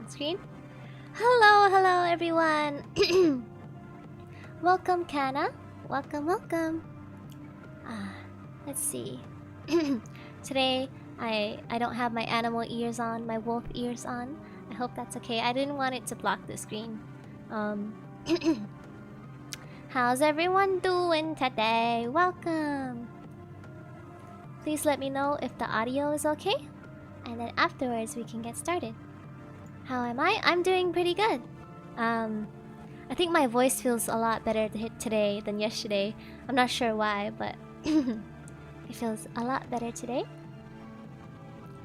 screen. Hello everyone. Welcome, Kana. Welcome. Let's see. Today I don't have my animal ears on, my wolf ears on. I hope that's okay. I didn't want it to block the screen. How's everyone doing today? Welcome. Please let me know if the audio is okay, and then afterwards we can get started. How am I? I'm doing pretty good. I think my voice feels a lot better today than yesterday. I'm not sure why, but it feels a lot better today.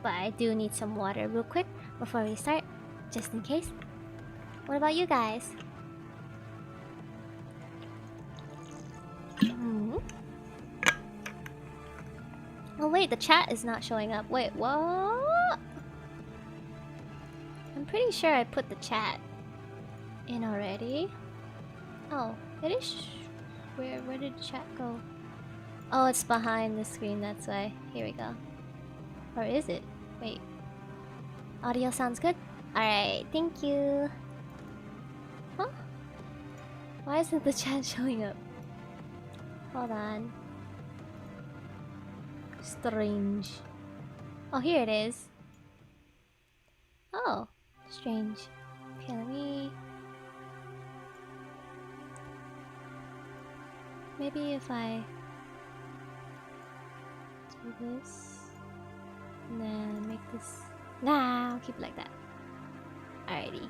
But I do need some water real quick before we start, just in case. What about you guys? Oh wait, the chat is not showing up. Wait, what? I'm pretty sure I put the chat in already. Oh, it is. Where did the chat go? Oh, it's behind the screen, that's why. Here we go. Or is it? Wait. Audio sounds good? Alright, thank you. Huh? Why isn't the chat showing up? Hold on. Strange. Oh, here it is. Oh, strange. Okay, let me... Maybe if I do this and then make this... Nah, I'll keep it like that. Alrighty.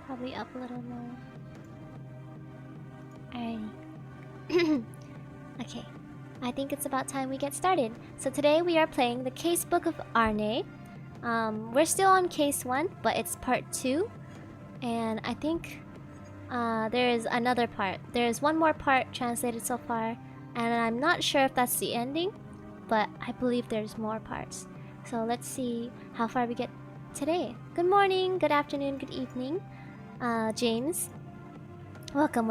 Probably up a little more. Alrighty. Okay. I think it's about time we get started. So today we are playing the Casebook of Arne. We're still on case 1, but it's part 2. And I think there is another part. There is one more part translated so far. And I'm not sure if that's the ending, but I believe there's more parts. So let's see how far we get today. Good morning, good afternoon, good evening. James. Welcome.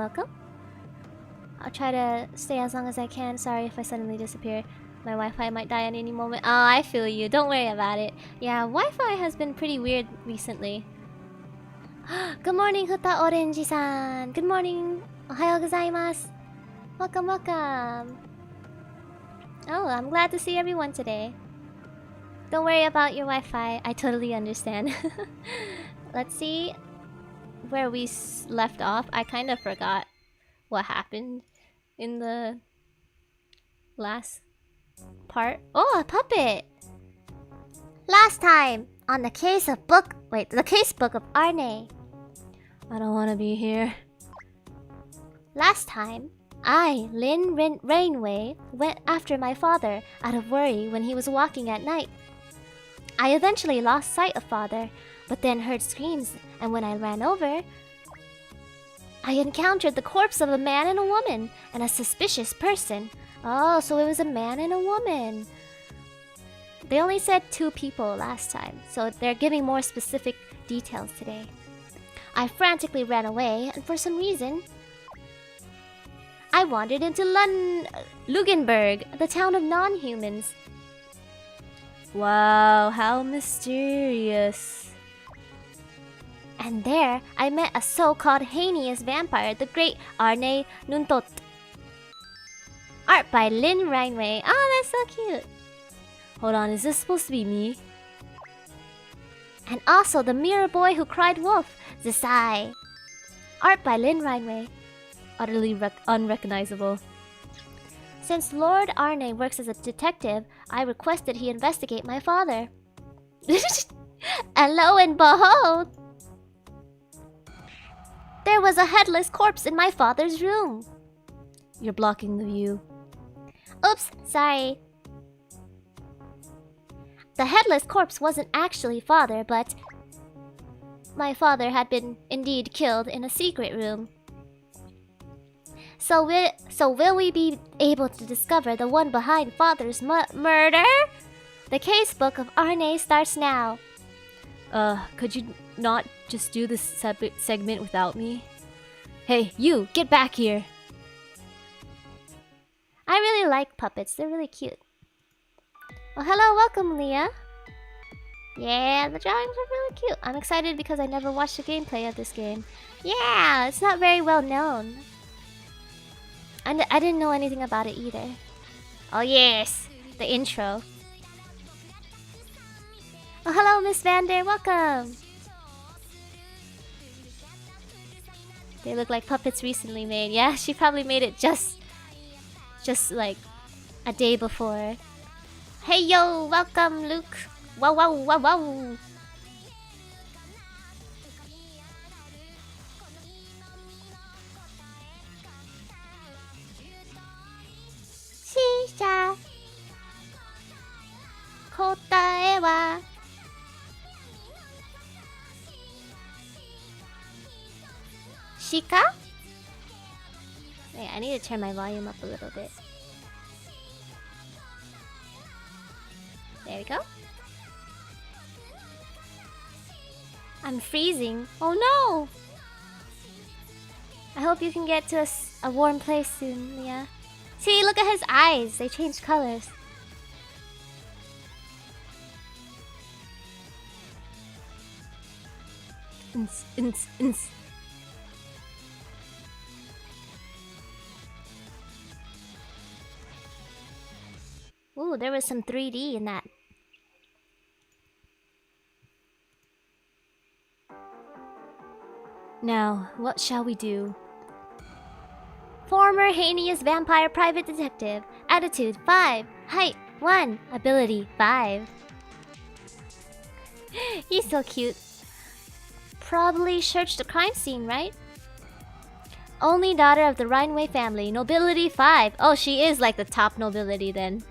I'll try to stay as long as I can. Sorry if I suddenly disappear. My Wi-Fi might die at any moment. Oh, I feel you. Don't worry about it. Yeah, Wi-Fi has been pretty weird recently. Good morning, Huta Orange-san. Good morning. Ohayou gozaimasu. Welcome. Oh, I'm glad to see everyone today. Don't worry about your Wi-Fi. I totally understand. Let's see where we left off. I kind of forgot what happened in the last part. Oh, a puppet! Last time on the Casebook of Arne. I don't want to be here. Last time, I, Lin Rainway, went after my father out of worry when he was walking at night. I eventually lost sight of father, but then heard screams, and when I ran over, I encountered the corpse of a man and a woman, and a suspicious person. Oh, so it was a man and a woman. They only said 2 people last time, so they're giving more specific details today. I frantically ran away, and for some reason, I wandered into Lugenberg, the town of non-humans. Wow, how mysterious. And there, I met a so-called heinous vampire, the great Arne Nuntot. Art by Lin Rainway. Oh, that's so cute. Hold on, is this supposed to be me? And also the mirror boy who cried wolf, Zisai. Art by Lin Rainway. Utterly unrecognizable. Since Lord Arne works as a detective, I requested he investigate my father. And lo and behold, there was a headless corpse in my father's room. You're blocking the view. Oops, sorry. The headless corpse wasn't actually father, but my father had been indeed killed in a secret room. So will we be able to discover the one behind father's murder? The Casebook of Arne starts now. Could you not just do this segment without me? Hey, you, get back here! I really like puppets, they're really cute. Well, hello, welcome, Leah. Yeah, the drawings are really cute. I'm excited because I never watched the gameplay of this game. Yeah, it's not very well known. I didn't know anything about it either. Oh yes, the intro. Oh, hello, Miss Vander. Welcome. They look like puppets recently made. Yeah, she probably made it just like a day before. Hey yo, welcome, Luke. Wow, wow, wow, wow. Shisha. Kotae wa. Shika? Wait, I need to turn my volume up a little bit. There we go. I'm freezing. Oh no! I hope you can get to a warm place soon, Leah. See, look at his eyes. They changed colors. Ins. Ooh, there was some 3D in that. Now, what shall we do? Former heinous vampire private detective. Attitude 5. Height 1. Ability 5. He's so cute. Probably searched the crime scene, right? Only daughter of the Rhineway family. Nobility 5. Oh, she is like the top nobility then.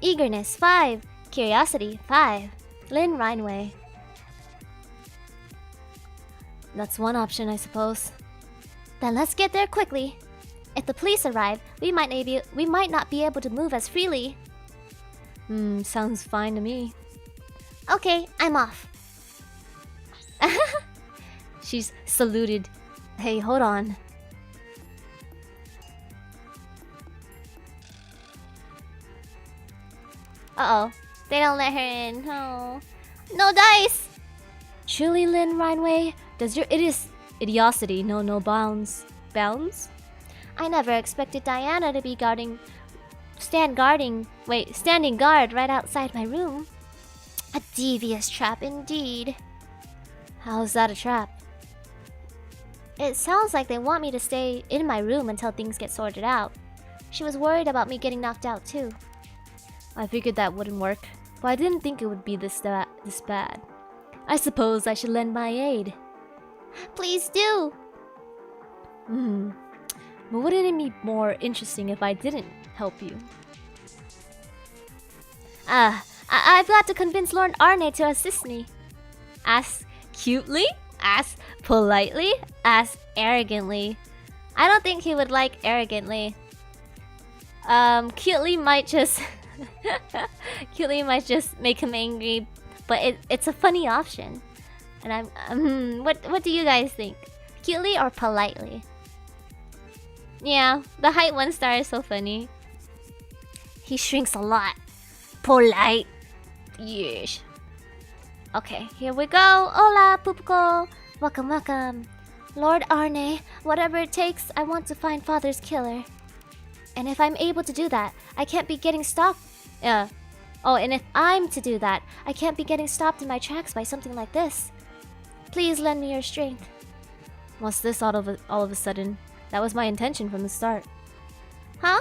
Eagerness 5. Curiosity 5. Lynn Rhineway. That's one option, I suppose. Then let's get there quickly. If the police arrive, we might not be able to move as freely. Sounds fine to me. Okay, I'm off. She's saluted. Hey, hold on. Uh-oh. They don't let her in. Oh. No dice! Truly, Lynn Rhineway, does your idiocy know no bounds? Bounds? I never expected Diana to be standing guard right outside my room. A devious trap indeed. How's that a trap? It sounds like they want me to stay in my room until things get sorted out. She was worried about me getting knocked out too. I figured that wouldn't work, but I didn't think it would be this bad. I suppose I should lend my aid. Please do! But wouldn't it be more interesting if I didn't help you? I've got to convince Lord Arne to assist me. Ask cutely? Ask politely? Ask arrogantly? I don't think he would like arrogantly. Cutely might just... cutely might just make him angry, but it's a funny option. And what do you guys think? Cutely or politely? Yeah, the height 1 star is so funny. He shrinks a lot. Polite. Yes. Okay, here we go. Hola, Pupuko. Welcome, welcome. Lord Arne, whatever it takes, I want to find Father's killer. And if I'm able to do that, I can't be getting stopped. And if I'm to do that, I can't be getting stopped in my tracks by something like this. Please lend me your strength. What's this all of a sudden? That was my intention from the start. Huh?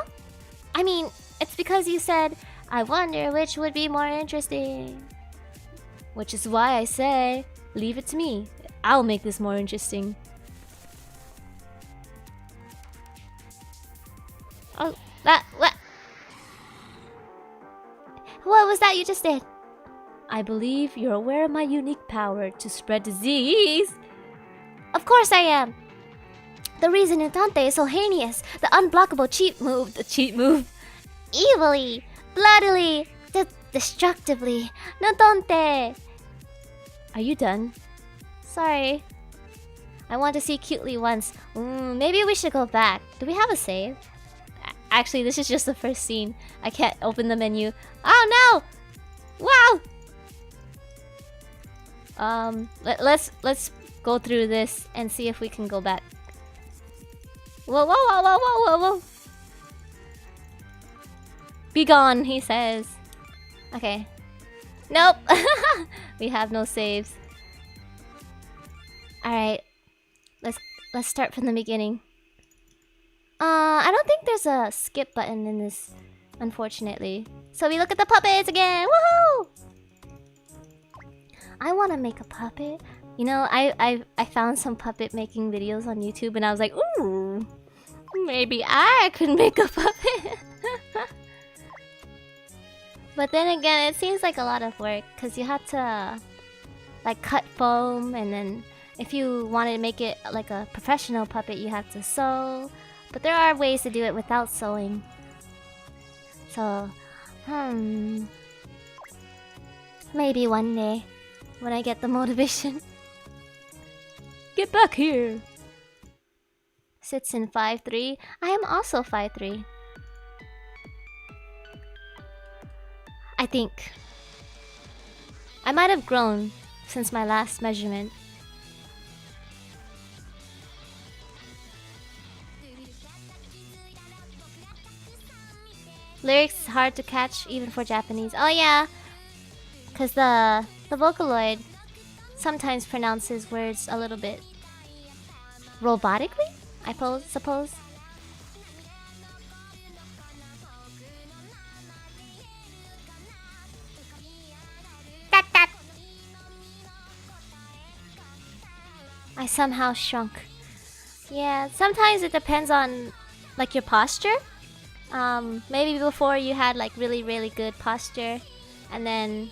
I mean, it's because you said, I wonder which would be more interesting. Which is why I say, leave it to me. I'll make this more interesting. Oh, what? What was that you just did? I believe you're aware of my unique power to spread disease. Of course I am. The reason Utante is so heinous, the unblockable cheat move, evilly, bloodily, destructively, Notante. Are you done? Sorry. I want to see cutely once. Maybe we should go back. Do we have a save? Actually, this is just the first scene. I can't open the menu. Oh no! Wow! Let's go through this and see if we can go back. Whoa, whoa, whoa, whoa, whoa, whoa, whoa. Be gone, he says. Okay. Nope. We have no saves. Alright. Let's start from the beginning. I don't think there's a skip button in this, unfortunately. So we look at the puppets again. Woohoo! I want to make a puppet. You know, I found some puppet making videos on YouTube and I was like, ooh, maybe I could make a puppet. But then again, it seems like a lot of work because you have to like cut foam, and then if you wanted to make it like a professional puppet, you have to sew. But there are ways to do it without sewing. So, maybe one day when I get the motivation. Get back here. Sits in 5'3". I am also 5'3". I think I might have grown since my last measurement. Lyrics hard to catch even for Japanese. Oh yeah, because the Vocaloid sometimes pronounces words a little bit robotically, I suppose. I somehow shrunk. Yeah, sometimes it depends on like your posture. Maybe before you had like really good posture, and then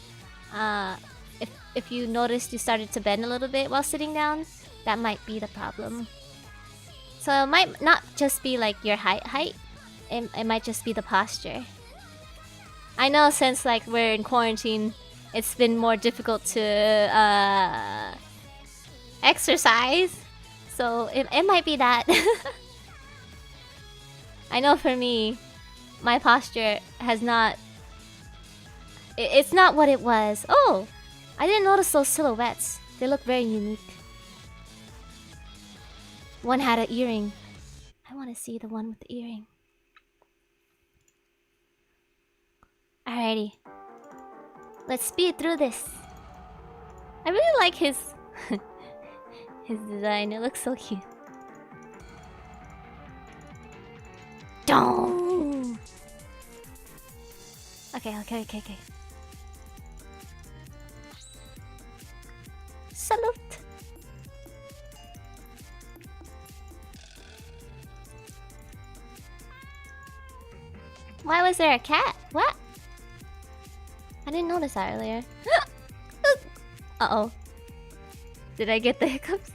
if you noticed you started to bend a little bit while sitting down, that might be the problem. So it might not just be like your height. It might just be the posture. I know since like we're in quarantine, it's been more difficult to exercise, so it might be that. I know for me, my posture has not... It's not what it was. Oh! I didn't notice those silhouettes. They look very unique. One had an earring. I want to see the one with the earring. Alrighty. Let's speed through this. I really like his... his design. It looks so cute. Dong! Okay. Salute! Why was there a cat? What? I didn't notice that earlier. Uh-oh. Did I get the hiccups?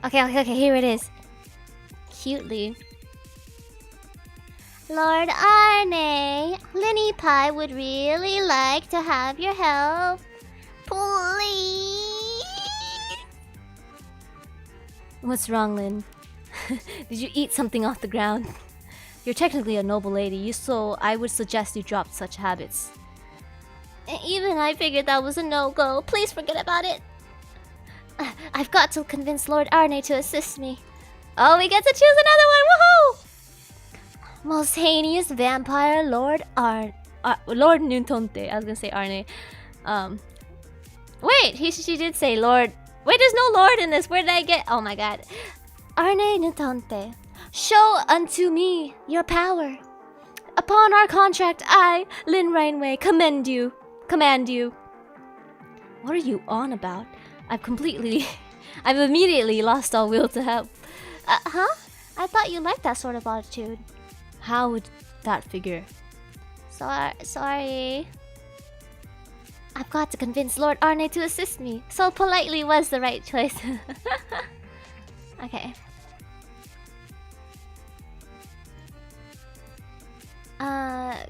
Okay, here it is. Cutely. Lord Arne, Linny Pie would really like to have your help. Please. What's wrong, Lynn? Did you eat something off the ground? You're technically a noble lady, so I would suggest you drop such habits. Even I figured that was a no-go. Please forget about it. I've got to convince Lord Arne to assist me. Oh, we get to choose another one! Woohoo! Most heinous vampire, Lord Lord Nutonte. I was gonna say Arne. Wait, she did say Lord. Wait, there's no Lord in this. Where did I get? Oh my god. Arne Nutonte. Show unto me your power. Upon our contract, I, Lin Rainway, command you. What are you on about? I've immediately lost all will to help. Huh? I thought you liked that sort of attitude. How would that figure? Sorry. I've got to convince Lord Arne to assist me. So politely was the right choice. Okay.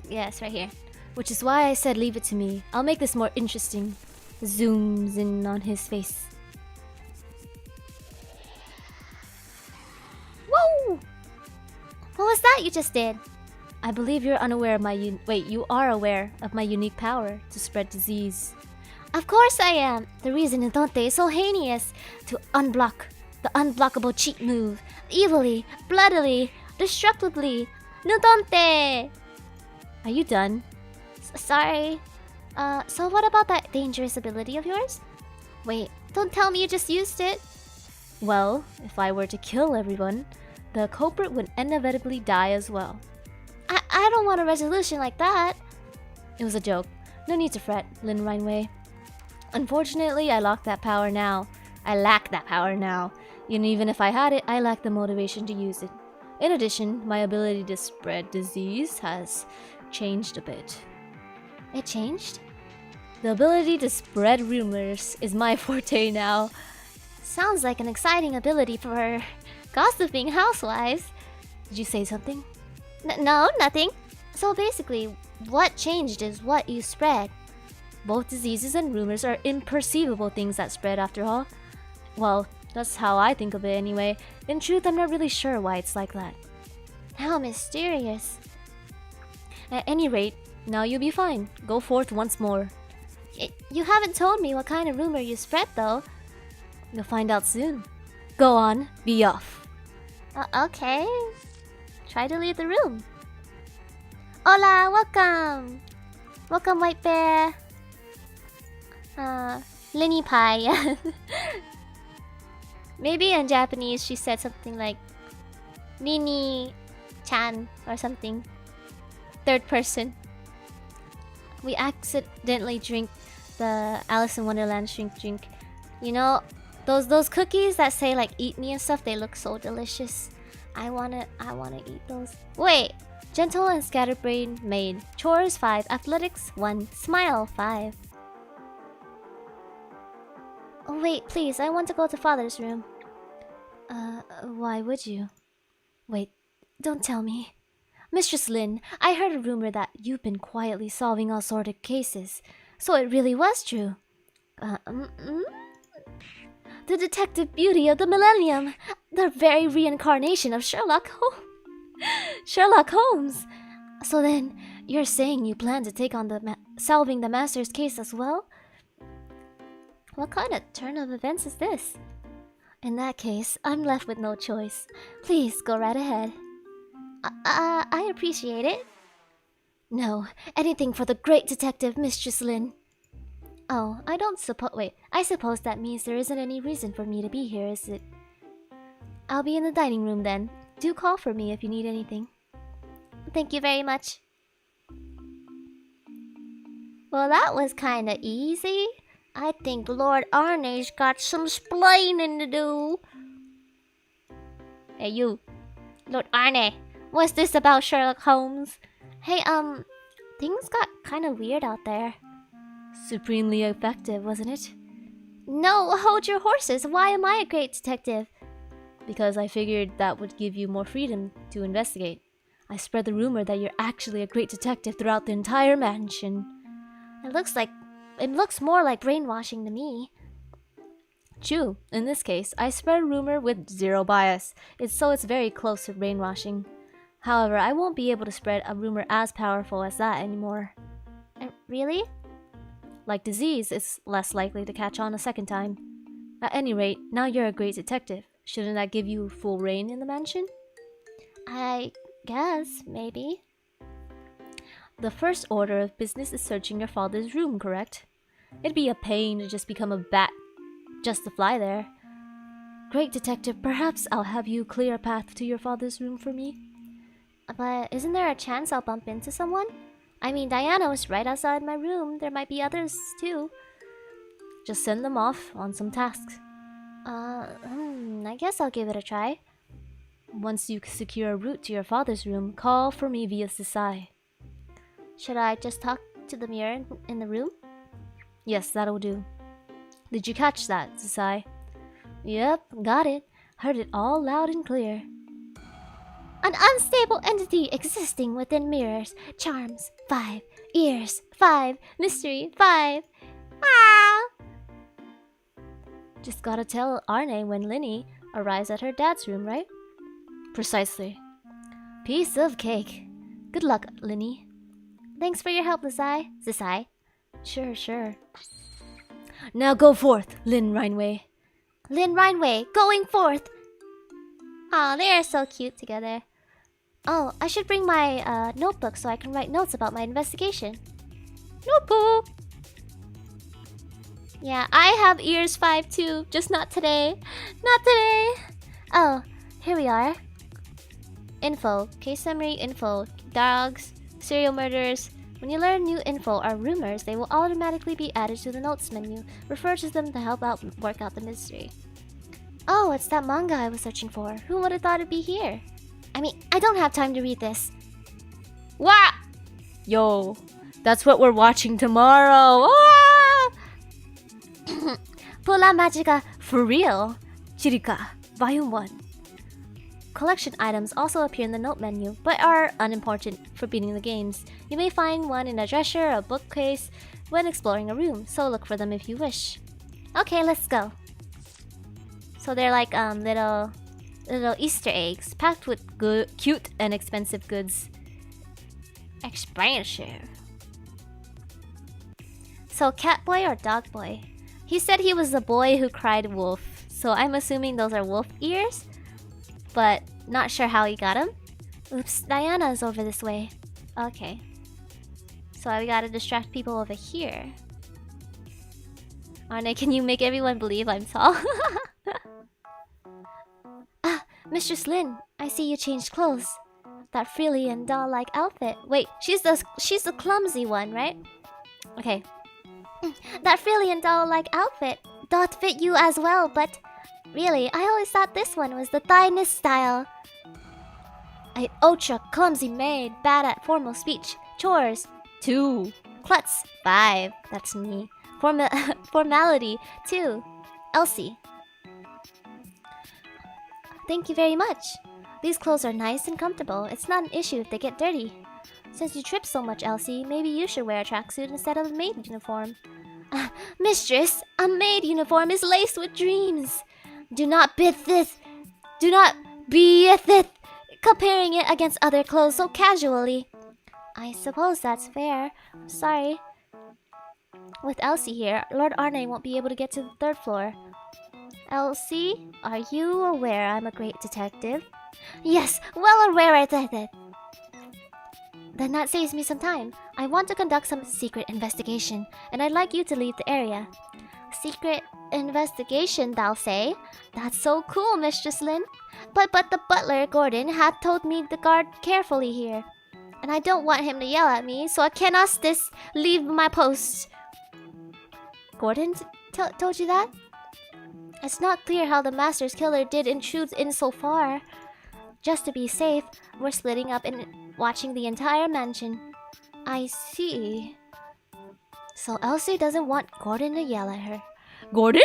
Yes, right here. Which is why I said leave it to me. I'll make this more interesting. Zooms in on his face. Whoa! What was that you just did? I believe you're unaware of my you are aware of my unique power to spread disease. Of course I am. The reason Ntonte is so heinous. To unblock the unblockable cheat move. Evilly, bloodily, destructively. Ntonte! Are you done? Sorry. So what about that dangerous ability of yours? Wait, don't tell me you just used it. Well, if I were to kill everyone, the culprit would inevitably die as well. I don't want a resolution like that. It was a joke. No need to fret, Lin Rhineway. Unfortunately, I lack that power now. And even if I had it, I lack the motivation to use it. In addition, my ability to spread disease has changed a bit. It changed? The ability to spread rumors is my forte now. Sounds like an exciting ability for gossiping housewives. Did you say something? No, nothing. So basically, what changed is what you spread. Both diseases and rumors are imperceivable things that spread after all. Well, that's how I think of it anyway. In truth, I'm not really sure why it's like that. How mysterious. At any rate, now you'll be fine. Go forth once more. You haven't told me what kind of rumor you spread, though. You'll find out soon. Go on, be off. Okay. Try to leave the room. Hola, welcome. Welcome, White Bear. Linny Pie. Maybe in Japanese she said something like Nini-chan or something. Third person. We accidentally drink the Alice in Wonderland shrink drink. You know, those cookies that say like eat me and stuff, they look so delicious. I wanna eat those. Wait, gentle and scatterbrained maid. Chores 5, athletics 1, smile 5. Oh wait, please, I want to go to father's room. Why would you? Wait, don't tell me. Mistress Lin, I heard a rumor that you've been quietly solving all sort of cases. So it really was true. The detective beauty of the millennium. The very reincarnation of Sherlock Holmes. So then, you're saying you plan to take on the solving the master's case as well? What kind of turn of events is this? In that case, I'm left with no choice. Please, go right ahead. I appreciate it. No, anything for the great detective, Mistress Lin. Oh, I suppose that means there isn't any reason for me to be here, is it? I'll be in the dining room then. Do call for me if you need anything. Thank you very much. Well, that was kinda easy. I think Lord Arne's got some splaining to do. Hey you, Lord Arne, what's this about Sherlock Holmes? Hey, things got kinda weird out there. Supremely effective, wasn't it? No, hold your horses. Why am I a great detective? Because I figured that would give you more freedom to investigate. I spread the rumor that you're actually a great detective throughout the entire mansion. It looks more like brainwashing to me. True, in this case, I spread a rumor with zero bias. It's very close to brainwashing. However, I won't be able to spread a rumor as powerful as that anymore. Really? Like disease, it's less likely to catch on a second time. At any rate, now you're a great detective. Shouldn't that give you full reign in the mansion? I guess, maybe. The first order of business is searching your father's room, correct? It'd be a pain to just become a bat just to fly there. Great detective, perhaps I'll have you clear a path to your father's room for me? But isn't there a chance I'll bump into someone? I mean, Diana was right outside my room. There might be others, too. Just send them off on some tasks. I guess I'll give it a try. Once you secure a route to your father's room, call for me via Sisai. Should I just talk to the mirror in the room? Yes, that'll do. Did you catch that, Sisai? Yep, got it. Heard it all loud and clear. An unstable entity existing within mirrors. Charms 5. Ears 5. Mystery 5. Ah! Just gotta tell Arne when Linny arrives at her dad's room, right? Precisely. Piece of cake. Good luck, Linny. Thanks for your help, Sisai. Sisai? Sure. Now go forth, Lin Rhineway. Lin Rhineway, going forth! Aw, they are so cute together. Oh, I should bring my notebook so I can write notes about my investigation. Notebook! Yeah, I have ears 5 too, just not today. Not today! Oh, here we are. Info, case summary info, dogs, serial murders. When you learn new info or rumors, they will automatically be added to the notes menu. Refer to them to help out work out the mystery. Oh, it's that manga I was searching for. Who would have thought it'd be here? I mean, I don't have time to read this. Wah! Yo, that's what we're watching tomorrow. Ah! Pula Magica for real. Chirika, Volume 1. Collection items also appear in the note menu, but are unimportant for beating the games. You may find one in a dresser or a bookcase when exploring a room, so look for them if you wish. Okay, let's go. So they're like little Easter eggs packed with good, cute and expensive goods. Expensive. So cat boy or dog boy? He said he was the boy who cried wolf, so I'm assuming those are wolf ears, but not sure how he got them. Oops, Diana's over this way. Okay. So we gotta distract people over here. Arne, can you make everyone believe I'm tall? Ah, Mistress Lin, I see you changed clothes. That frilly and doll-like outfit. Wait, she's the clumsy one, right? Okay. That frilly and doll-like outfit doth fit you as well, but really, I always thought this one was the Thainess style. I ultra clumsy maid, bad at formal speech. Chores, 2. Klutz, 5. That's me. Formality, 2. Elsie. Thank you very much. These clothes are nice and comfortable. It's not an issue if they get dirty. Since you trip so much, Elsie, maybe you should wear a tracksuit instead of a maid uniform. Mistress, a maid uniform is laced with dreams. Do not be this, comparing it against other clothes so casually. I suppose that's fair. Sorry. With Elsie here, Lord Arne won't be able to get to the 3rd floor. Elsie, are you aware I'm a great detective? Yes, well aware of that. Then that saves me some time. I want to conduct some secret investigation, and I'd like you to leave the area. Secret investigation, thou say? That's so cool, Mistress Lin. But the butler, Gordon, had told me to guard carefully here. And I don't want him to yell at me, so I cannot leave my post. Gordon told you that? It's not clear how the Master's killer did intrude in so far. Just to be safe, we're splitting up and watching the entire mansion. I see. So Elsie doesn't want Gordon to yell at her. Gordon?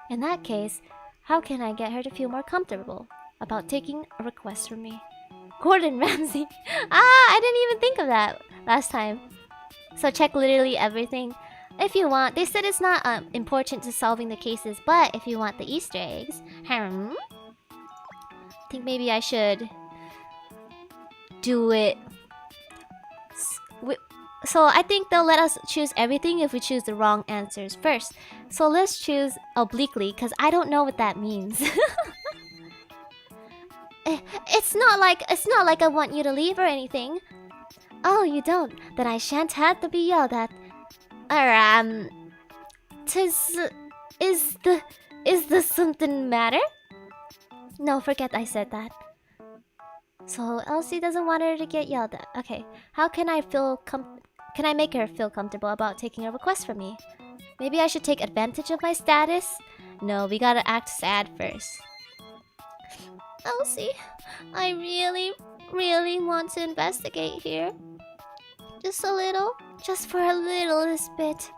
In that case, how can I get her to feel more comfortable about taking a request from me? Gordon Ramsay. I didn't even think of that last time. So check literally everything. If you want, they said it's not important to solving the cases, but if you want the Easter eggs, I think maybe I should do it. So I think they'll let us choose everything if we choose the wrong answers first. So let's choose obliquely, because I don't know what that means. It's not like I want you to leave or anything. Oh, you don't? Then I shan't have to be yelled at. Is the something matter? No, forget I said that. So Elsie doesn't want her to get yelled at. Okay, how can I make her feel comfortable about taking a request from me? Maybe I should take advantage of my status? No, we gotta act sad first. Elsie, I really want to investigate here. Just a little, just for a little this bit.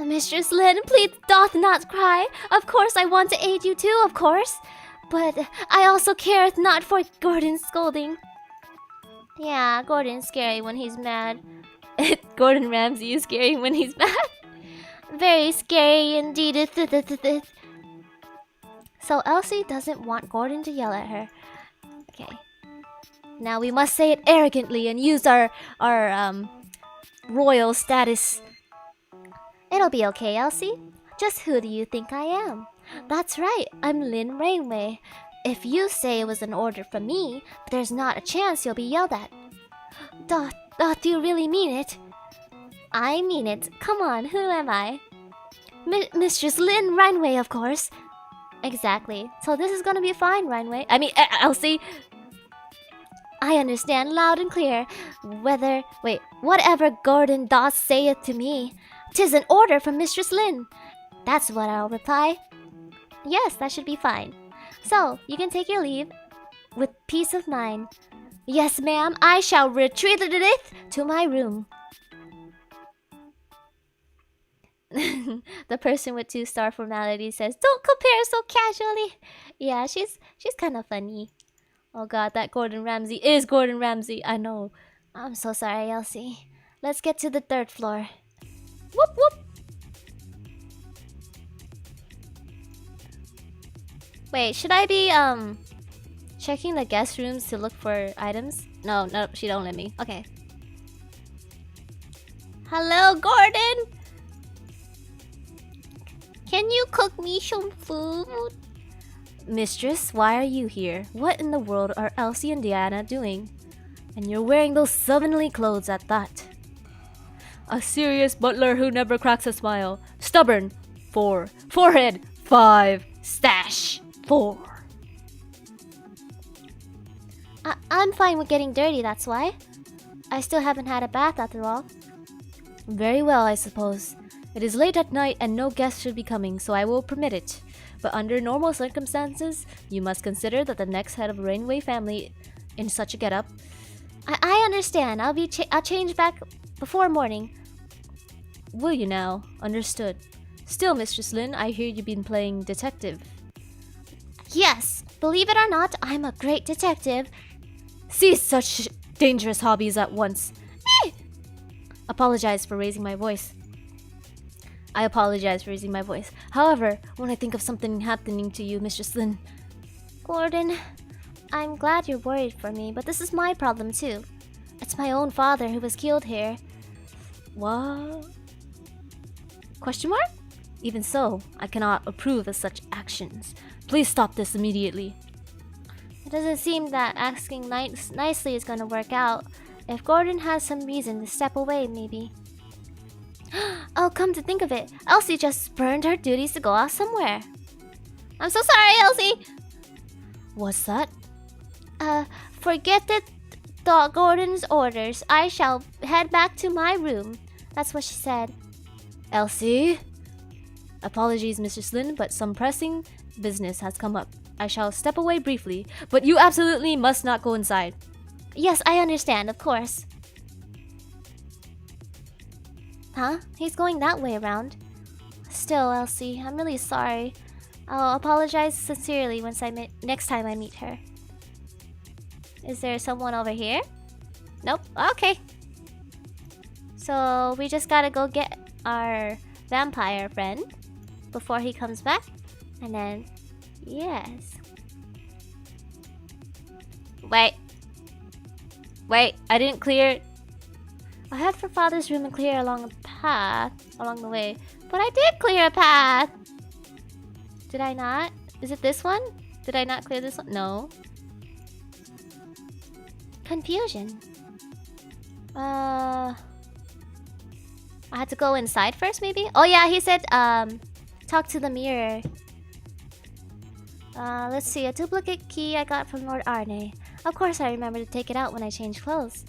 Mistress Lin, please doth not cry. Of course I want to aid you too, of course. But I also careth not for Gordon's scolding. Yeah, Gordon's scary when he's mad. Gordon Ramsay is scary when he's mad. Very scary indeed. So Elsie doesn't want Gordon to yell at her. Okay. Now we must say it arrogantly and use our royal status. It'll be okay, Elsie. Just who do you think I am? That's right, I'm Lynn Rainway. If you say it was an order from me, there's not a chance you'll be yelled at. Do you really mean it? I mean it. Come on, who am I? Mistress Lynn Rainway, of course. Exactly. So this is gonna be fine, Rainway. I mean, Elsie. I understand loud and clear. Whatever Gordon doth saith to me, 'tis an order from Mistress Lynn. That's what I'll reply. Yes, that should be fine. So, you can take your leave with peace of mind. Yes, ma'am, I shall retreat to my room. The person with 2-star formality says, "Don't compare so casually." Yeah, she's kind of funny. Oh god, that Gordon Ramsay is Gordon Ramsay. I know. I'm so sorry, Elsie. Let's get to the 3rd floor. Whoop whoop. Wait, should I be checking the guest rooms to look for items? No, she don't let me. Okay. Hello, Gordon. Can you cook me some food? Mistress, why are you here? What in the world are Elsie and Diana doing? And you're wearing those slovenly clothes at that. A serious butler who never cracks a smile. Stubborn. 4. Forehead. 5. Stash. 4. I'm fine with getting dirty, that's why. I still haven't had a bath after all. Very well, I suppose. It is late at night and no guests should be coming, so I will permit it. But under normal circumstances, you must consider that the next head of the Rainway family in such a getup. I understand. I'll change back before morning. Will you now? Understood. Still, Mistress Lynn, I hear you've been playing detective. Yes, believe it or not, I'm a great detective. Cease such dangerous hobbies at once. Apologize for raising my voice. I apologize for raising my voice. However, when I think of something happening to you, Mistress Lynn... Gordon, I'm glad you're worried for me, but this is my problem too. It's my own father who was killed here. What? Question mark? Even so, I cannot approve of such actions. Please stop this immediately. It doesn't seem that asking nicely is gonna work out. If Gordon has some reason to step away, maybe. Oh, come to think of it, Elsie just spurned her duties to go out somewhere. I'm so sorry, Elsie! What's that? Forget Gordon's orders. I shall head back to my room. That's what she said. Elsie? Apologies, Mrs. Lynn, but some pressing business has come up. I shall step away briefly, but you absolutely must not go inside. Yes, I understand, of course. Huh? He's going that way around. Still, Elsie, I'm really sorry. I'll apologize sincerely next time I meet her. Is there someone over here? Nope. Okay. So we just gotta go get our vampire friend before he comes back. And then, yes. Wait, I didn't clear. I head for father's room and clear along a path along the way. But I did clear a path! Did I not? Is it this one? Did I not clear this one? No. Confusion. I had to go inside first, maybe? Oh yeah, he said, talk to the mirror. Let's see, a duplicate key I got from Lord Arne. Of course I remember to take it out when I change clothes.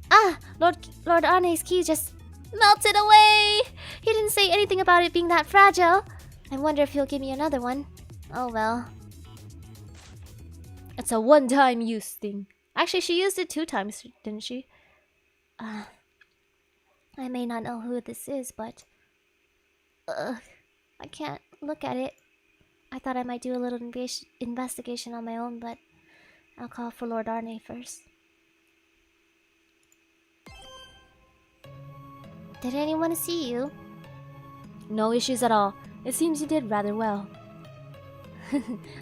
Ah! Lord Arne's key just melted away! He didn't say anything about it being that fragile. I wonder if he'll give me another one. Oh well. It's a one-time use thing. Actually, she used it 2 times, didn't she? I may not know who this is, but... I can't look at it. I thought I might do a little investigation on my own, but... I'll call for Lord Arne first. Did anyone see you? No issues at all. It seems you did rather well.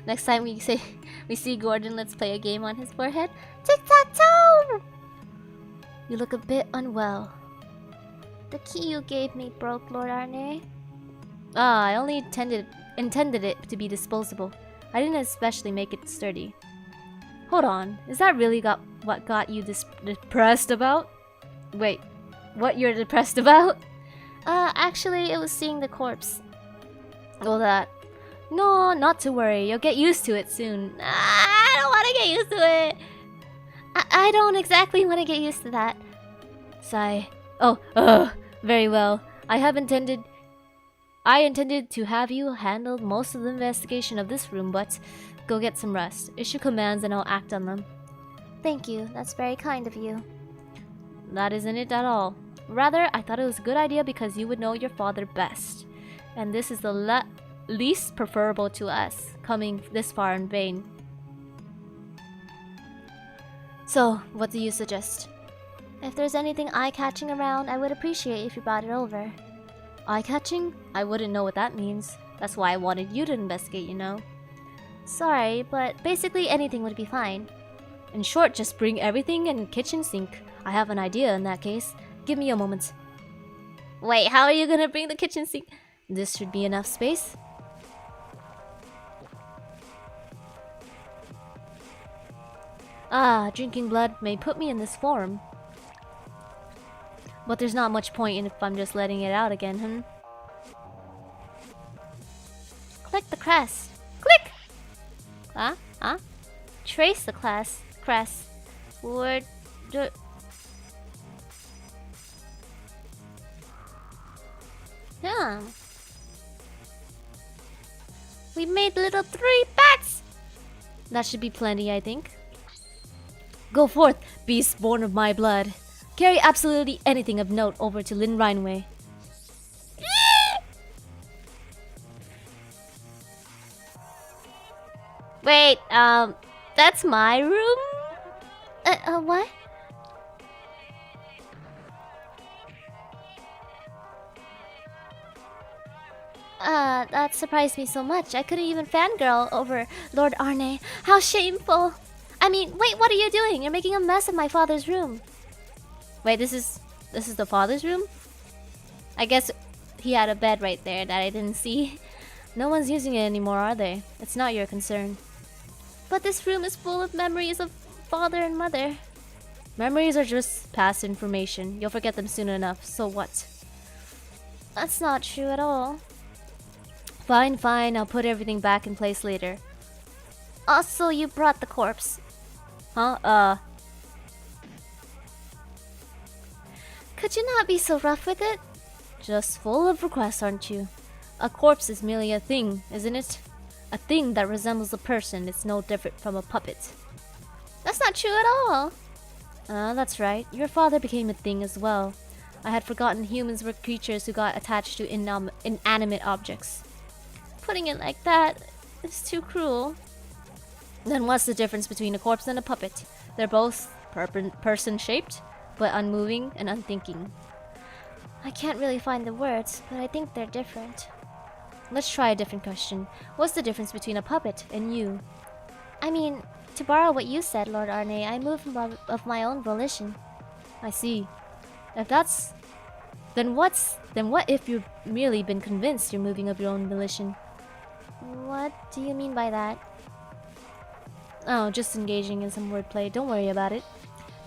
Next time we see Gordon, let's play a game on his forehead. Tic-tac-toe! You look a bit unwell. The key you gave me broke, Lord Arne. Ah, I only intended it to be disposable. I didn't especially make it sturdy. Hold on, is that really what got you depressed about? Wait, what you're depressed about? Actually, it was seeing the corpse. Well, that. No, not to worry. You'll get used to it soon. I don't want to get used to it. I don't exactly want to get used to that. Sigh. Oh, very well. I intended to have you handle most of the investigation of this room, but go get some rest. Issue commands and I'll act on them. Thank you. That's very kind of you. That isn't it at all. Rather, I thought it was a good idea because you would know your father best. And this is the least preferable to us, coming this far in vain. So, what do you suggest? If there's anything eye-catching around, I would appreciate if you brought it over. Eye-catching? I wouldn't know what that means. That's why I wanted you to investigate, you know. Sorry, but basically anything would be fine. In short, just bring everything and kitchen sink. I have an idea in that case. Give me a moment. Wait, how are you gonna bring the kitchen sink? This should be enough space. Ah, drinking blood may put me in this form. But there's not much point in if I'm just letting it out again, Click the crest. Click! Huh? Trace the crest. Word... Yeah. We made little 3 bats! That should be plenty, I think. Go forth, beast born of my blood. Carry absolutely anything of note over to Lin Rhineway. Wait, that's my room? What? That surprised me so much. I couldn't even fangirl over Lord Arne. How shameful! I mean, wait, what are you doing? You're making a mess of my father's room. Wait, this is the father's room? I guess he had a bed right there that I didn't see. No one's using it anymore, are they? It's not your concern. But this room is full of memories of father and mother. Memories are just past information. You'll forget them soon enough, so what? That's not true at all. Fine, I'll put everything back in place later. Also, you brought the corpse. Huh? Could you not be so rough with it? Just full of requests, aren't you? A corpse is merely a thing, isn't it? A thing that resembles a person. It's no different from a puppet. That's not true at all. That's right. Your father became a thing as well. I had forgotten humans were creatures who got attached to inanimate objects. Putting it like that is too cruel. Then what's the difference between a corpse and a puppet? They're both person-shaped, but unmoving and unthinking. I can't really find the words, but I think they're different. Let's try a different question. What's the difference between a puppet and you? I mean, to borrow what you said, Lord Arne, I moved of my own volition. I see. If that's... Then what if you've merely been convinced you're moving of your own volition? What do you mean by that? Oh, just engaging in some wordplay. Don't worry about it.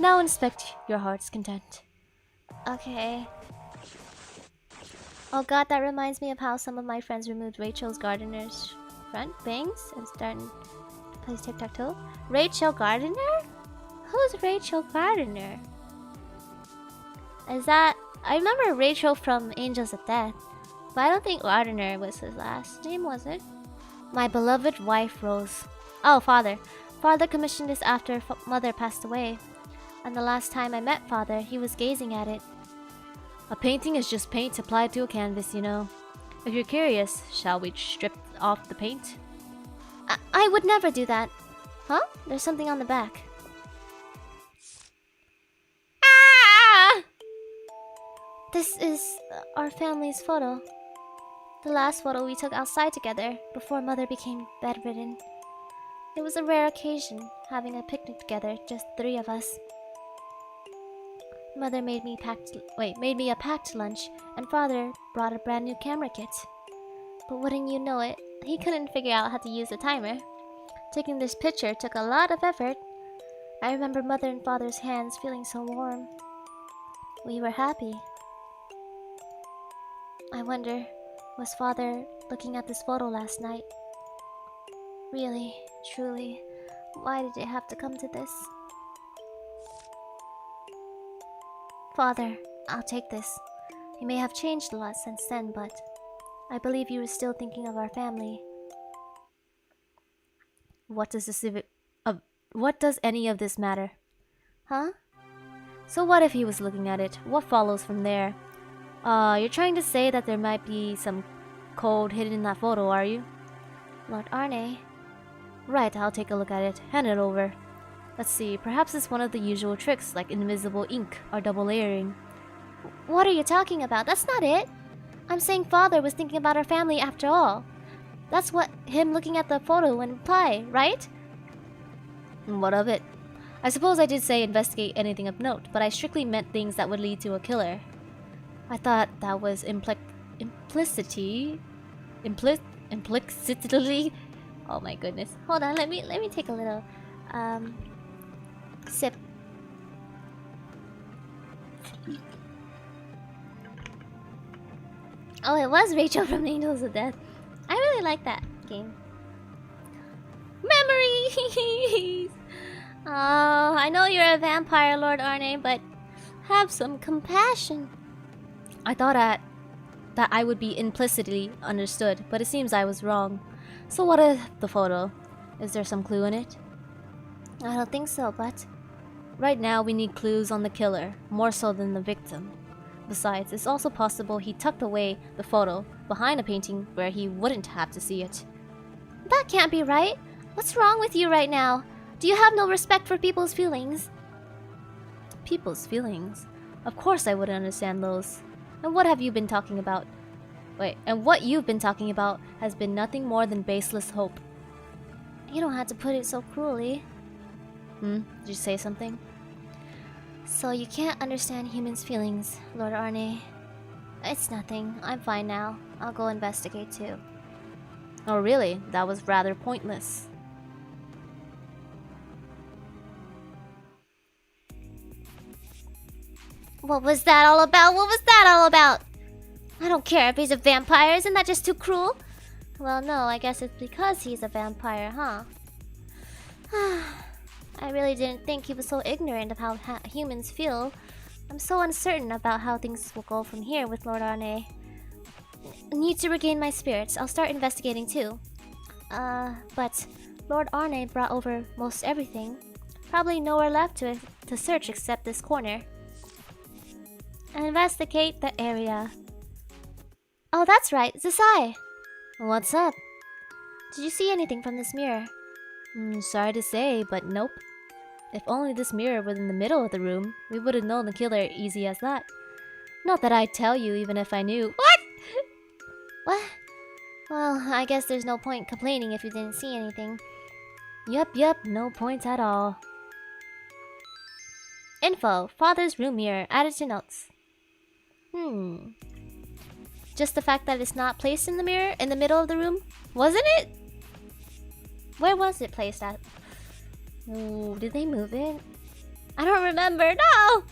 Now inspect your heart's content. Okay. Oh god, that reminds me of how some of my friends removed Rachel's gardener's front bangs and started to play tic-tac-toe. Rachel Gardiner? Who's Rachel Gardiner? Is that... I remember Rachel from Angels of Death, but I don't think Gardiner was his last name, was it? My beloved wife, Rose. Oh, father. Father commissioned this after mother passed away. And the last time I met father, he was gazing at it. A painting is just paint applied to a canvas, you know. If you're curious, shall we strip off the paint? I would never do that. Huh? There's something on the back. Ah! This is our family's photo. The last photo we took outside together before mother became bedridden. It was a rare occasion, having a picnic together, just 3 of us. Mother made me a packed lunch, and Father brought a brand new camera kit. But wouldn't you know it, he couldn't figure out how to use the timer. Taking this picture took a lot of effort. I remember Mother and Father's hands feeling so warm. We were happy. I wonder, was Father looking at this photo last night? Really, truly, why did it have to come to this? Father, I'll take this. You may have changed a lot since then, but I believe you were still thinking of our family. What does any of this matter? Huh? So what if he was looking at it? What follows from there? You're trying to say that there might be some code hidden in that photo, are you? Lord Arne. Right, I'll take a look at it. Hand it over. Let's see, perhaps it's one of the usual tricks like invisible ink or double layering. What are you talking about? That's not it. I'm saying Father was thinking about our family after all. That's what him looking at the photo would imply, right? What of it? I suppose I did say investigate anything of note, but I strictly meant things that would lead to a killer. I thought that was implicitly. Oh my goodness. Hold on, let me take a little sip. Oh, it was Rachel from Angels of Death. I really like that game. Memories! Oh, I know you're a vampire, Lord Arne, but have some compassion. I thought that I would be implicitly understood, but it seems I was wrong. So what of the photo? Is there some clue in it? I don't think so, but right now we need clues on the killer, more so than the victim. Besides, it's also possible he tucked away the photo behind a painting where he wouldn't have to see it. That can't be right. What's wrong with you right now? Do you have no respect for people's feelings? People's feelings? Of course I wouldn't understand those. And what have you been talking about? And what you've been talking about has been nothing more than baseless hope. You don't have to put it so cruelly. Did you say something? So you can't understand humans' feelings, Lord Arne. It's nothing. I'm fine now. I'll go investigate too. Oh really? That was rather pointless. What was that all about? What was that all about? I don't care if he's a vampire. Isn't that just too cruel? Well, no, I guess it's because he's a vampire, huh? I really didn't think he was so ignorant of how humans feel. I'm so uncertain about how things will go from here with Lord Arne. Need to regain my spirits. I'll start investigating too. But Lord Arne brought over most everything. Probably nowhere left to search except this corner. And investigate the area. Oh, that's right, Zasai. What's up? Did you see anything from this mirror? Sorry to say, but nope. If only this mirror were in the middle of the room, we would have known the killer easy as that. Not that I'd tell you even if I knew. What? What? Well, I guess there's no point complaining if you didn't see anything. Yup, no point at all. Info, Father's room mirror, added to notes. Just the fact that it's not placed in the mirror in the middle of the room? Wasn't it? Where was it placed at? Ooh, did they move it? I don't remember. No!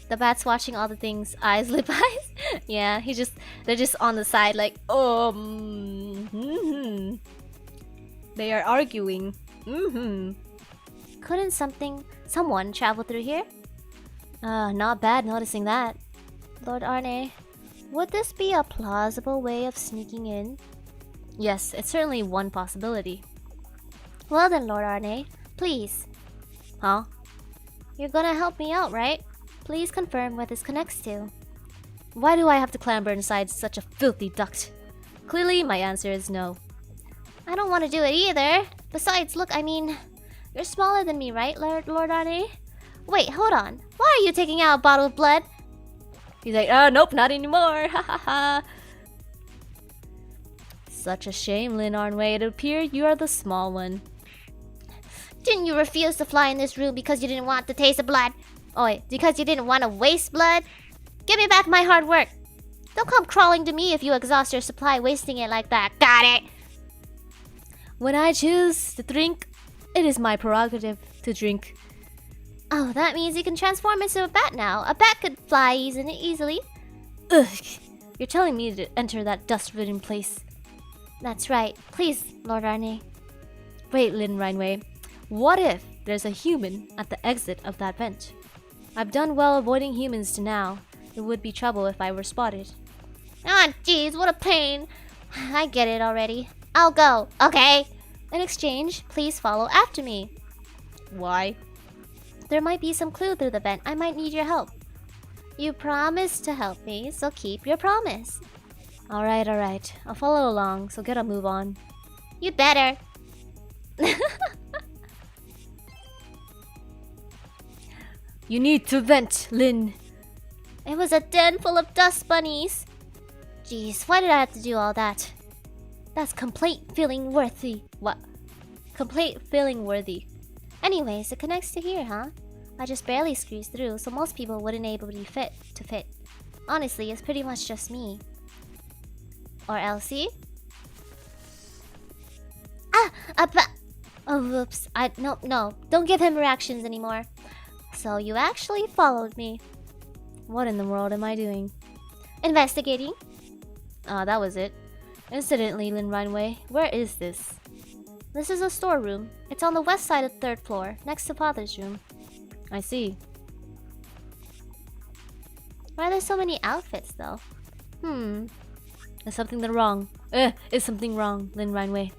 The bat's watching all the things. Eyes, lip, eyes. Yeah, they're just on the side like, They are arguing. Couldn't someone travel through here? Not bad noticing that. Lord Arne, would this be a plausible way of sneaking in? Yes, it's certainly one possibility. Well then, Lord Arne, please. Huh? You're gonna help me out, right? Please confirm where this connects to. Why do I have to clamber inside such a filthy duct? Clearly, my answer is no. I don't want to do it either. Besides, look, I mean, you're smaller than me, right, Lord Arne? Wait, hold on. Why are you taking out a bottle of blood? He's like, nope, not anymore. Ha ha ha. Such a shame, Lynn Arnway. It appears you are the small one. Didn't you refuse to fly in this room because you didn't want to taste the blood? Oh wait, because you didn't want to waste blood? Give me back my hard work. Don't come crawling to me if you exhaust your supply wasting it like that. Got it? When I choose to drink, it is my prerogative to drink. Oh, that means you can transform into a bat now. A bat could fly easily. Ugh. You're telling me to enter that dust-ridden place. That's right. Please, Lord Arne. Wait, Lin Rhineway. What if there's a human at the exit of that vent? I've done well avoiding humans to now. It would be trouble if I were spotted. Ah, jeez, what a pain. I get it already. I'll go, okay? In exchange, please follow after me. Why? There might be some clue through the vent. I might need your help. You promised to help me, so keep your promise. Alright. I'll follow along, so get a move on. You better. You need to vent, Lin. It was a den full of dust bunnies. Jeez, why did I have to do all that? That's complaint feeling worthy. What? Complaint feeling worthy. Anyways, it connects to here, huh? I just barely squeezed through, so most people wouldn't able to fit. Honestly, it's pretty much just me. Or Elsie? Oh, whoops. No. Don't give him reactions anymore. So you actually followed me. What in the world am I doing? Investigating. That was it. Incidentally, Lin Rhineway, where is this? This is a storeroom. It's on the west side of the 3rd floor, next to Father's room. I see. Why are there so many outfits, though? Is something wrong, Lin Rhineway?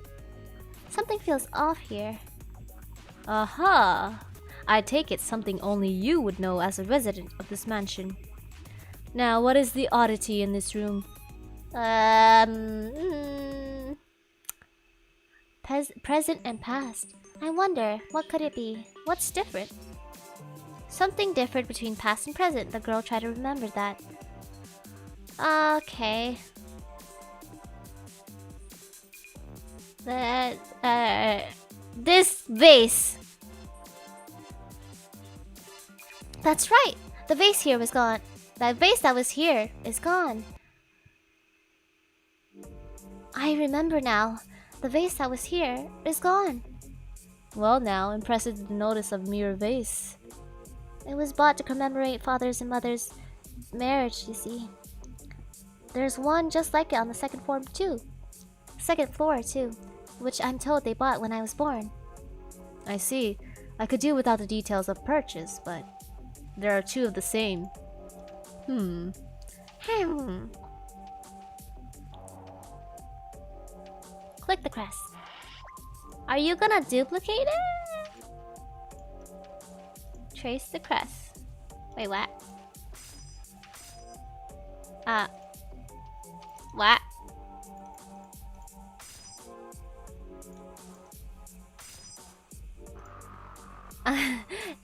Something feels off here. Aha! I take it something only you would know as a resident of this mansion. Now, what is the oddity in this room? Present and past. I wonder, what could it be? What's different? Something different between past and present. The girl tried to remember that. Okay. This vase. That's right. The vase here was gone. That vase that was here is gone. I remember now. The vase that was here is gone. Well now, impressive to notice a mere vase. It was bought to commemorate father's and mother's marriage, you see. There's one just like it on the second floor too, which I'm told they bought when I was born. I see. I could do without the details of purchase, but there are two of the same. Click the crest. Are you gonna duplicate it? Trace the crest. Wait, what? What?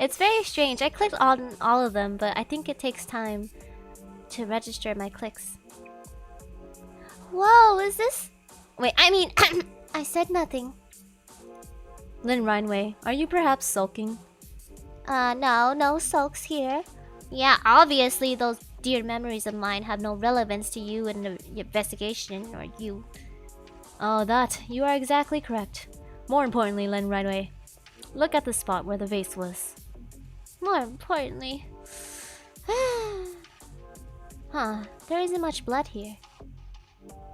It's very strange. I clicked on all of them, but I think it takes time to register my clicks. Whoa, is this... Wait, I mean, I said nothing. Lin Rhineway, are you perhaps sulking? No sulks here. Yeah, obviously those dear memories of mine have no relevance to you and the investigation, or you. Oh, you are exactly correct. More importantly, Lin Rhineway, look at the spot where the vase was. More importantly... Huh, there isn't much blood here.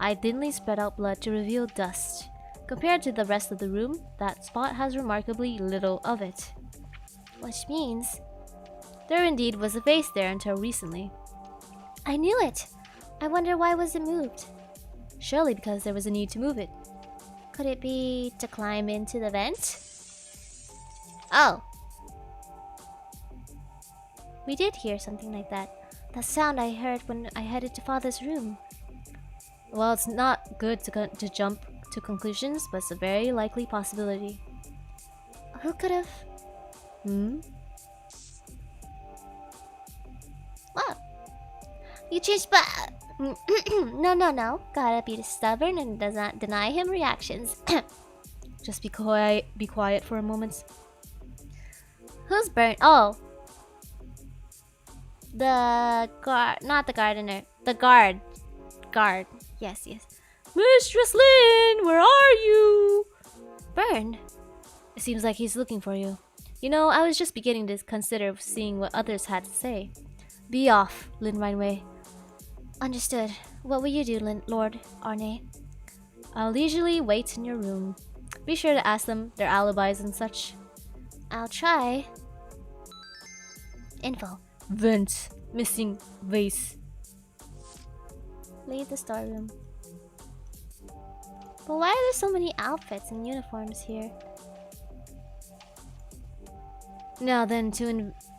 I thinly spread out blood to reveal dust. Compared to the rest of the room, that spot has remarkably little of it. Which means... There indeed was a vase there until recently. I knew it! I wonder why was it moved? Surely because there was a need to move it. Could it be to climb into the vent? Oh. We did hear something like that. That sound I heard when I headed to Father's room. Well, it's not good to jump to conclusions, but it's a very likely possibility. Who could have... What? You changed back. No. Gotta be stubborn and does not deny him reactions. Just be quiet for a moment. Who's burnt? Oh. The guard. Not the gardener. The guard. Guard. Yes, yes. Mistress Lin, where are you? Burned? It seems like he's looking for you. You know, I was just beginning to consider seeing what others had to say. Be off, Lin Rhineway. Understood. What will you do, Lord Arne? I'll leisurely wait in your room. Be sure to ask them their alibis and such. I'll try. Info. Vent. Missing vase. Leave the storeroom. But why are there so many outfits and uniforms here? Now then,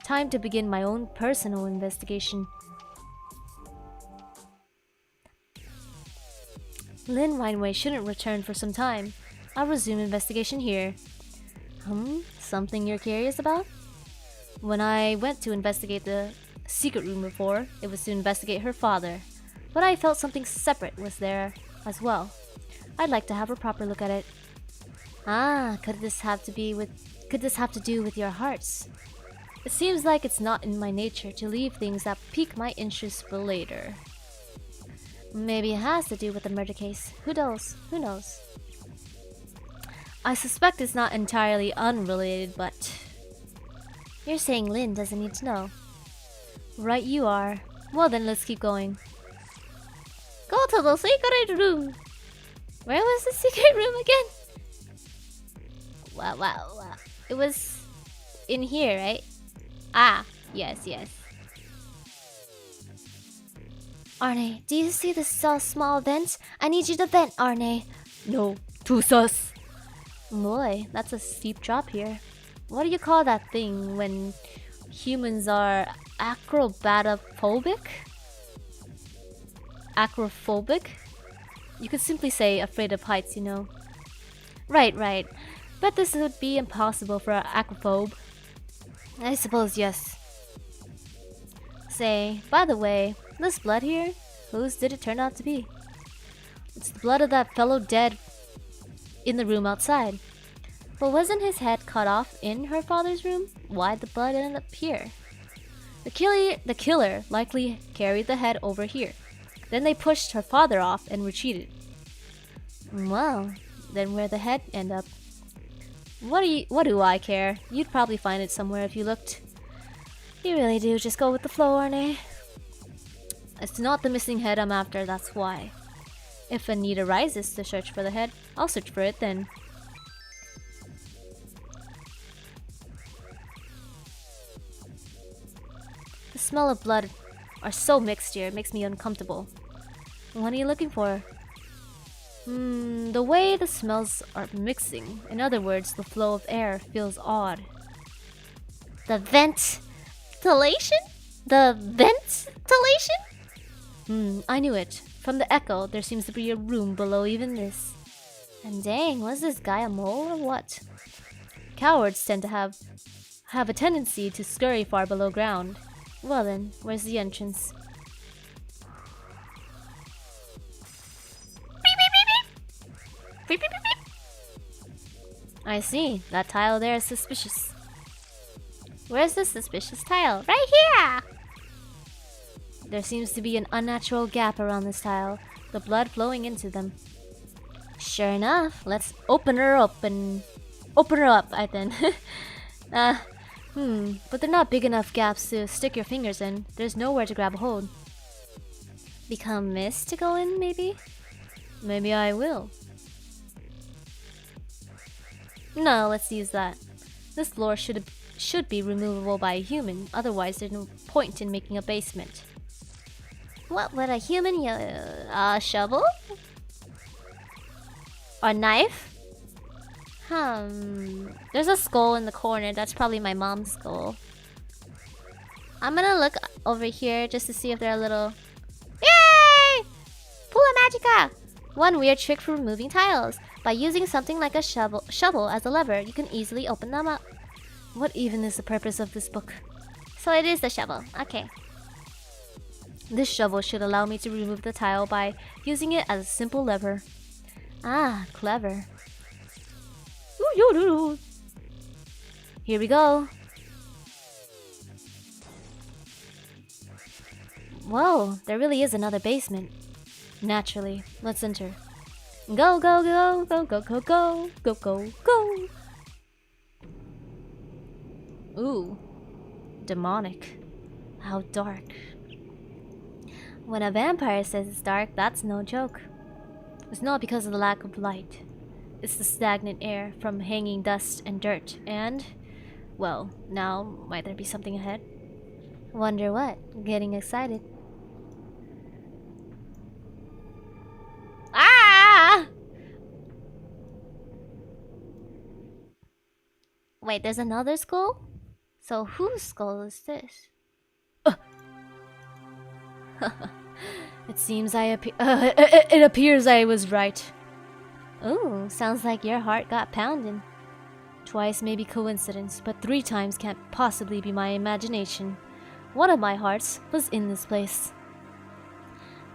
time to begin my own personal investigation. Lin Rhineway shouldn't return for some time. I'll resume investigation here. Something you're curious about? When I went to investigate the secret room before, it was to investigate her father. But I felt something separate was there as well. I'd like to have a proper look at it. Ah, could this have to do with your hearts? It seems like it's not in my nature to leave things that pique my interest for later. Maybe it has to do with the murder case. Who knows? Who knows? I suspect it's not entirely unrelated, but... You're saying Lin doesn't need to know. Right you are. Well then, let's keep going. Go to the secret room! Where was the secret room again? Wow. It was in here, right? Ah, yes. Arne, do you see this small vent? I need you to vent, Arne. No, too sus. Boy, that's a steep drop here. What do you call that thing when humans are acrobatophobic? Acrophobic? You could simply say afraid of heights, you know. Right. Bet this would be impossible for an acrophobe. I suppose yes. Say, by the way, this blood here, whose did it turn out to be? It's the blood of that fellow dead in the room outside. But wasn't his head cut off in her father's room? Why'd the blood end up here? The killer likely carried the head over here. Then they pushed her father off and retreated. Well, then where'd the head end up? What do I care? You'd probably find it somewhere if you looked. You really do just go with the flow, Arne. It's not the missing head I'm after, that's why. If a need arises to search for the head, I'll search for it then. The smell of blood are so mixed here, it makes me uncomfortable. What are you looking for? The way the smells are mixing. In other words, the flow of air feels odd. The ventilation? I knew it. From the echo, there seems to be a room below even this. And dang, was this guy a mole or what? Cowards tend to have a tendency to scurry far below ground. Well then, where's the entrance? Beep, beep, beep, beep. I see. That tile there is suspicious. Where's the suspicious tile? Right here! There seems to be an unnatural gap around this tile, the blood flowing into them. Sure enough, let's open her up, I think. But they're not big enough gaps to stick your fingers in. There's nowhere to grab a hold. Become mist to go in, maybe? Maybe I will. No, let's use that. This floor should be removable by a human, otherwise there's no point in making a basement. What would a human use? A shovel? A knife? There's a skull in the corner. That's probably my mom's skull. I'm gonna look over here just to see if there are little... Yay! Pula Magica! One weird trick for removing tiles. By using something like a shovel as a lever, you can easily open them up. What even is the purpose of this book? So it is the shovel. Okay. This shovel should allow me to remove the tile by using it as a simple lever. Ah, clever. Here we go. Whoa, there really is another basement. Naturally, let's enter. Go, go, go, go, go, go, go, go, go, go. Ooh, demonic. How dark. When a vampire says it's dark, that's no joke. It's not because of the lack of light. It's the stagnant air from hanging dust and dirt and... well, now, might there be something ahead? Wonder what? Getting excited. Ah! Wait, there's another skull? So whose skull is this? It appears I was right. Ooh, sounds like your heart got pounding. Twice may be coincidence, but 3 times can't possibly be my imagination. One of my hearts was in this place.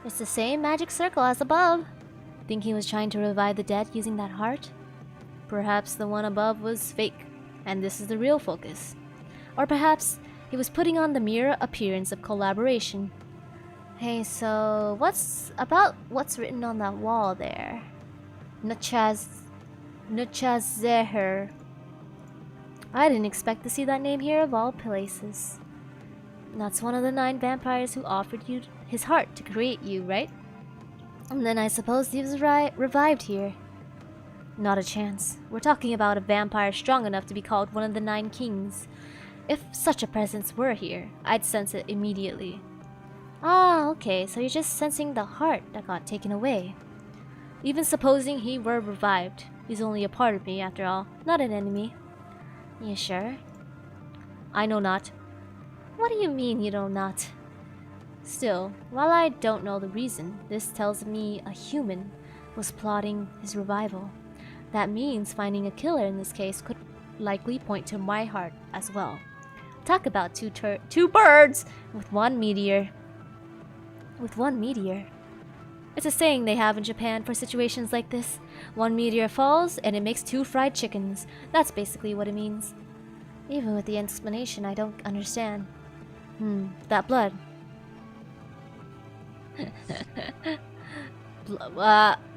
It's the same magic circle as above. Think he was trying to revive the dead using that heart? Perhaps the one above was fake, and this is the real focus. Or perhaps he was putting on the mere appearance of collaboration. Hey, so what's written on that wall there? Nuchazeher. I didn't expect to see that name here of all places. That's one of the 9 vampires who offered you his heart to create you, right? And then I suppose he was revived here. Not a chance. We're talking about a vampire strong enough to be called one of the 9 kings. If such a presence were here, I'd sense it immediately. Ah, okay, so you're just sensing the heart that got taken away. Even supposing he were revived, he's only a part of me after all, not an enemy. You sure? I know not. What do you mean you know not? Still, while I don't know the reason, this tells me a human was plotting his revival. That means finding a killer in this case could likely point to my heart as well. Talk about two birds with one meteor. It's a saying they have in Japan for situations like this. One meteor falls and it makes 2 fried chickens. That's basically what it means. Even with the explanation, I don't understand. That blood.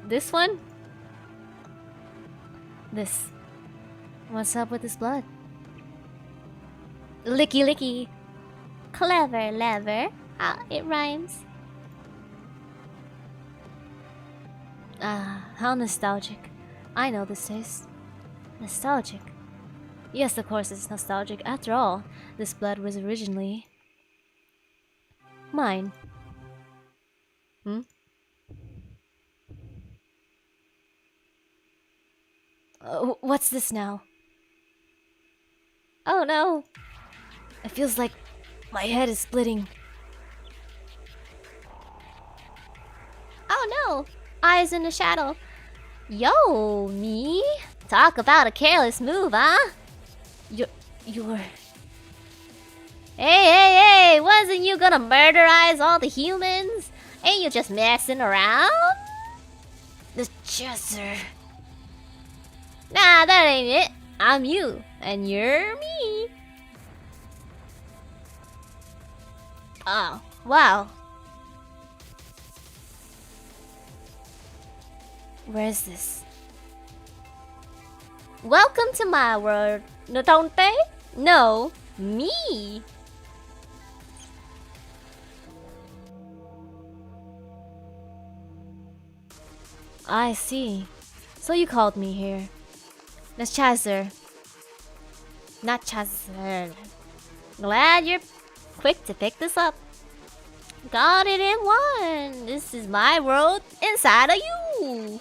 This one? This. What's up with this blood? Licky licky. Clever lever. Ah, it rhymes. Ah, how nostalgic. I know this taste. Nostalgic? Yes, of course it's nostalgic. After all, this blood was originally... mine. What's this now? Oh no! It feels like my head is splitting. Oh no! Eyes in the shadow. Yo, me? Talk about a careless move, huh? You're... Hey! Wasn't you gonna murderize all the humans? Ain't you just messing around? The Chaser. Nah, that ain't it. I'm you, and you're me. Oh, wow. Where is this? Welcome to my world, Notonte? No, me. I see. So you called me here. Miss Chaser. Not Chaser. Glad you're quick to pick this up. Got it in one. This is my world inside of you.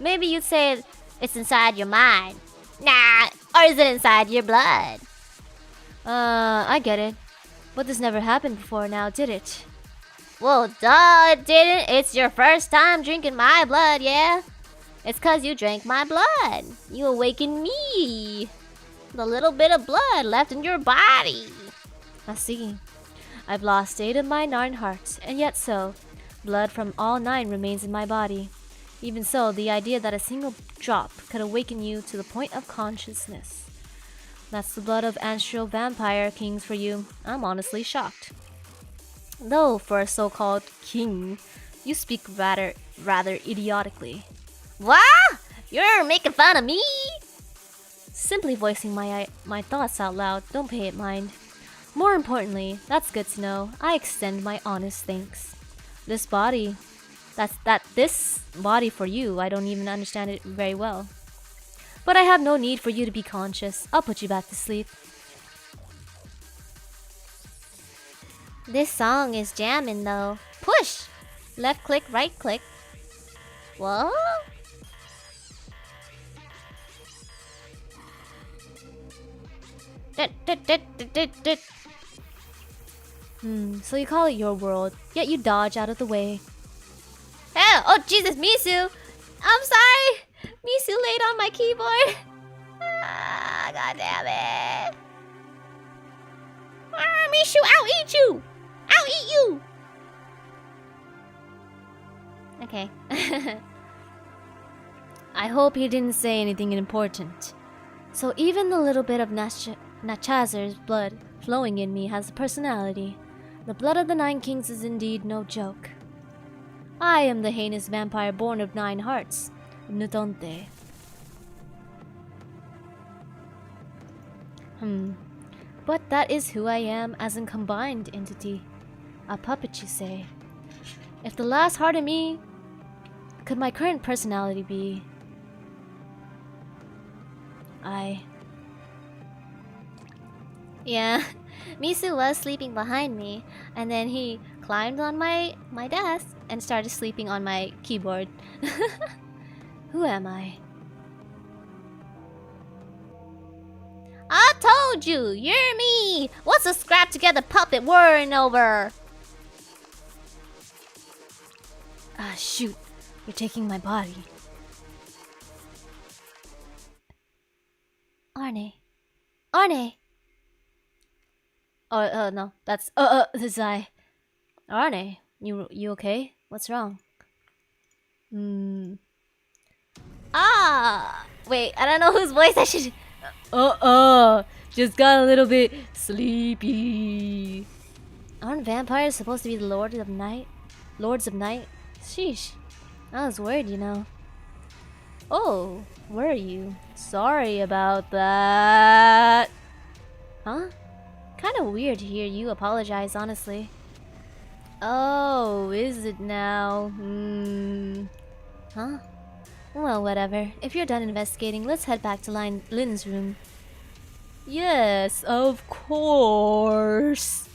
Maybe you'd say it's inside your mind. Nah, or is it inside your blood? I get it. But this never happened before now, did it? Well, duh, it didn't. It's your first time drinking my blood, yeah? It's 'cause you drank my blood. You awakened me. The little bit of blood left in your body. I see. I've lost 8 of my 9 hearts, and yet so, blood from all 9 remains in my body. Even so, the idea that a single drop could awaken you to the point of consciousness. That's the blood of ancestral vampire kings for you. I'm honestly shocked. Though for a so-called king, you speak rather idiotically. What? You're making fun of me? Simply voicing my thoughts out loud, don't pay it mind. More importantly, that's good to know, I extend my honest thanks. This body for you, I don't even understand it very well. But I have no need for you to be conscious. I'll put you back to sleep. This song is jamming though. Push! Left click, right click. What? So you call it your world, yet you dodge out of the way. Oh Jesus, Misu! I'm sorry! Misu laid on my keyboard. God damn it. Misu, I'll eat you! I'll eat you! Okay. I hope he didn't say anything important. So even the little bit of Nachazer's blood flowing in me has a personality. The blood of the 9 kings is indeed no joke. I am the heinous vampire born of 9 hearts, Nutonte. But that is who I am as a combined entity. A puppet, you say. If the last heart in me could my current personality be... Yeah, Misu was sleeping behind me, and then he climbed on my desk and started sleeping on my keyboard. Who am I? I told you, you're me! What's a scrap together puppet worrying over? Ah, shoot. You're taking my body. Arne. Arne! Oh, no. That's, this is I. Arne, you okay? What's wrong? Wait, I don't know whose voice I should... Just got a little bit sleepy. Aren't vampires supposed to be the Lords of Night? Sheesh. I was worried, you know. Oh, were you? Sorry about that. Huh? Kinda weird to hear you apologize, honestly. Oh, is it now? Huh? Well, whatever. If you're done investigating, let's head back to Lynn's room. Yes, of course.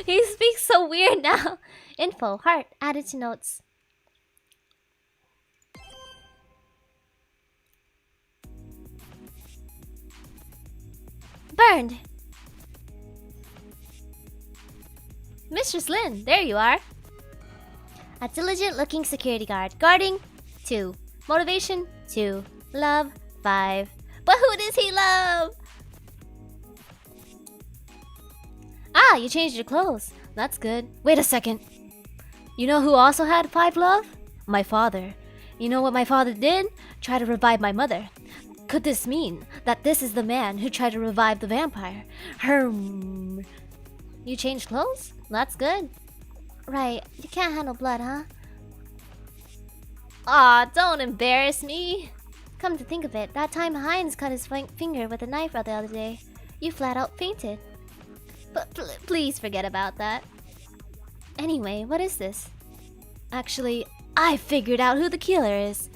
He speaks so weird now. Info, heart, added to notes. Burned! Mistress Lynn, there you are. A diligent-looking security guard. Guarding, 2. Motivation, 2. Love, 5. But who does he love? Ah, you changed your clothes. That's good. Wait a second. You know who also had 5 love? My father. You know what my father did? Try to revive my mother. Could this mean that this is the man who tried to revive the vampire? You changed clothes? That's good. Right, you can't handle blood, huh? Aw, don't embarrass me. Come to think of it, that time Heinz cut his finger with a knife the other day, you flat out fainted. But please forget about that. Anyway, what is this? Actually, I figured out who the killer is.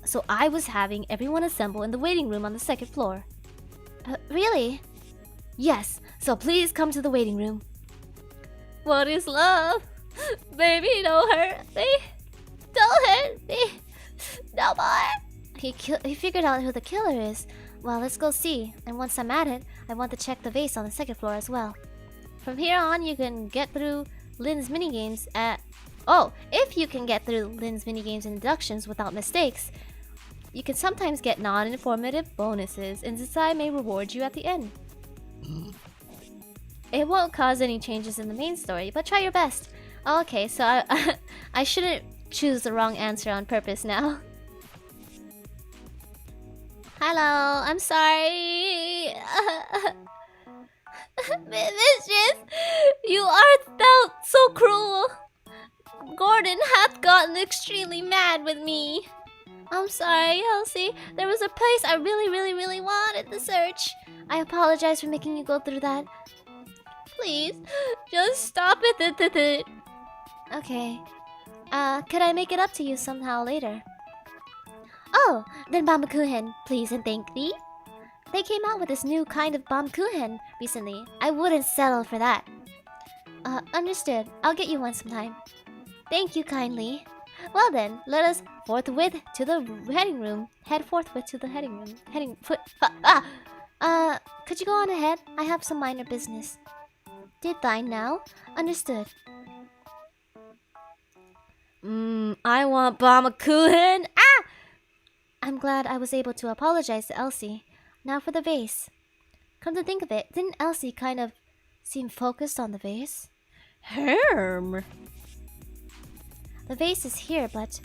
So I was having everyone assemble in the waiting room on the 2nd floor. Really? Yes, so please come to the waiting room. What is love? Baby, don't hurt me. Don't hurt me. No more. He figured out who the killer is. Well, let's go see. And once I'm at it, I want to check the vase on the 2nd floor as well. From here on, you can get through Lynn's minigames at... Oh, if you can get through Lynn's minigames and deductions without mistakes, you can sometimes get non-informative bonuses, and Zetsai may reward you at the end. It won't cause any changes in the main story, but try your best. Okay, so I shouldn't choose the wrong answer on purpose now. Hello, I'm sorry. Mistress, you art thou so cruel. Gordon hath gotten extremely mad with me. I'm sorry, Elsie. There was a place I really wanted to search. I apologize for making you go through that. Please, just stop it. Okay. Could I make it up to you somehow later? Oh, then Baumkuchen, please and thank thee. They came out with this new kind of Baumkuchen recently. I wouldn't settle for that. Understood. I'll get you one sometime. Thank you kindly. Well then, let us forthwith to the heading room. Head forthwith to the heading room. Could you go on ahead? I have some minor business. Did thine now? Understood. I want Baumkuchen. Ah! I'm glad I was able to apologize to Elsie. Now for the vase. Come to think of it, didn't Elsie kind of seem focused on the vase? Herm. The vase is here, but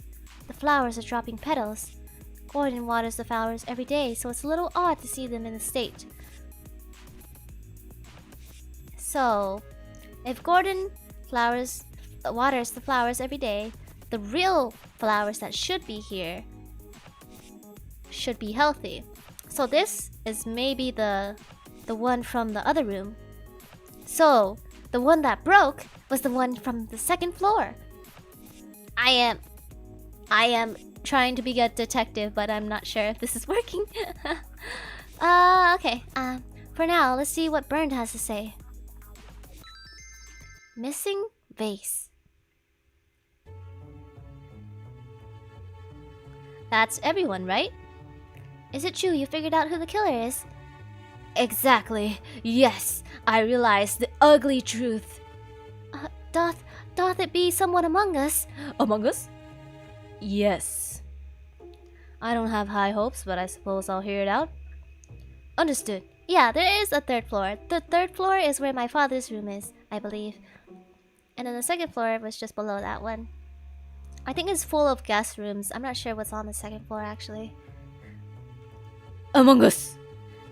the flowers are dropping petals. Gordon waters the flowers every day, so it's a little odd to see them in this state. So, if Gordon waters the flowers every day, the real flowers that should be here should be healthy. So this is maybe the one from the other room. So, the one that broke was the one from the second floor. I am trying to be a detective, but I'm not sure if this is working. Okay. For now, let's see what Bernd has to say. Missing vase. That's everyone, right? Is it true you figured out who the killer is? Exactly. Yes, I realized the ugly truth. Doth it be someone among us? Among us? Yes. I don't have high hopes, but I suppose I'll hear it out. Understood. Yeah, there is a third floor. The third floor is where my father's room is, I believe. And then the second floor was just below that one. I think it's full of guest rooms. I'm not sure what's on the second floor, actually. Among Us.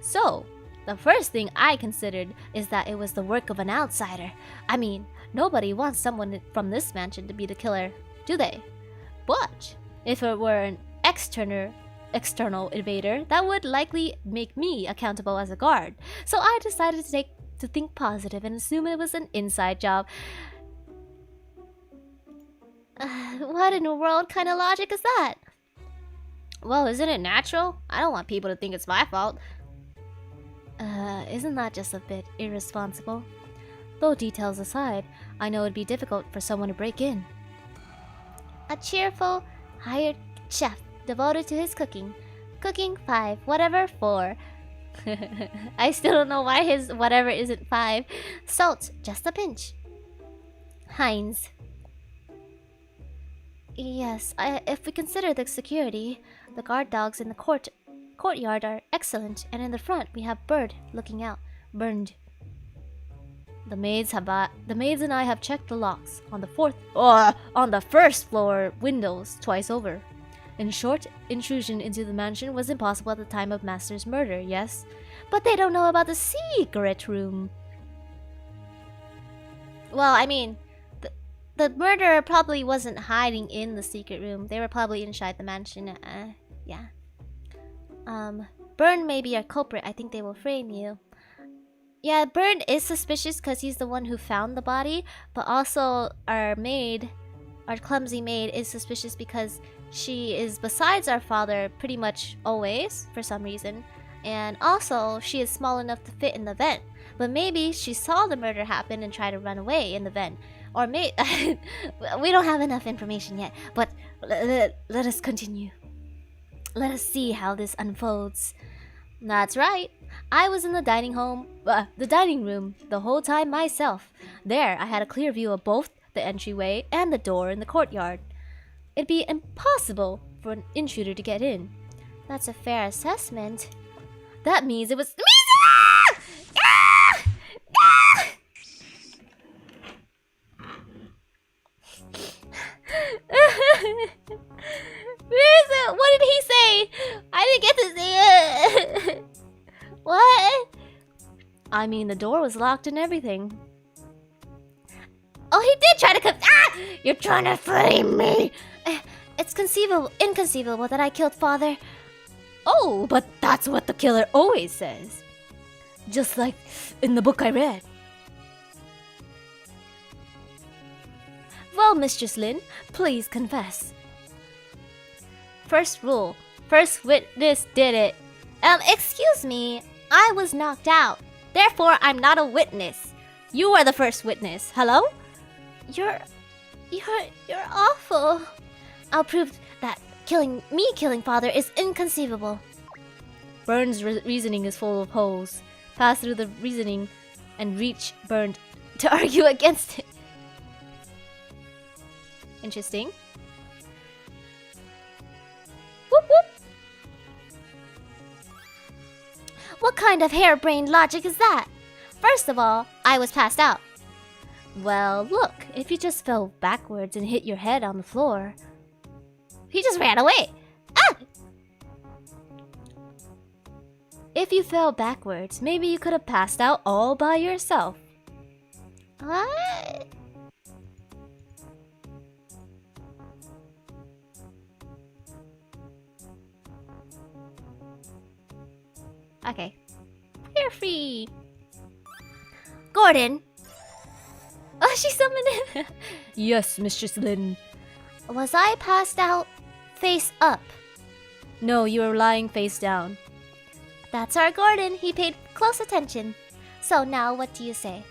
So, the first thing I considered is that it was the work of an outsider. I mean, nobody wants someone from this mansion to be the killer, do they? But if it were an external invader, that would likely make me accountable as a guard. So I decided to think positive and assume it was an inside job. What in the world kind of logic is that? Well, isn't it natural? I don't want people to think it's my fault. Isn't that just a bit irresponsible? Though details aside, I know it'd be difficult for someone to break in. A cheerful, hired chef devoted to his cooking. Cooking 5, whatever 4. I still don't know why his whatever isn't 5. Salt, just a pinch. Heinz. Yes, if we consider the security, the guard dogs in the courtyard are excellent, and in the front we have Bird looking out. Burned. The maids and I have checked the locks on the first floor windows twice over. In short, intrusion into the mansion was impossible at the time of Master's murder, yes? But they don't know about the secret room. Well, I mean, the murderer probably wasn't hiding in the secret room. They were probably inside the mansion. Yeah. Burn may be our culprit. I think they will frame you. Yeah, Burn is suspicious because he's the one who found the body. But also, our clumsy maid, is suspicious because she is besides our father pretty much always, for some reason. And also, she is small enough to fit in the vent. But maybe she saw the murder happen and tried to run away in the vent. Or we don't have enough information yet, but let us continue. Let us see how this unfolds. That's right. I was in the dining room the whole time myself. There, I had a clear view of both the entryway and the door in the courtyard. It'd be impossible for an intruder to get in. That's a fair assessment. That means it was... What did he say? I didn't get to say it. What? I mean, the door was locked and everything. Oh, he did try to You're trying to frame me! It's inconceivable that I killed father. Oh, but that's what the killer always says. Just like in the book I read. Well, Mistress Lin, please confess. First rule, first witness did it. Excuse me, I was knocked out. Therefore, I'm not a witness. You are the first witness. Hello? You're awful. I'll prove that killing father is inconceivable. Burn's reasoning is full of holes. Pass through the reasoning and reach Burn to argue against it. Interesting. Whoop whoop. What kind of harebrained logic is that? First of all, I was passed out. Well, look, if you just fell backwards and hit your head on the floor. He just ran away. Ah! If you fell backwards, maybe you could have passed out all by yourself. What? Okay. You're free. Gordon. Oh, she summoned him. Yes, Mistress Lin. Was I passed out face up? No, you were lying face down. That's our Gordon. He paid close attention. So now, what do you say?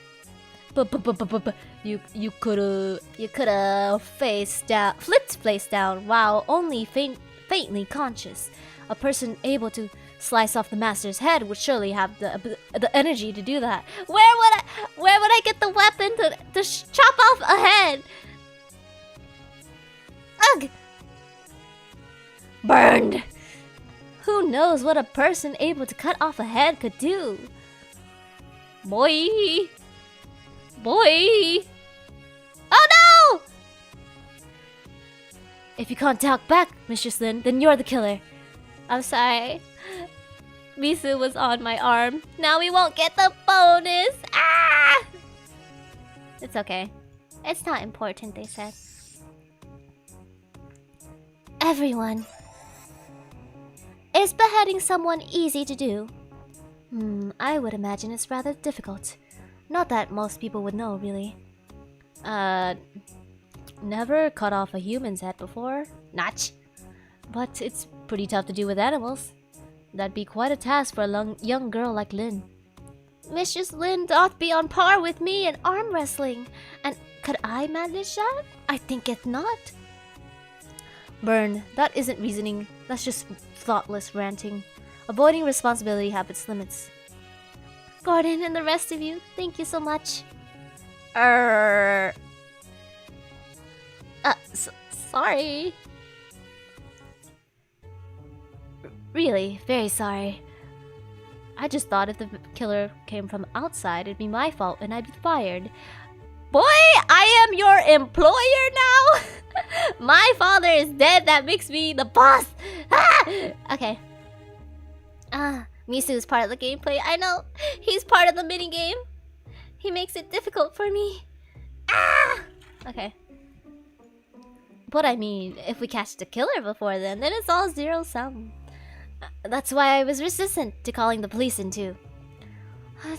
You coulda flipped face down while only faintly conscious. A person able to slice off the master's head would surely have the energy to do that. Where would I get the weapon to chop off a head? Ugh! Burned! Who knows what a person able to cut off a head could do? Boy! Boy! Oh no! If you can't talk back, Mistress Lin, then you're the killer. I'm sorry. Misu was on my arm. Now we won't get the bonus. Ah! It's okay. It's not important, they said. Everyone. Is beheading someone easy to do? I would imagine it's rather difficult. Not that most people would know, really. Never cut off a human's head before. Notch. But it's pretty tough to do with animals. That'd be quite a task for a young girl like Lin. Mistress Lin doth be on par with me in arm wrestling. And could I manage that? I think it not. Burn, that isn't reasoning. That's just thoughtless ranting. Avoiding responsibility have its limits. Gordon and the rest of you, thank you so much. Sorry. Really, very sorry. I just thought if the killer came from outside, it'd be my fault and I'd be fired. Boy, I am your employer now! My father is dead, that makes me the boss! Ah! Okay. Misu is part of the gameplay. I know, he's part of the minigame. He makes it difficult for me. Ah! Okay. But I mean, if we catch the killer before then it's all zero-sum. That's why I was resistant to calling the police in too.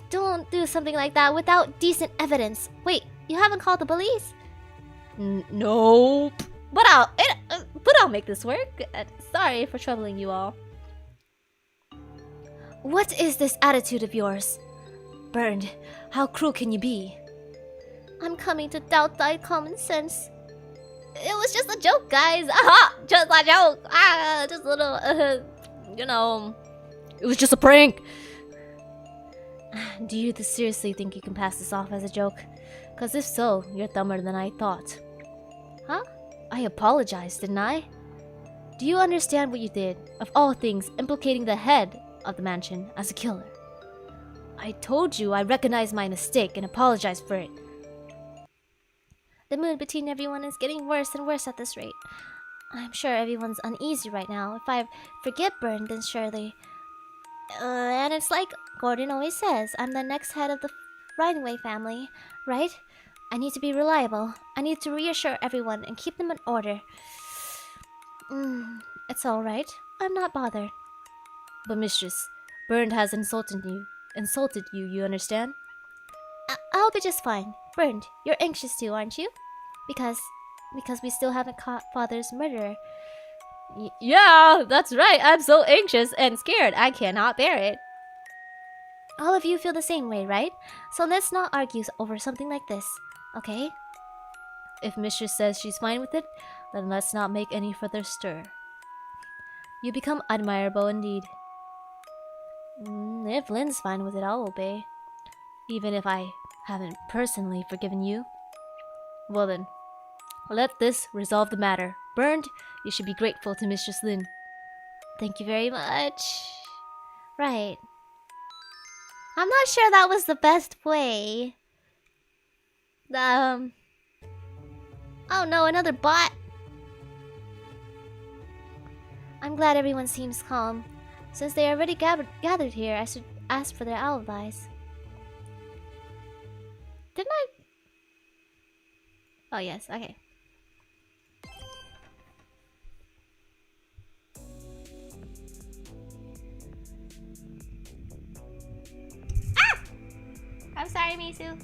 Don't do something like that without decent evidence. Wait, you haven't called the police? Nope. But I'll make this work. Sorry for troubling you all. What is this attitude of yours? Burned, how cruel can you be? I'm coming to doubt thy common sense. It was just a joke, guys. Aha! Just a joke. Just a little, you know. It was just a prank. Do you seriously think you can pass this off as a joke? Because if so, you're dumber than I thought. Huh? I apologized, didn't I? Do you understand what you did? Of all things, implicating the head of the mansion as a killer. I told you I recognized my mistake and apologized for it. The mood between everyone is getting worse and worse at this rate. I'm sure everyone's uneasy right now. If I forget Burn, then surely... And it's like Gordon always says, I'm the next head of the Rhineway family, right? I need to be reliable. I need to reassure everyone and keep them in order. It's alright. I'm not bothered. But mistress, Bernd has insulted you. You understand? I'll be just fine. Bernd, you're anxious too, aren't you? Because we still haven't caught Father's murderer. Yeah, that's right. I'm so anxious and scared. I cannot bear it. All of you feel the same way, right? So let's not argue over something like this, okay? If mistress says she's fine with it, then let's not make any further stir. You become admirable indeed. If Lynn's fine with it, I'll obey. Even if I haven't personally forgiven you. Well then, let this resolve the matter. Bernd, you should be grateful to Mistress Lynn. Thank you very much. Right. I'm not sure that was the best way. Oh no, another bot. I'm glad everyone seems calm. Since they already gathered here, I should ask for their alibis. Didn't I? Oh yes, okay. Ah! I'm sorry, Misu.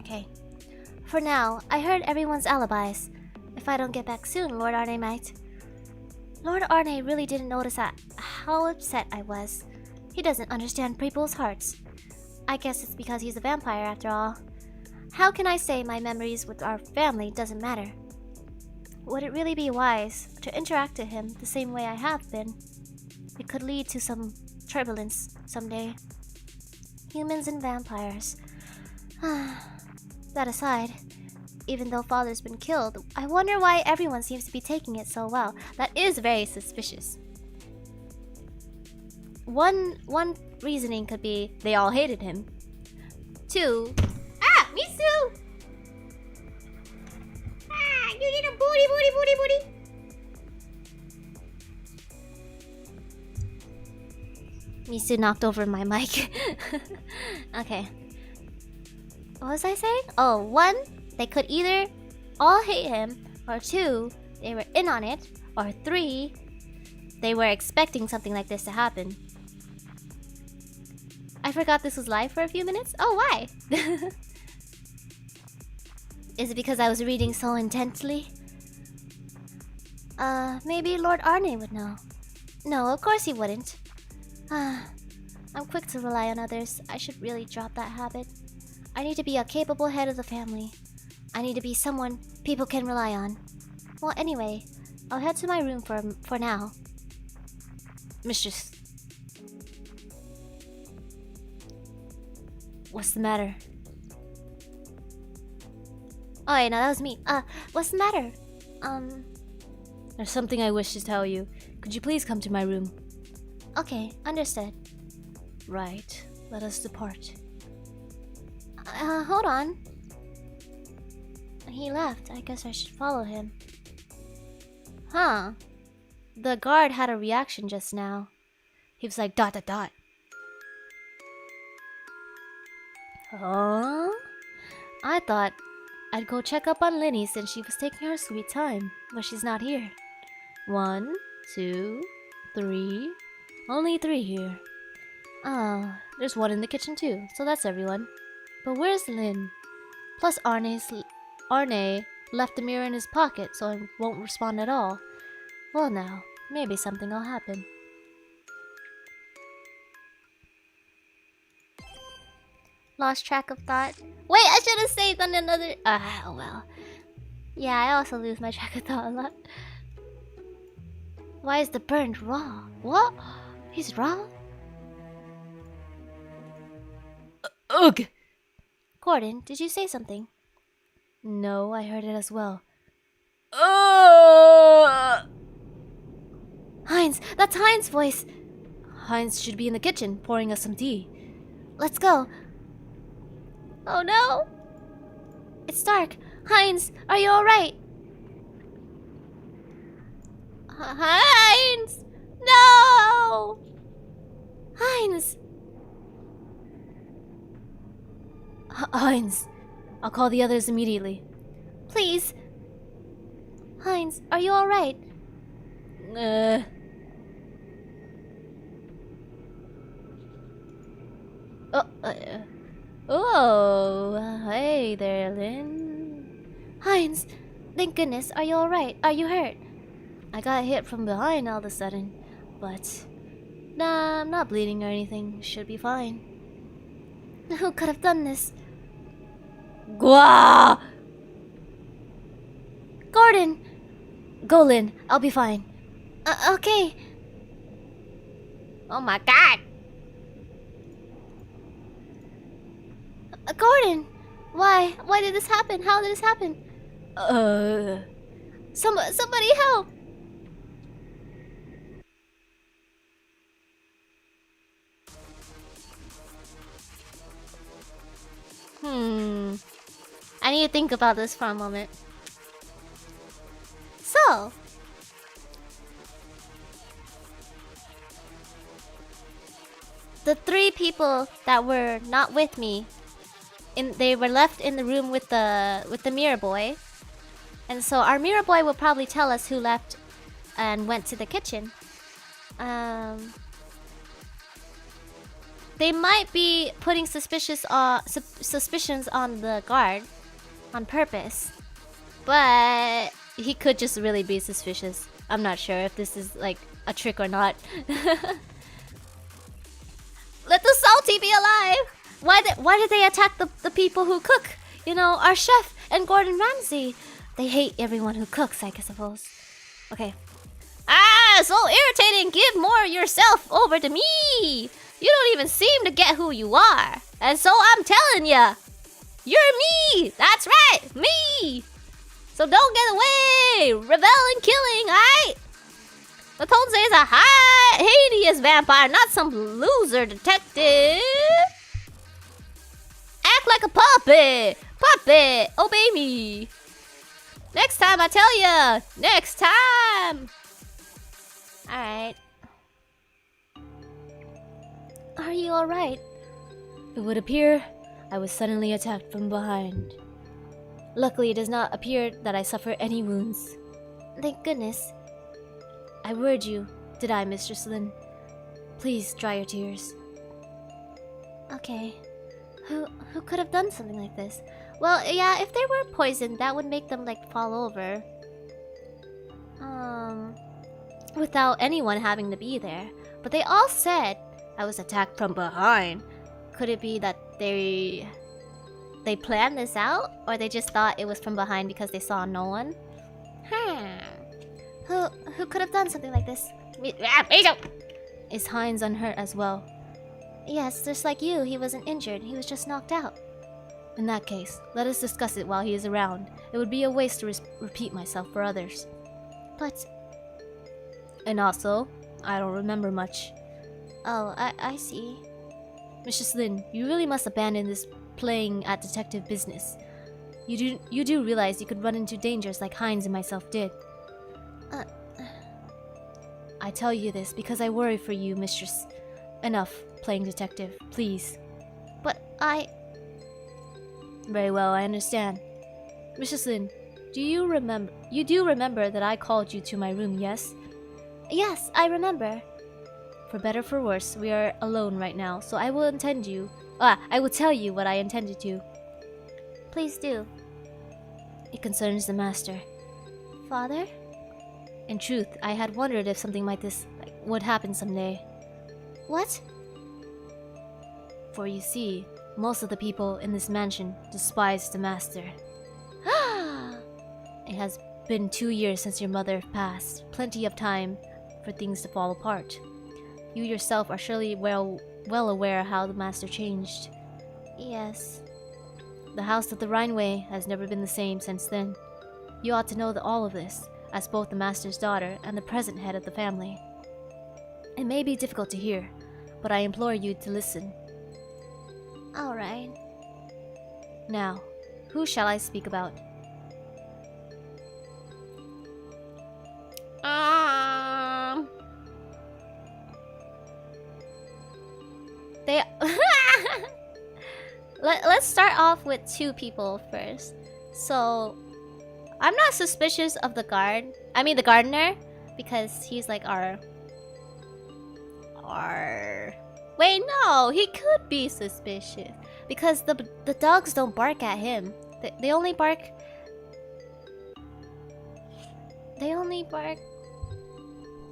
Okay. For now, I heard everyone's alibis. If I don't get back soon, Lord Arne might. Lord Arne really didn't notice how upset I was. He doesn't understand people's hearts. I guess it's because he's a vampire after all. How can I say my memories with our family doesn't matter? Would it really be wise to interact with him the same way I have been? It could lead to some turbulence someday. Humans and vampires. That aside, even though Father's been killed, I wonder why everyone seems to be taking it so well. That is very suspicious. One reasoning could be they all hated him. 2, Misu! You need a booty. Misu knocked over my mic. Okay. What was I saying? Oh, 1, they could either all hate him, or 2, they were in on it, or 3, they were expecting something like this to happen. I forgot this was live for a few minutes. Oh, why? Is it because I was reading so intensely? Maybe Lord Arne would know. No, of course he wouldn't. I'm quick to rely on others. I should really drop that habit. I need to be a capable head of the family. I need to be someone people can rely on. Well, anyway, I'll head to my room for now. Mistress. What's the matter? Oh, wait, no, that was me. What's the matter? There's something I wish to tell you. Could you please come to my room? Okay, understood. Right. Let us depart. Hold on. He left. I guess I should follow him. Huh. The guard had a reaction just now. He was like, ... Huh? I thought I'd go check up on Linny since she was taking her sweet time, but she's not here. 1, 2, 3. Only 3 here. Oh, There's 1 in the kitchen too, so that's everyone. but where's Lynn? Plus Arne left the mirror in his pocket, so I won't respond at all. Well now, maybe something will happen. Lost track of thought. Wait, I should have saved on another. Oh well. Yeah, I also lose my track of thought a lot. Why is the Bernd raw? What? He's raw? Ugh! Gordon, did you say something? No, I heard it as well. Heinz! That's Heinz's voice! Heinz should be in the kitchen, pouring us some tea. Let's go! Oh no! It's dark! Heinz, are you alright? Heinz! No! Heinz! Heinz, I'll call the others immediately. Please. Heinz, are you alright? Hey there, Lynn. Heinz, thank goodness. Are you alright? Are you hurt? I got hit from behind all of a sudden, but nah, I'm not bleeding or anything. Should be fine. Who could have done this? Gwa! Gordon! Go, Lynn. I'll be fine. Okay. Oh my god! Gordon! Why? Why did this happen? How did this happen? Somebody help! I need to think about this for a moment. So, the 3 people that were not with me, they were left in the room with the mirror boy, and so our mirror boy will probably tell us who left and went to the kitchen. They might be putting suspicions on the guard on purpose, but He could just really be suspicious. I'm not sure if this is like a trick or not. let the salty be alive. Why did they attack the people who cook? You know, our chef and Gordon Ramsay. They hate everyone who cooks, I suppose. Okay. Ah, so irritating. Give more of yourself over to me. You don't even seem to get who you are. And so I'm telling ya, you're me. That's right, me. So don't get away. Rebel and killing, aight? Latonze is a hideous vampire, not some loser detective. Act like a puppet. Puppet, obey me. Next time, I tell ya. Next time. Alright. Are you alright? It would appear I was suddenly attacked from behind. Luckily, it does not appear that I suffer any wounds. Thank goodness. I worried you, did I, Mistress Lin? Please dry your tears. Okay. Who could have done something like this? Well, yeah, if they were poisoned, that would make them like fall over. Without anyone having to be there. But they all said I was attacked from behind. Could it be that they planned this out, or they just thought it was from behind because they saw no one? Who could have done something like this? Is Heinz unhurt as well? Yes, just like you, he wasn't injured. He was just knocked out. In that case, let us discuss it while he is around. It would be a waste to repeat myself for others. But... And also, I don't remember much. Oh, I see. Mrs. Lin, you really must abandon this playing at detective business. You do realize you could run into dangers like Heinz and myself did. I tell you this because I worry for you, mistress. Enough playing detective, please. But I... Very well, I understand. Mrs. Lin, you do remember that I called you to my room, yes? Yes, I remember. For better for worse, we are alone right now, so I will tell you what I intended to. Please do. It concerns the master. Father? In truth, I had wondered if something like this would happen someday. What? For you see, most of the people in this mansion despise the master. It has been 2 years since your mother passed. Plenty of time for things to fall apart. You yourself are surely well aware how the master changed. Yes. The house of the Rhineway has never been the same since then. You ought to know all of this, as both the master's daughter and the present head of the family. It may be difficult to hear, but I implore you to listen. Alright. Now, who shall I speak about? let's start off with 2 people first. So, I'm not suspicious of the gardener, because he's like our... Wait, no, he could be suspicious. Because the dogs don't bark at him. They only bark...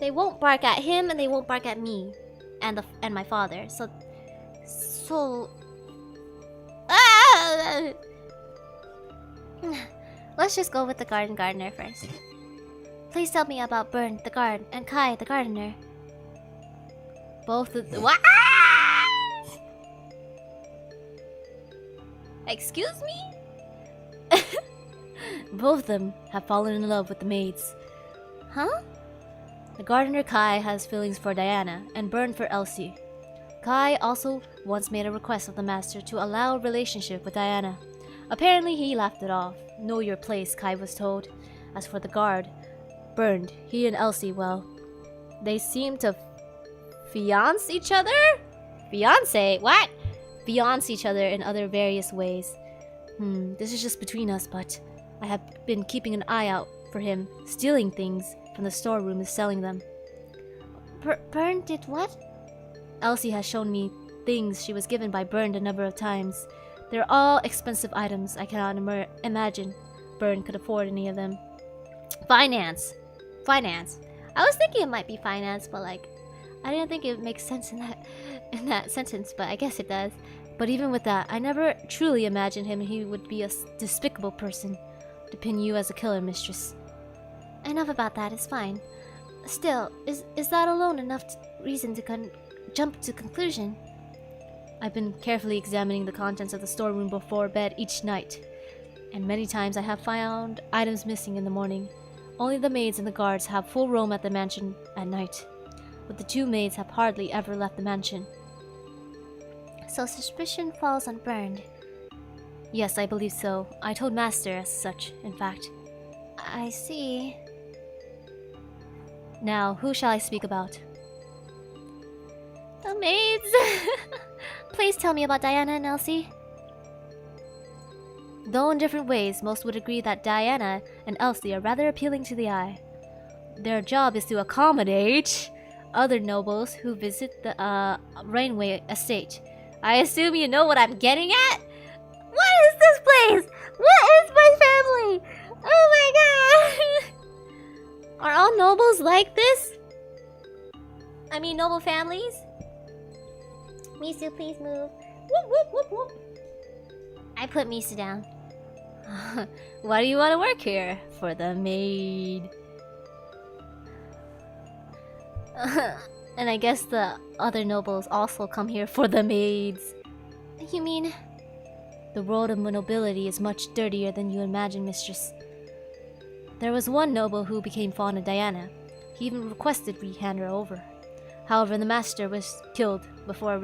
They won't bark at him, and they won't bark at me. And my father. So... Let's just go with the gardener first. Please tell me about Bernd the guard and Kai the gardener. Both of the... What? Excuse me? Both of them have fallen in love with the maids. Huh? The gardener Kai has feelings for Diana and Bernd for Elsie. Kai also once made a request of the master to allow a relationship with Diana. Apparently he laughed it off. Know your place, Kai was told. As for the guard, Bernd, he and Elsie, well, they seem to fiance each other? Fiance? What? Fiance each other in other various ways. This is just between us, but I have been keeping an eye out for him, stealing things from the storeroom and selling them. Bernd did what? Elsie has shown me things she was given by Bernd a number of times. They're all expensive items. I cannot imagine Bernd could afford any of them. Finance. I was thinking it might be finance, but like, I didn't think it would make sense in that sentence, but I guess it does. But even with that, I never truly imagined him. He would be a despicable person to pin you as a killer, mistress. Enough about that, it's fine. Still, is that alone enough reason to jump to conclusion? I've been carefully examining the contents of the storeroom before bed each night, and many times I have found items missing in the morning. Only the maids and the guards have full roam at the mansion at night, but the 2 maids have hardly ever left the mansion. So suspicion falls on Bernd. Yes, I believe so. I told Master as such, in fact. I see. Now, who shall I speak about? The maids! Please tell me about Diana and Elsie. Though in different ways, most would agree that Diana and Elsie are rather appealing to the eye. Their job is to accommodate other nobles who visit the Rainway estate. I assume you know what I'm getting at? What is this place? What is my family? Oh my god! Are all nobles like this? I mean, noble families? Misu, please move. Whoop, whoop, whoop, whoop. I put Misu down. Why do you want to work here? For the maid. And I guess the other nobles also come here for the maids. You mean... The world of nobility is much dirtier than you imagine, mistress. There was one noble who became fond of Diana. He even requested we hand her over. However, the master was killed before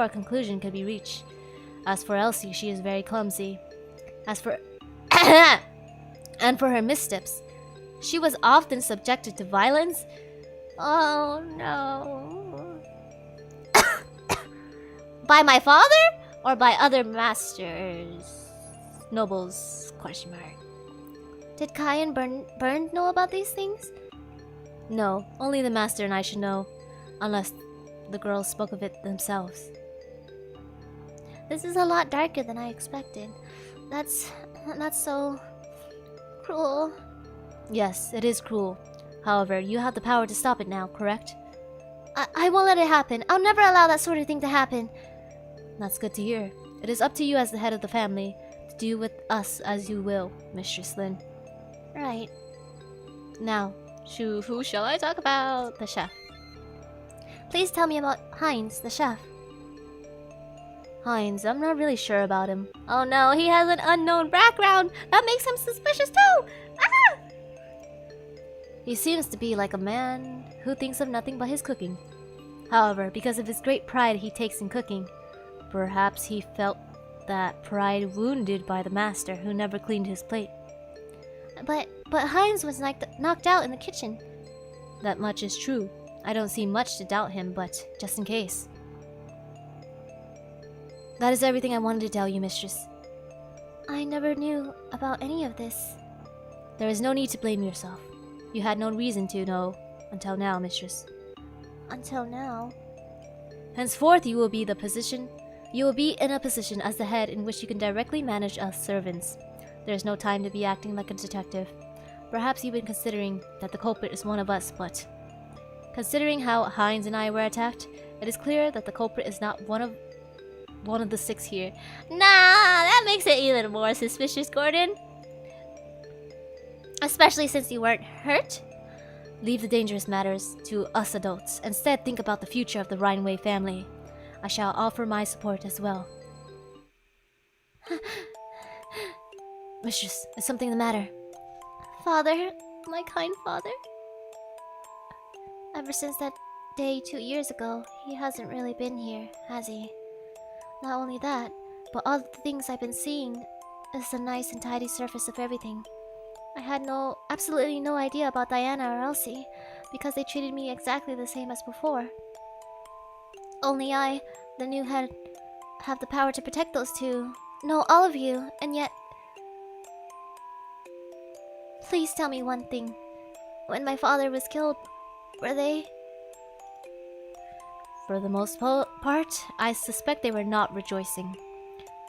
a conclusion could be reached. As for Elsie, she is very clumsy. As for... and for her missteps, she was often subjected to violence. Oh no. By my father? Or by other masters? Nobles? Question mark. Did Kai and Bernd know about these things? No, only the master and I should know. Unless the girls spoke of it themselves. This is a lot darker than I expected. That's so... cruel. Yes, it is cruel. However, you have the power to stop it now, correct? I won't let it happen. I'll never allow that sort of thing to happen. That's good to hear. It is up to you as the head of the family to do with us as you will, Mistress Lin. Right. Now, who shall I talk about? The chef. Please tell me about Heinz, the chef. Heinz, I'm not really sure about him. Oh no, he has an unknown background! That makes him suspicious too! Ah! He seems to be like a man who thinks of nothing but his cooking. However, because of his great pride he takes in cooking, perhaps he felt that pride wounded by the master who never cleaned his plate. But Heinz was knocked out in the kitchen. That much is true. I don't see much to doubt him, but just in case. That is everything I wanted to tell you, mistress. I never knew about any of this. There is no need to blame yourself. You had no reason to know until now, mistress. Until now. Henceforth, you will be in a position as the head in which you can directly manage us servants. There is no time to be acting like a detective. Perhaps you've been considering that the culprit is one of us, but considering how Heinz and I were attacked, it is clear that the culprit is not one of the 6 here. Nah, that makes it even more suspicious, Gordon. Especially since you weren't hurt. Leave the dangerous matters to us adults. Instead, think about the future of the Rhineway family. I shall offer my support as well. Mistress, is something the matter? Father, my kind father. Ever since that day 2 years ago, he hasn't really been here, has he? Not only that, but all the things I've been seeing is the nice and tidy surface of everything. I had absolutely no idea about Diana or Elsie, because they treated me exactly the same as before. Only I, the new head, have the power to protect those two. No, all of you, and yet... Please tell me one thing. When my father was killed, were they... For the most part, I suspect they were not rejoicing.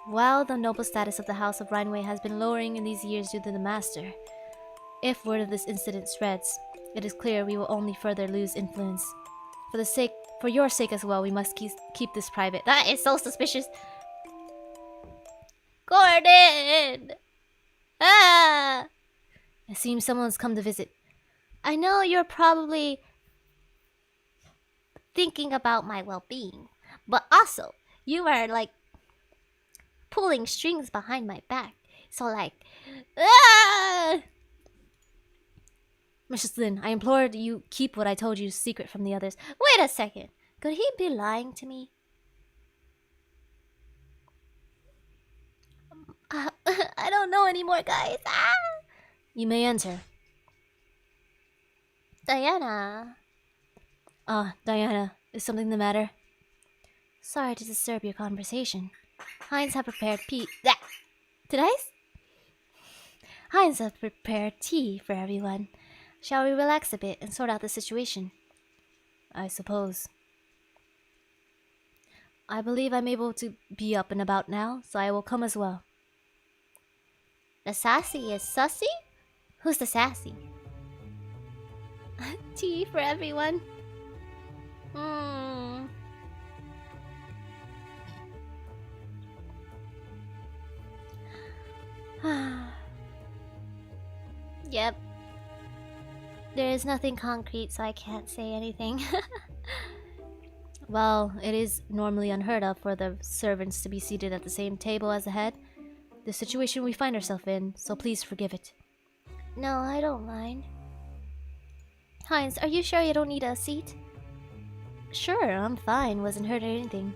While the noble status of the House of Rhineway has been lowering in these years due to the Master, if word of this incident spreads, it is clear we will only further lose influence. For your sake as well, we must keep this private. That is so suspicious. Gordon! Ah! It seems someone's come to visit. I know you're probably thinking about my well-being, but also, you are like pulling strings behind my back. So like, ah! Mrs. Lin, I implored you keep what I told you secret from the others. Wait a second. Could he be lying to me? I don't know anymore, guys. Ah! You may enter. Diana. Diana, is something the matter? Sorry to disturb your conversation. Heinz have prepared Heinz have prepared tea for everyone. Shall we relax a bit and sort out the situation? I suppose. I believe I'm able to be up and about now, so I will come as well. The sassy is sussy? Who's the sassy? Tea for everyone. Yep. There is nothing concrete, so I can't say anything. Well, it is normally unheard of for the servants to be seated at the same table as the head. The situation we find ourselves in, so please forgive it. No, I don't mind. Heinz, are you sure you don't need a seat? Sure, I'm fine. Wasn't hurt or anything.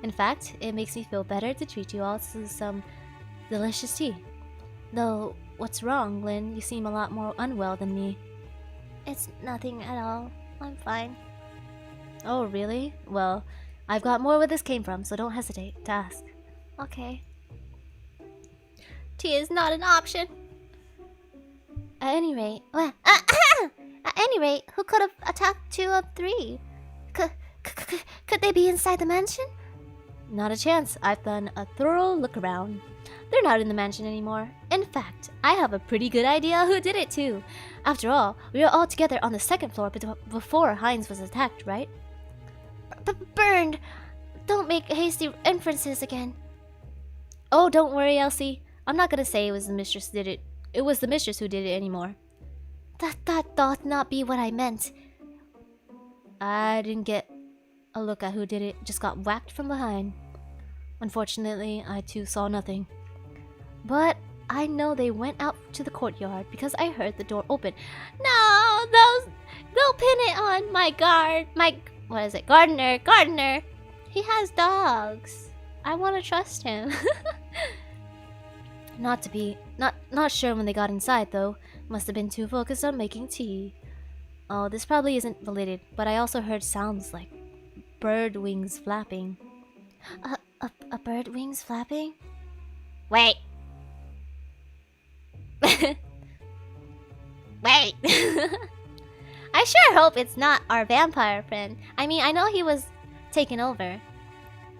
In fact, it makes me feel better to treat you all to some delicious tea. Though, what's wrong, Lynn? You seem a lot more unwell than me. It's nothing at all. I'm fine. Oh, really? Well, I've got more where this came from, so don't hesitate to ask. Okay. Tea is not an option. At any rate, who could have attacked 2 of 3? Could they be inside the mansion? Not a chance. I've done a thorough look around. They're not in the mansion anymore. In fact, I have a pretty good idea who did it too. After all, we were all together on the 2nd floor before Heinz was attacked, right? Burned! Don't make hasty inferences again. Oh, don't worry, Elsie. I'm not gonna say it was the mistress did it. It was the mistress who did it anymore. That doth not be what I meant. I didn't get a look at who did it. Just got whacked from behind. Unfortunately, I too saw nothing. But I know they went out to the courtyard because I heard the door open. No, they'll pin it on my gardener. He has dogs. I want to trust him. Not sure when they got inside though. Must have been too focused on making tea. Oh, this probably isn't related, but I also heard sounds like bird wings flapping. A bird wings flapping? Wait. Wait. I sure hope it's not our vampire friend. I mean, I know he was taken over,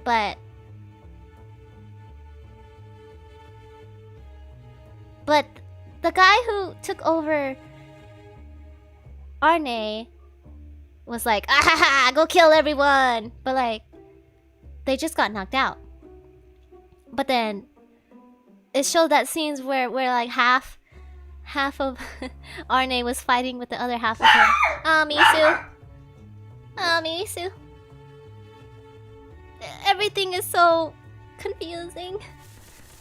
but the guy who took over Arne was like, ah, go kill everyone. But like, they just got knocked out. But then it showed that scenes where like half of Arne was fighting with the other half of him. Misu. Misu. Everything is so confusing.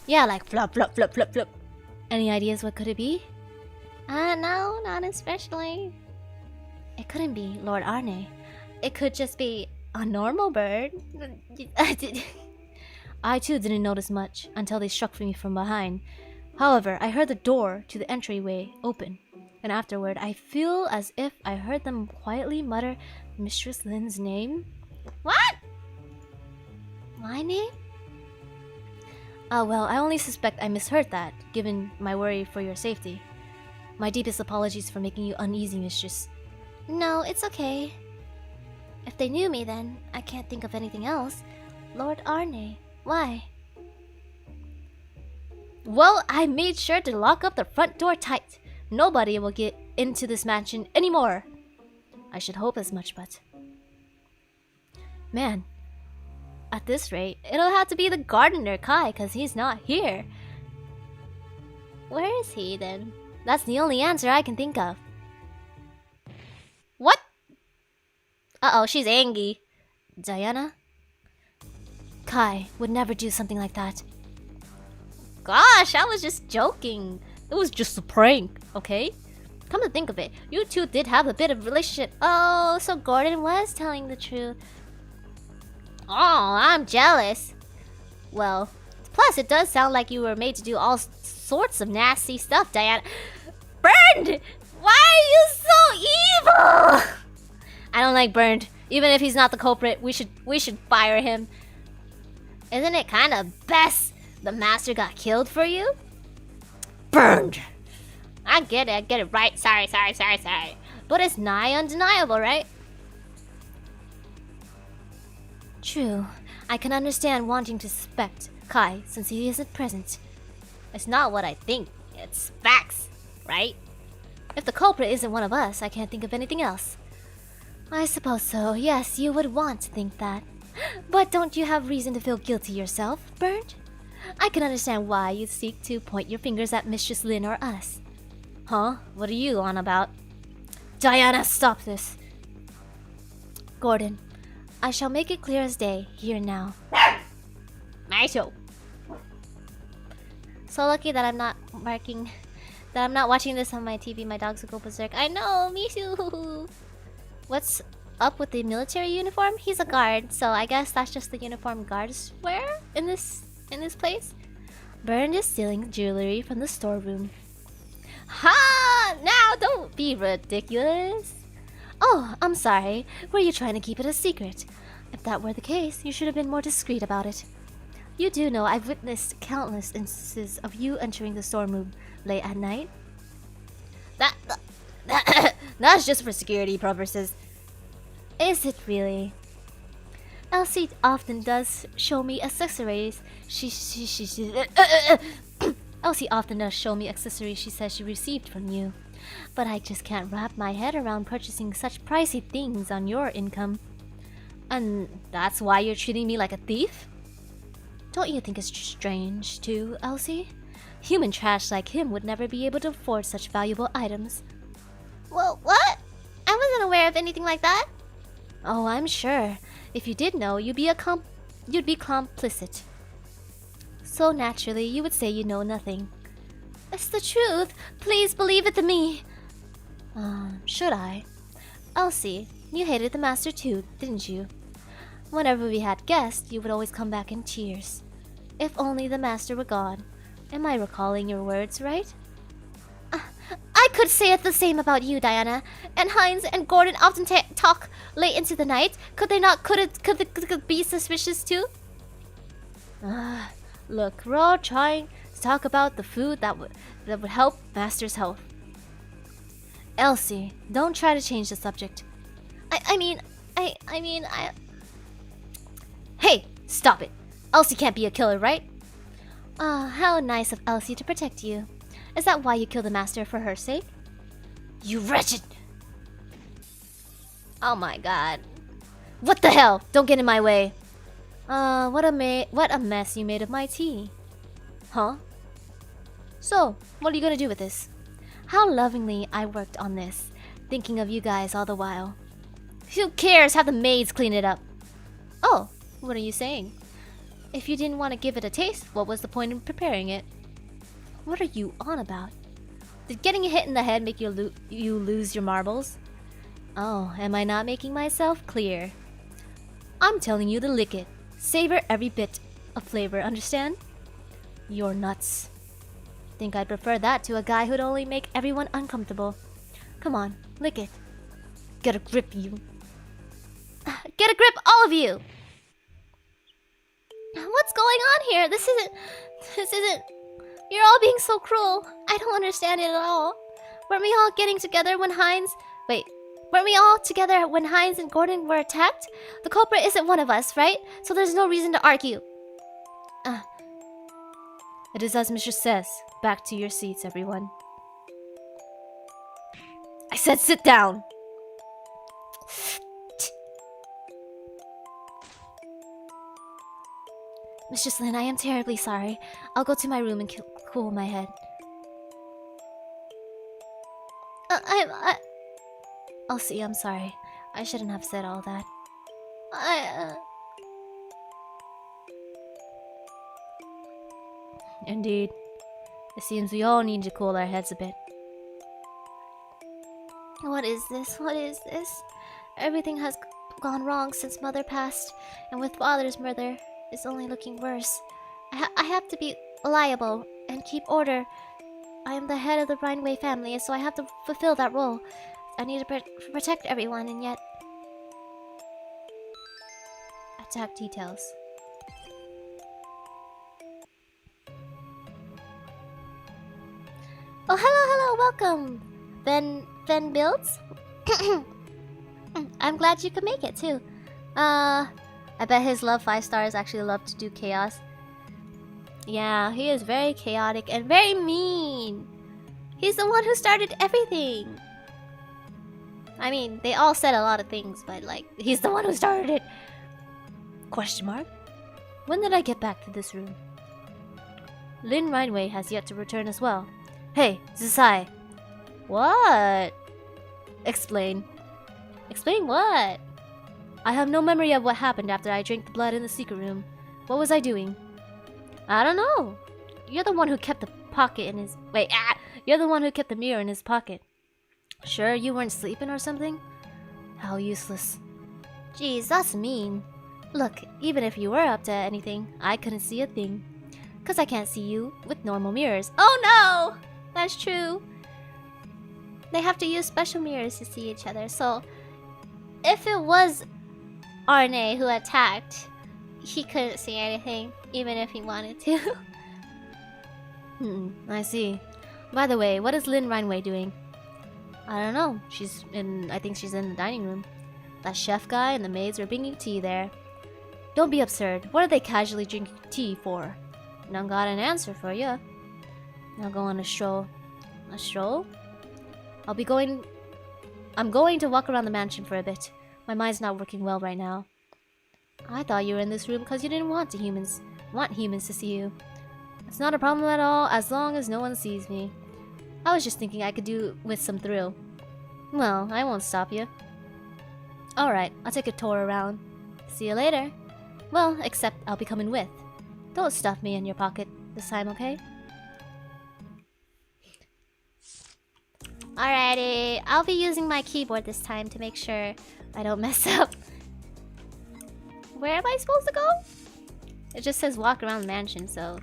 Yeah, like flop, flop, flop, flop, flop. Any ideas what could it be? No, not especially. It couldn't be Lord Arne. It could just be a normal bird. I too didn't notice much until they struck me from behind. However, I heard the door to the entryway open, and afterward I feel as if I heard them quietly mutter Mistress Lin's name. What? My name? Well, I only suspect I misheard that, given my worry for your safety. My deepest apologies for making you uneasy, mistress. No, it's okay. If they knew me, then I can't think of anything else. Lord Arne, why? Well, I made sure to lock up the front door tight. Nobody will get into this mansion anymore. I should hope as much, but... Man, at this rate, it'll have to be the gardener Kai, cause he's not here. Where is he, then? That's the only answer I can think of. What? Uh-oh, she's angry. Diana? Kai would never do something like that. Gosh, I was just joking. It was just a prank, okay? Come to think of it, you two did have a bit of a relationship. Oh, so Gordon was telling the truth. Oh, I'm jealous. Well, plus it does sound like you were made to do all sorts of nasty stuff, Diana. Burned! Why are you so evil? I don't like Burned. Even if he's not the culprit, we should fire him. Isn't it kind of best the master got killed for you? Burned! I get it right. Sorry. But it's nigh undeniable, right? True. I can understand wanting to suspect Kai since he isn't present. It's not what I think. It's facts, right? If the culprit isn't one of us, I can't think of anything else. I suppose so. Yes, you would want to think that. But don't you have reason to feel guilty yourself, Burned? I can understand why you seek to point your fingers at Mistress Lin or us. Huh? What are you on about? Diana, stop this. Gordon, I shall make it clear as day, here and now. Misu. So lucky that I'm not watching this on my TV. My dogs will go berserk. I know, Misu. What's up with the military uniform? He's a guard, so I guess that's just the uniform guards wear in this place. Burned is stealing jewelry from the storeroom. Ha! Now don't be ridiculous. Oh, I'm sorry. Were you trying to keep it a secret? If that were the case, you should have been more discreet about it. You do know I've witnessed countless instances of you entering the storeroom late at night. That's just for security purposes. Is it really? Elsie often does show me accessories. Elsie often does show me accessories she says she received from you. But I just can't wrap my head around purchasing such pricey things on your income. And that's why you're treating me like a thief? Don't you think it's strange, too, Elsie? Human trash like him would never be able to afford such valuable items. Well, what? I wasn't aware of anything like that. Oh, I'm sure. If you did know, you'd be complicit. So naturally, you would say you know nothing. It's the truth. Please believe it to me. Should I? Elsie, you hated the master too, didn't you? Whenever we had guests, you would always come back in tears. If only the master were gone. Am I recalling your words right? I could say it the same about you, Diana. And Heinz and Gordon often talk late into the night. Could it be suspicious too? Look, we're all trying to talk about the food that would help Master's health. Elsie, don't try to change the subject. I mean, Hey, stop it. Elsie can't be a killer, right? how nice of Elsie to protect you. Is that why you killed the Master, for her sake? You wretched... Oh my god. What the hell? Don't get in my way. What a mess you made of my tea. Huh? So, what are you gonna do with this? How lovingly I worked on this, thinking of you guys all the while. Who cares? Have the maids clean it up. Oh, What are you saying? if you didn't want to give it a taste, What was the point in preparing it? what are you on about? Did getting hit in the head make you lose your marbles? Oh, am I not making myself clear? I'm telling you to lick it. Savor every bit of flavor, understand? You're nuts. Think I'd prefer that to a guy who'd only make everyone uncomfortable. Come on, lick it. Get a grip, you. Get a grip, all of you! What's going on here? This isn't... You're all being so cruel. I don't understand it at all. Weren't we all together when Hines and Gordon were attacked? The culprit isn't one of us, right? So there's no reason to argue. It is as Mistress says. Back to your seats, everyone. I said sit down! Mistress Lin, I am terribly sorry. I'll go to my room and cool my head. Elsie, I'm sorry. I shouldn't have said all that. Indeed. It seems we all need to cool our heads a bit. What is this? What is this? Everything has gone wrong since Mother passed, and with Father's murder, it's only looking worse. I have to be reliable and keep order. I am the head of the Rhineway family, so I have to fulfill that role. I need to protect everyone, and yet... Attack details. Oh, hello, welcome! Ben Builds? I'm glad you could make it, too. I bet his love 5 stars actually love to do chaos. Yeah, he is very chaotic and very mean. He's the one who started everything. I mean, they all said a lot of things, but like, he's the one who started it. Question mark? When did I get back to this room? Lin Rhineway has yet to return as well. Hey, Zisai. What? Explain. Explain what? I have no memory of what happened after I drank the blood in the secret room. What was I doing? I don't know. You're the one who kept the pocket in his... You're the one who kept the mirror in his pocket. Sure you weren't sleeping or something? How useless. Jeez, that's mean. Look, even if you were up to anything, I couldn't see a thing. 'Cause I can't see you with normal mirrors. Oh no! That's true. They have to use special mirrors to see each other, so... If it was Arne who attacked, he couldn't see anything, even if he wanted to. I see. By the way, what is Lin Rhineway doing? I don't know. I think she's in the dining room. That chef guy and the maids are bringing tea there. Don't be absurd. What are they casually drinking tea for? None got an answer for you. I'll go on a stroll. A stroll? I'm going to walk around the mansion for a bit. My mind's not working well right now. I thought you were in this room because you didn't want humans to see you. It's not a problem at all as long as no one sees me. I was just thinking I could do with some thrill. Well, I won't stop you. Alright, I'll take a tour around. See you later. Well, except I'll be coming with. Don't stuff me in your pocket this time, okay? Alrighty, I'll be using my keyboard this time to make sure I don't mess up. Where am I supposed to go? It just says walk around the mansion, so...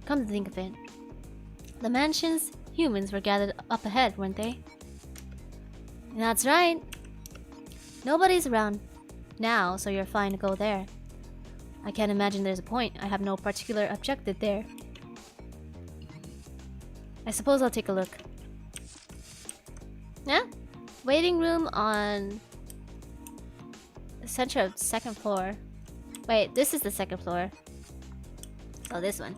Come to think of it. The mansion's humans were gathered up ahead, weren't they? That's right. Nobody's around now, so you're fine to go there. I can't imagine there's a point. I have no particular objective there. I suppose I'll take a look. Yeah? Waiting room on the center of second floor. Wait, this is the second floor. Oh, this one.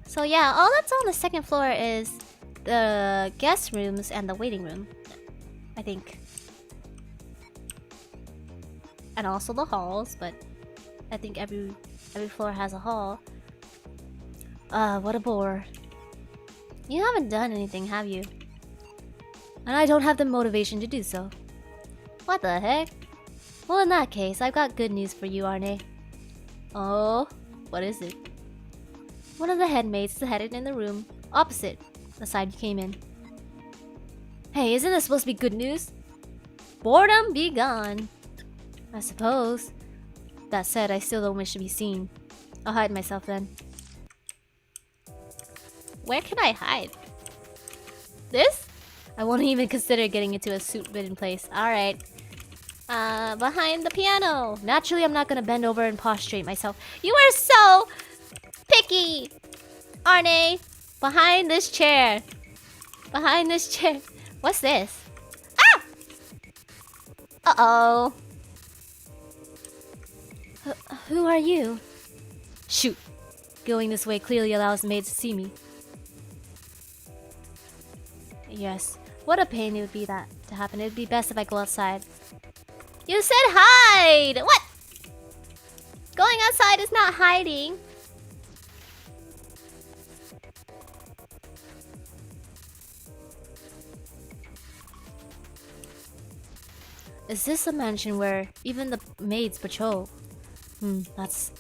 So yeah, all that's on the second floor is the guest rooms and the waiting room, I think. And also the halls, but I think every floor has a hall. What a bore. You haven't done anything, have you? And I don't have the motivation to do so. What the heck? Well, in that case, I've got good news for you, Arne. Oh, what is it? One of the headmates is headed in the room opposite the side you came in. Hey, isn't this supposed to be good news? Boredom be gone. I suppose. That said, I still don't wish to be seen. I'll hide myself then. Where can I hide? This? I won't even consider getting into a suit-ridden place. Alright. Behind the piano. Naturally, I'm not gonna bend over and prostrate myself. You are so picky! Arne! Behind this chair. Behind this chair. What's this? Ah! Uh-oh. Who are you? Shoot. Going this way clearly allows the maids to see me. Yes. What a pain it would be that to happen. It'd be best if I go outside. You said hide! What? Going outside is not hiding. Is this a mansion where even the maids patrol? That's...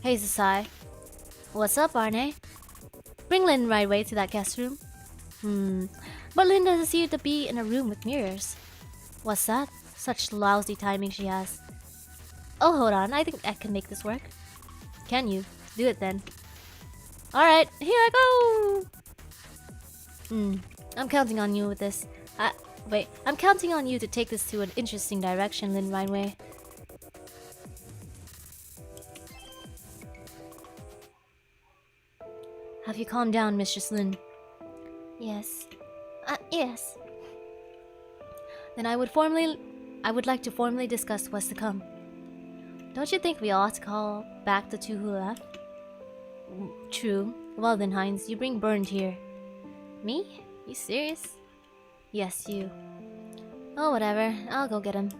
Hey, Sasai. What's up, Arne? Bring Lynn right away to that guest room. But Lynn doesn't seem to be in a room with mirrors. What's that? Such lousy timing she has. Oh, hold on. I think I can make this work. Can you? Do it then. Alright, here I go! I'm counting on you with this. Wait, I'm counting on you to take this to an interesting direction, Lynn Rhineway. Have you calmed down, Mistress Lynn? Yes. Yes. Then I would like to formally discuss what's to come. Don't you think we ought to call back the two who left? True. Well then, Heinz, you bring Bernd here. Me? You serious? Yes, you. Oh, whatever. I'll go get him.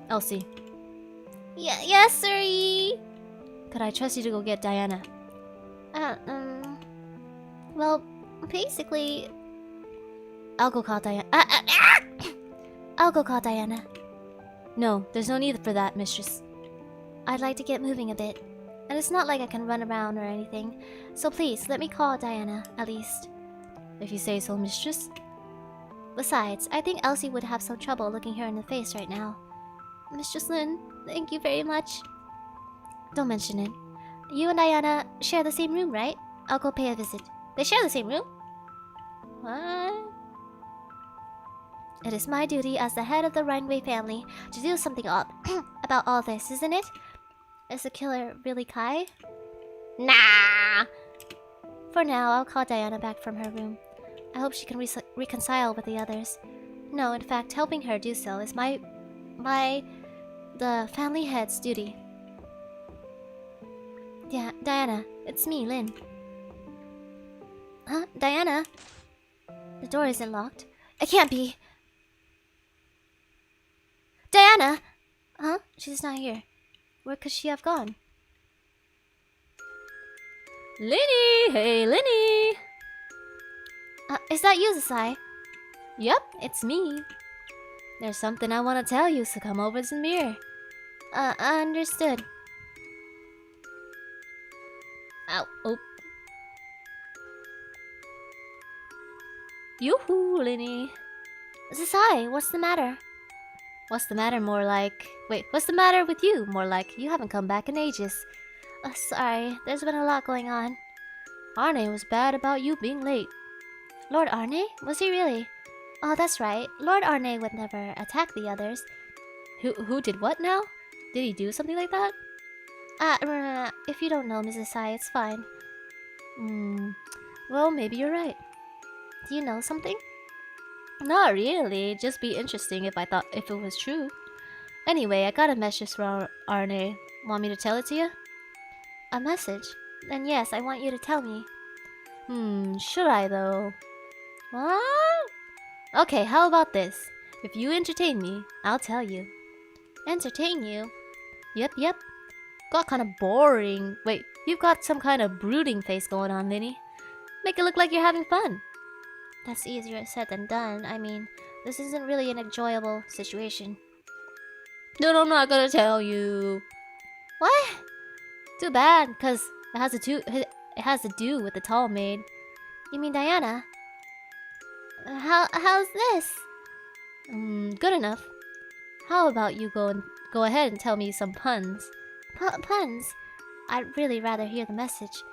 Elsie. Yes, sirree! Could I trust you to go get Diana? Well, basically... I'll go call Diana. I'll go call Diana. No, there's no need for that, mistress. I'd like to get moving a bit. And it's not like I can run around or anything. So please, let me call Diana, at least. If you say so, mistress. Besides, I think Elsie would have some trouble looking her in the face right now. Mistress Lynn, thank you very much. Don't mention it. You and Diana share the same room, right? I'll go pay a visit. They share the same room? What? It is my duty as the head of the Rhineway family to do something about all this, isn't it? Is the killer really Kai? Nah! For now, I'll call Diana back from her room. I hope she can reconcile with the others. No, in fact, helping her do so is the family head's duty. Yeah, Diana, it's me, Lynn. Huh? Diana? The door isn't locked. It can't be. Diana! Huh? She's not here. Where could she have gone? Linny! Hey, Linny! Is that you, Sasai? Yep, it's me. There's something I want to tell you, so come over to the mirror. Understood. Ow. Oh. Yoo-hoo, Linny. Sasai, what's the matter? What's the matter more like... Wait, what's the matter with you? More like, you haven't come back in ages. Sorry, there's been a lot going on. Arne was bad about you being late. Lord Arne? Was he really? Oh, that's right. Lord Arne would never attack the others. Who did what now? Did he do something like that? If you don't know, Mrs. Sai, it's fine. Well, maybe you're right. Do you know something? Not really. It'd just be interesting if it was true. Anyway, I got a message from Arne. Want me to tell it to you? A message? Then yes, I want you to tell me. Should I though? What? Okay, how about this? If you entertain me, I'll tell you. Entertain you? Yep. Got kind of boring. Wait, you've got some kind of brooding face going on, Linny. Make it look like you're having fun. That's easier said than done. I mean, this isn't really an enjoyable situation. No, I'm not gonna tell you. What? Too bad, cause it has to do with the tall maid. You mean Diana? How's this? Good enough. How about you go ahead and tell me some puns? Puns? I'd really rather hear the message.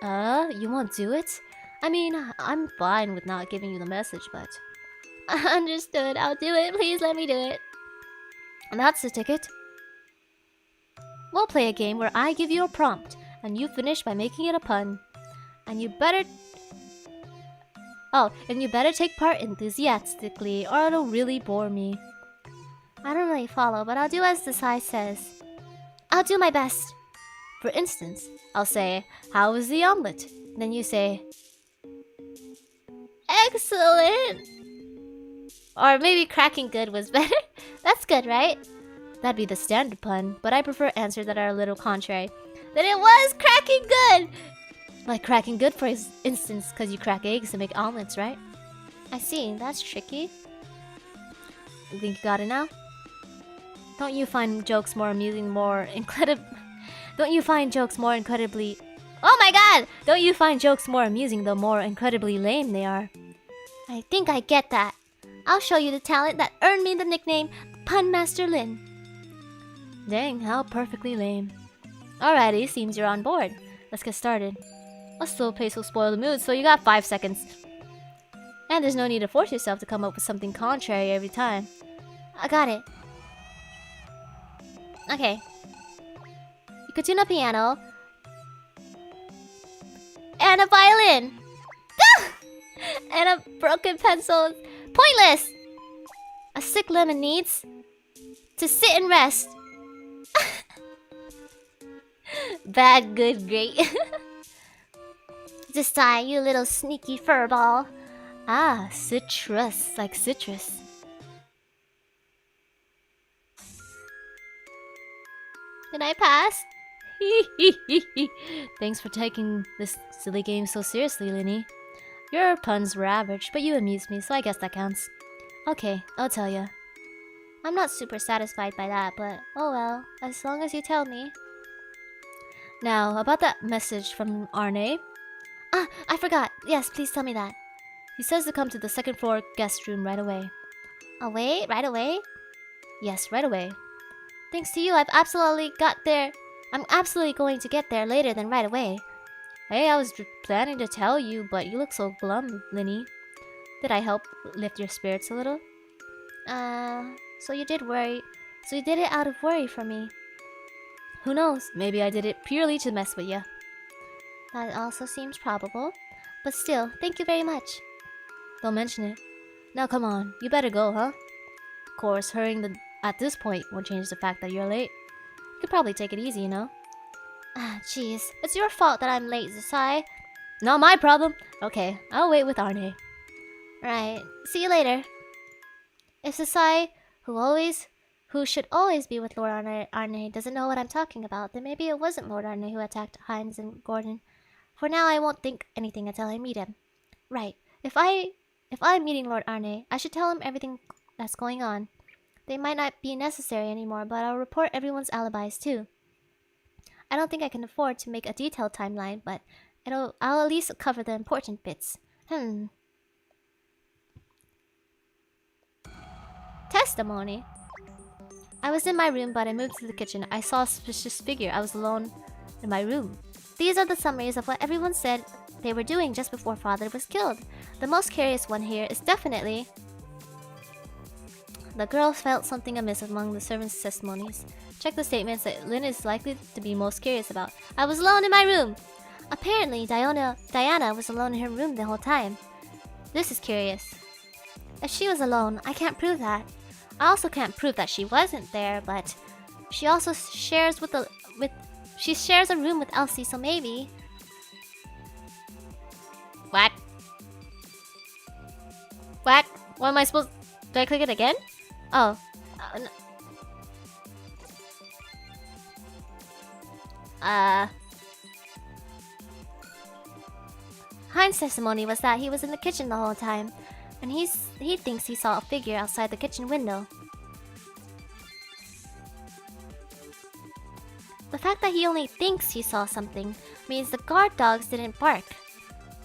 You won't do it? I mean, I'm fine with not giving you the message, but... Understood. I'll do it. Please let me do it. And that's the ticket. We'll play a game where I give you a prompt, and you finish by making it a pun. And you better take part enthusiastically, or it'll really bore me. I don't really follow, but I'll do as the Sai says. I'll do my best. For instance, I'll say, "How was the omelet?" Then you say, "Excellent." Or maybe cracking good was better. That's good, right? That'd be the standard pun, but I prefer answers that are a little contrary. Then it was cracking good! Like cracking good, for instance, because you crack eggs to make omelets, right? I see, that's tricky. You think you got it now? Don't you find jokes more amusing, Don't you find jokes more incredibly... Oh my god! Don't you find jokes more amusing the more incredibly lame they are? I think I get that. I'll show you the talent that earned me the nickname Pun Master Lin. Dang, how perfectly lame. Alrighty, seems you're on board. Let's get started. A slow pace will spoil the mood, so you got 5 seconds. And there's no need to force yourself to come up with something contrary every time. I got it. Okay. You could tune a piano. And a violin. And a broken pencil. Pointless! A sick lemon needs to sit and rest. Bad, good, great. Just die, you little sneaky furball. Ah, citrus, like citrus. Did I pass? Thanks for taking this silly game so seriously, Linny. Your puns were average, but you amused me, so I guess that counts. Okay, I'll tell ya. I'm not super satisfied by that, but oh well, as long as you tell me. Now, about that message from Arne. Ah, I forgot. Yes, please tell me that. He says to come to the second floor guest room right away. Away? Right away? Yes, right away. Thanks to you, I'm absolutely going to get there later than right away. Hey, I was planning to tell you, but you look so glum, Linny. Did I help lift your spirits a little? So you did it out of worry for me. Who knows? Maybe I did it purely to mess with you. That also seems probable. But still, thank you very much. Don't mention it. Now come on, you better go, huh? Of course, hurrying at this point won't change the fact that you're late. You could probably take it easy, you know? Ah, jeez. It's your fault that I'm late, Zasai. Not my problem. Okay, I'll wait with Arne. Right. See you later. If Zasai, who should always be with Lord Arne, doesn't know what I'm talking about, then maybe it wasn't Lord Arne who attacked Hines and Gordon. For now, I won't think anything until I meet him. Right. If I'm meeting Lord Arne, I should tell him everything that's going on. They might not be necessary anymore, but I'll report everyone's alibis too. I don't think I can afford to make a detailed timeline, but I'll at least cover the important bits. Testimony. I was in my room, but I moved to the kitchen. I saw a suspicious figure. I was alone in my room. These are the summaries of what everyone said they were doing just before father was killed. The most curious one here is definitely... The girl felt something amiss among the servants' testimonies. Check the statements that Lynn is likely to be most curious about. I was alone in my room. Apparently, Diana was alone in her room the whole time. This is curious. If she was alone, I can't prove that. I also can't prove that she wasn't there, but she also shares she shares a room with Elsie, so maybe. What? What? What am I supposed? Do I click it again? Oh. Hein's testimony was that he was in the kitchen the whole time, and he thinks he saw a figure outside the kitchen window. The fact that he only thinks he saw something means the guard dogs didn't bark.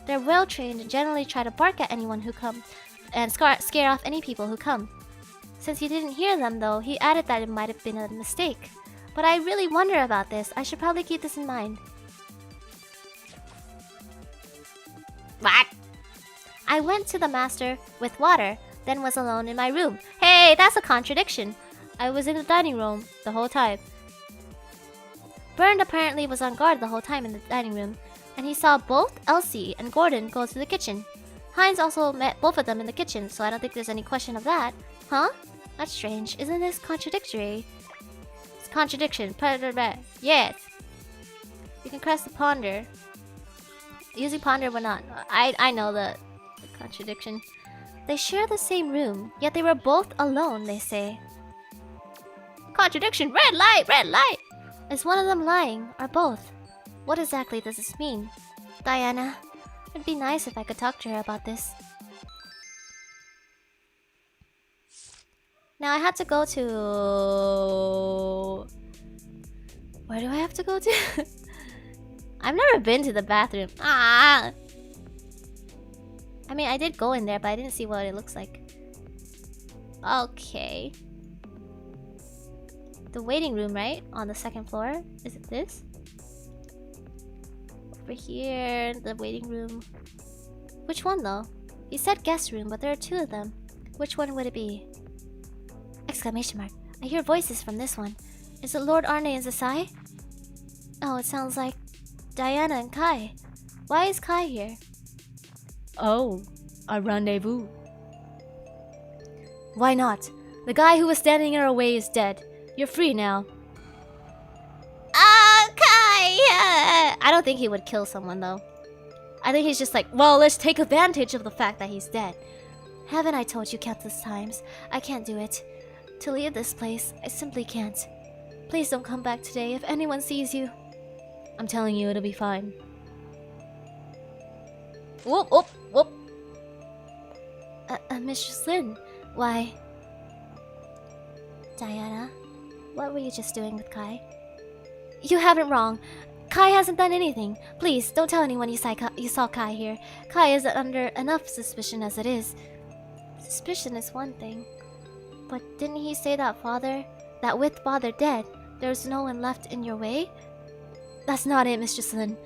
They're well trained and generally try to bark at anyone who comes and scare off any people who come. Since he didn't hear them though, he added that it might have been a mistake. But I really wonder about this. I should probably keep this in mind. What? I went to the master with water, then was alone in my room. Hey, that's a contradiction. I was in the dining room the whole time. Bernd apparently was on guard the whole time in the dining room, and he saw both Elsie and Gordon go to the kitchen. Heinz also met both of them in the kitchen, so I don't think there's any question of that. Huh? That's strange. Isn't this contradictory? It's contradiction. Yes. You can press the ponder. Using ponder will not. I know the contradiction. They share the same room, yet they were both alone, they say. Contradiction! Red light! Red light! Is one of them lying, or both? What exactly does this mean? Diana, it'd be nice if I could talk to her about this. Now I had to go to... Where do I have to go to? I've never been to the bathroom. Ah! I mean, I did go in there, but I didn't see what it looks like. Okay. The waiting room, right? On the second floor? Is it this? Over here, the waiting room. Which one though? He said guest room, but there are two of them. Which one would it be? Exclamation mark. I hear voices from this one. Is it Lord Arne and Zasai? Oh, it sounds like Diana and Kai. Why is Kai here? Oh, a rendezvous. Why not? The guy who was standing in our way is dead. You're free now. Kai! I don't think he would kill someone though. I think he's just like, well, let's take advantage of the fact that he's dead. Haven't I told you countless times? I can't do it. To leave this place, I simply can't. Please don't come back today if anyone sees you. I'm telling you, it'll be fine. Whoop, whoop, whoop. Mistress Lynn, why? Diana, what were you just doing with Kai? You have it wrong. Kai hasn't done anything. Please, don't tell anyone you saw Kai here. Kai is under enough suspicion as it is. Suspicion is one thing. But didn't he say that with father dead, there's no one left in your way? That's not it, Mistress Lynn.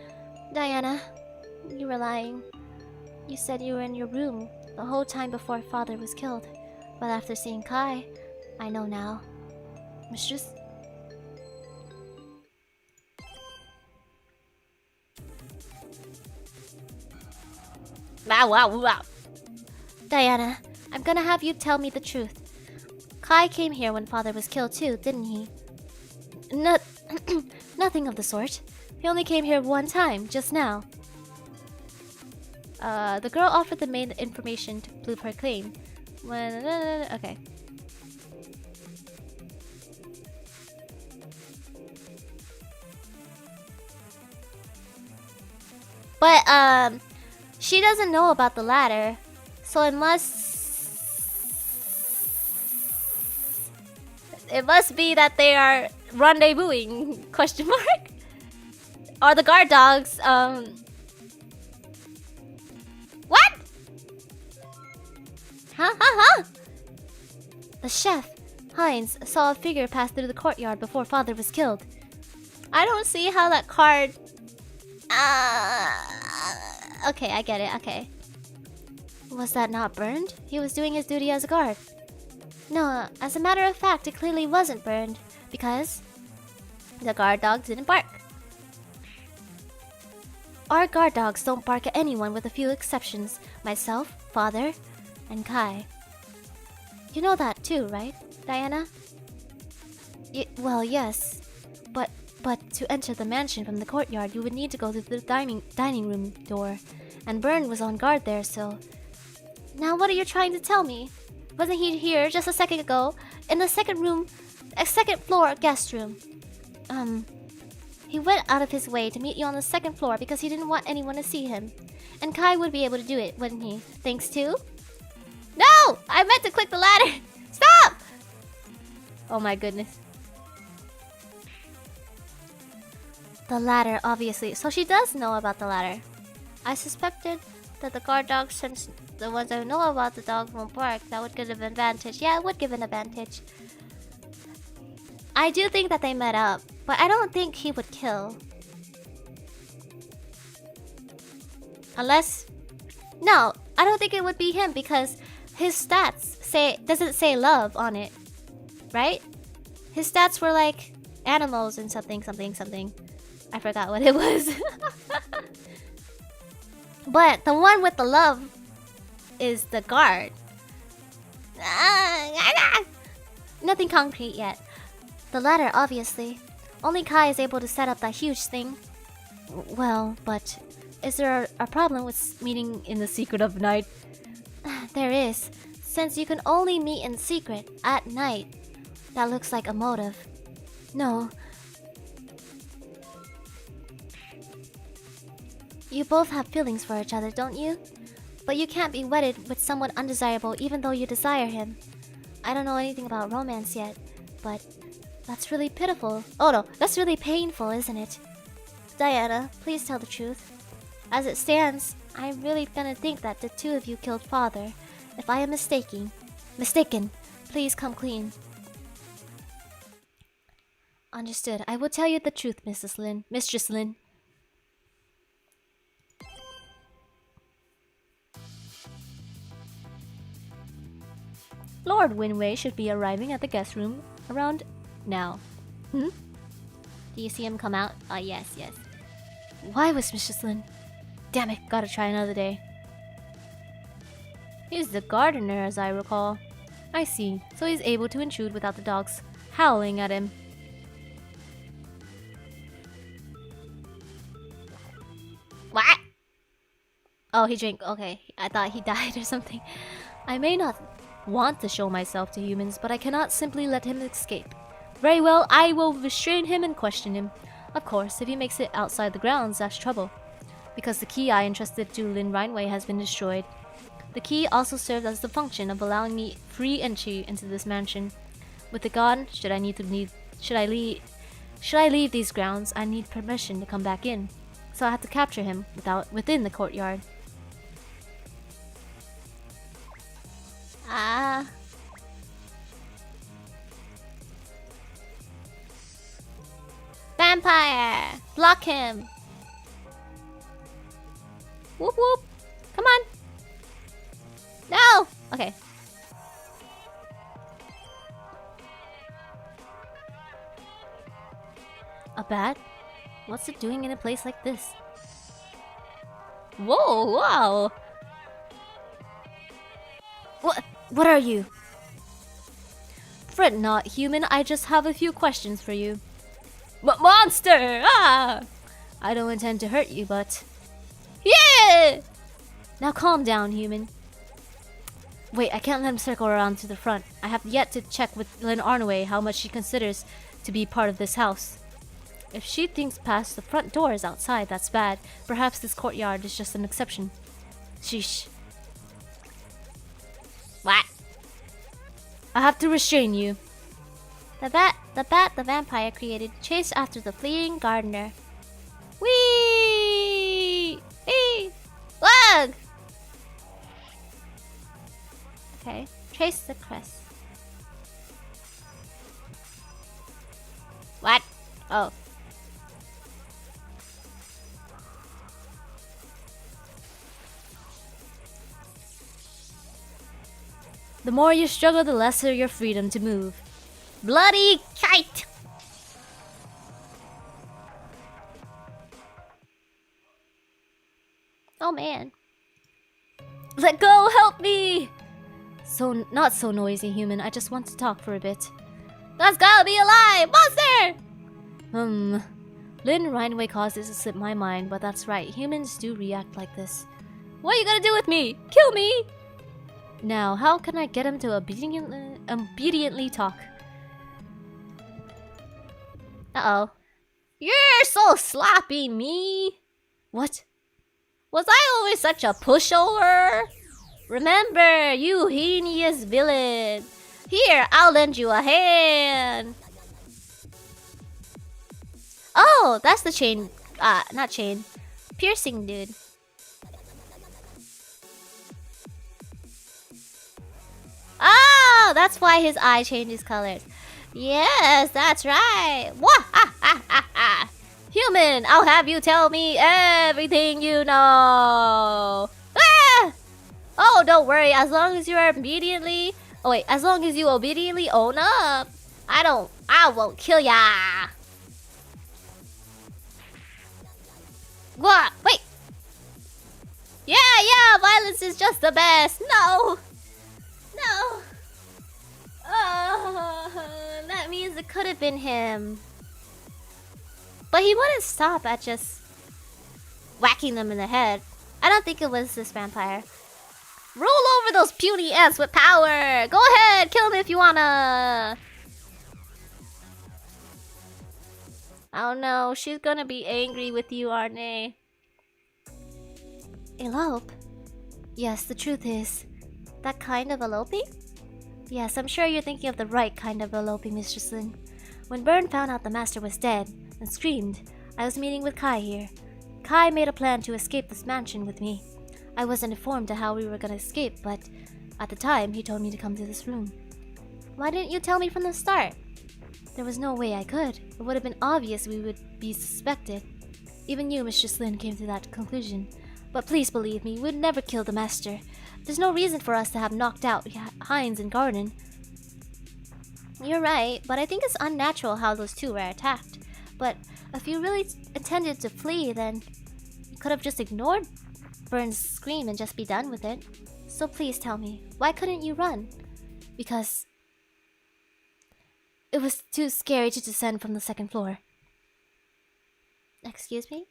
Diana, you were lying. You said you were in your room the whole time before father was killed. But after seeing Kai, I know now. Mistress? Wow. Diana, I'm gonna have you tell me the truth. Kai came here when father was killed too, didn't he? Nothing of the sort. He only came here one time, just now. The girl offered the maid the information to prove her claim. Okay. But, she doesn't know about the ladder, so it must be that they are rendezvousing, question mark? Or the guard dogs, What? Huh? The chef, Heinz, saw a figure pass through the courtyard before father was killed. I don't see how that card... Okay, I get it, okay. Was that not burned? He was doing his duty as a guard. No, as a matter of fact, it clearly wasn't burned. Because the guard dog didn't bark. Our guard dogs don't bark at anyone with a few exceptions. Myself, Father, and Kai. You know that too, right, Diana? Well, yes. But to enter the mansion from the courtyard, you would need to go through the dining room door. And Byrne was on guard there, so... Now what are you trying to tell me? Wasn't he here just a second ago? In the second floor guest room. He went out of his way to meet you on the second floor because he didn't want anyone to see him. And Kai would be able to do it, wouldn't he? Thanks to... No! I meant to click the ladder! Stop! Oh my goodness. The ladder, obviously. So she does know about the ladder. I suspected that the guard dogs, since the ones I know about the dogs won't bark, that would give an advantage. Yeah, it would give an advantage. I do think that they met up, but I don't think he would kill. Unless... No, I don't think it would be him because his stats doesn't say love on it. Right? His stats were like animals and something. I forgot what it was. But the one with the love is the guard. Nothing concrete yet. The ladder, obviously. Only Kai is able to set up that huge thing. Well, but is there a problem with meeting In the secret of night. There is. Since you can only meet in secret at night. That looks like a motive. No. You both have feelings for each other, don't you? But you can't be wedded with someone undesirable even though you desire him. I don't know anything about romance yet, but that's really pitiful. Oh no, that's really painful, isn't it? Diana, please tell the truth. As it stands, I'm really gonna think that the two of you killed Father. If I am mistaken, please come clean. Understood. I will tell you the truth, Mistress Lin. Lord Winway should be arriving at the guest room around now. Do you see him come out? Oh, yes. Why was Mistress Lin? Damn it, gotta try another day. He's the gardener, as I recall. I see, so he's able to intrude without the dogs howling at him. What? Oh, he drank. Okay, I thought he died or something. I may not want to show myself to humans, but I cannot simply let him escape. Very well, I will restrain him and question him. Of course, if he makes it outside the grounds, that's trouble. Because the key I entrusted to Lin Rhineway has been destroyed. The key also served as the function of allowing me free entry into this mansion. With it gone, should I leave these grounds, I need permission to come back in. So I had to capture him within the courtyard. Vampire! Block him! Whoop whoop! Come on! No! Okay. A bat? What's it doing in a place like this? Whoa! Wow! What are you? Fret not, human. I just have a few questions for you. Monster! Ah! I don't intend to hurt you, but... Yeah! Now calm down, human. Wait, I can't let him circle around to the front. I have yet to check with Lynn Arnaway how much she considers to be part of this house. If she thinks past the front door is outside, that's bad. Perhaps this courtyard is just an exception. Sheesh. What? I have to restrain you. The bat the vampire created chased after the fleeing gardener. Whee! Whee! Look! Okay, trace the crest. What? Oh. The more you struggle, the lesser your freedom to move. Bloody kite! Oh man. Let go! Help me! So, not so noisy, human. I just want to talk for a bit. That's gotta be a lie! Monster! Lynn Rhineway caused this to slip my mind, but that's right. Humans do react like this. What are you gonna do with me? Kill me! Now, how can I get him to obediently talk? Uh-oh. You're so sloppy, me! What? Was I always such a pushover? Remember, you heinous villain. Here, I'll lend you a hand. Oh, that's the chain. Not chain. Piercing dude. Oh, that's why his eye changes colors. Yes, that's right. Wah, ha, ha, ha, ha. Human, I'll have you tell me everything you know. Ah! Oh, don't worry. As long as you obediently own up, I won't kill ya. What? Wait. Yeah, violence is just the best. No. That means it could have been him. But he wouldn't stop at just whacking them in the head. I don't think it was this vampire. Rule over those puny ants with power! Go ahead, kill them if you wanna! Oh no, she's gonna be angry with you, Arne. Elope? Yes, the truth is. That kind of eloping? Yes, I'm sure you're thinking of the right kind of eloping, Mistress Lin. When Byrne found out the master was dead and screamed, I was meeting with Kai here. Kai made a plan to escape this mansion with me. I wasn't informed of how we were gonna escape, but at the time, he told me to come to this room. Why didn't you tell me from the start? There was no way I could. It would have been obvious we would be suspected. Even you, Mistress Lin, came to that conclusion. But please believe me, we'd never kill the master. There's no reason for us to have knocked out Hines and Garden. You're right, but I think it's unnatural how those two were attacked. But if you really intended to flee, then you could have just ignored Byrne's scream and just be done with it. So please tell me, why couldn't you run? Because it was too scary to descend from the second floor. Excuse me?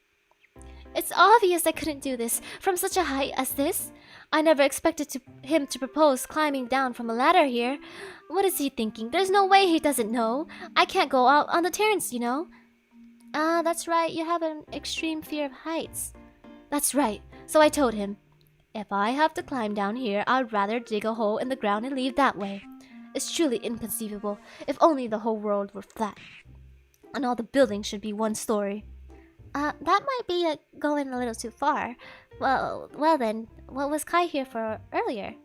It's obvious I couldn't do this from such a height as this. I never expected him to propose climbing down from a ladder here. What is he thinking? There's no way he doesn't know. I can't go out on the terrace, you know. That's right. You have an extreme fear of heights. That's right. So I told him, if I have to climb down here, I'd rather dig a hole in the ground and leave that way. It's truly inconceivable. If only the whole world were flat. And all the buildings should be one story. That might be going a little too far. Well then, what was Kai here for earlier?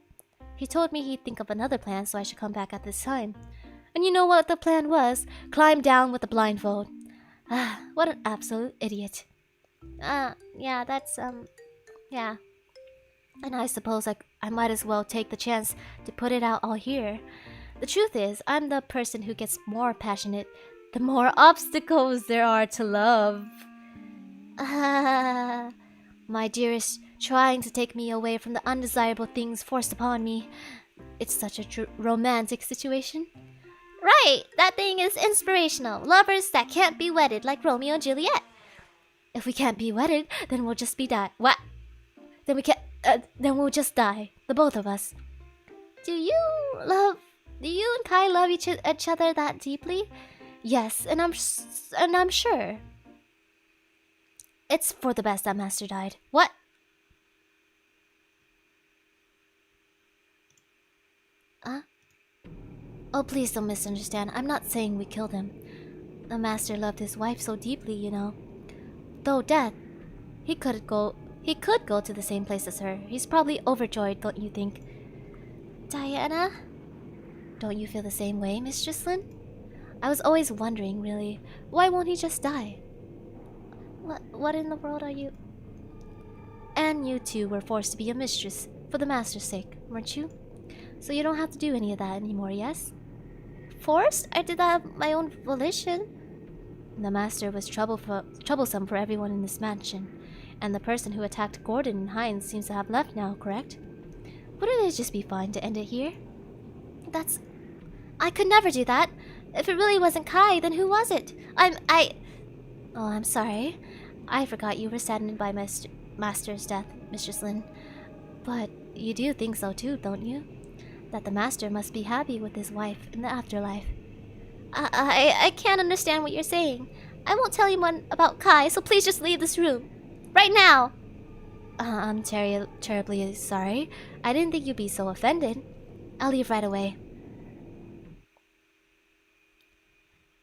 He told me he'd think of another plan, so I should come back at this time. And you know what the plan was? Climb down with a blindfold. What an absolute idiot. Yeah, that's, yeah. And I suppose I might as well take the chance to put it out all here. The truth is, I'm the person who gets more passionate the more obstacles there are to love. My dearest, trying to take me away from the undesirable things forced upon me. It's such a romantic situation. Right, that thing is inspirational. Lovers that can't be wedded like Romeo and Juliet. If we can't be wedded, then we'll just be die. What? Then we can't. Then we'll just die, the both of us. Do you and Kai love each other that deeply? Yes, and I'm sure. It's for the best that Master died. What? Oh, please don't misunderstand. I'm not saying we killed him. The Master loved his wife so deeply, you know. Though dead, he could go to the same place as her. He's probably overjoyed, don't you think? Diana? Don't you feel the same way, Mistress Lin? I was always wondering, really, why won't he just die? What in the world are you? And you two were forced to be a mistress for the Master's sake, weren't you? So you don't have to do any of that anymore, yes? Forced? I did that of my own volition. The master was troublesome for everyone in this mansion, and the person who attacked Gordon and Hines seems to have left now, correct? Wouldn't it just be fine to end it here? I could never do that. If it really wasn't Kai, then who was it? Oh, I'm sorry. I forgot you were saddened by Master's death, Mistress Lin. But you do think so too, don't you? That the Master must be happy with his wife in the afterlife. I can't understand what you're saying. I won't tell anyone about Kai, so please just leave this room. Right now! I'm terribly sorry. I didn't think you'd be so offended. I'll leave right away.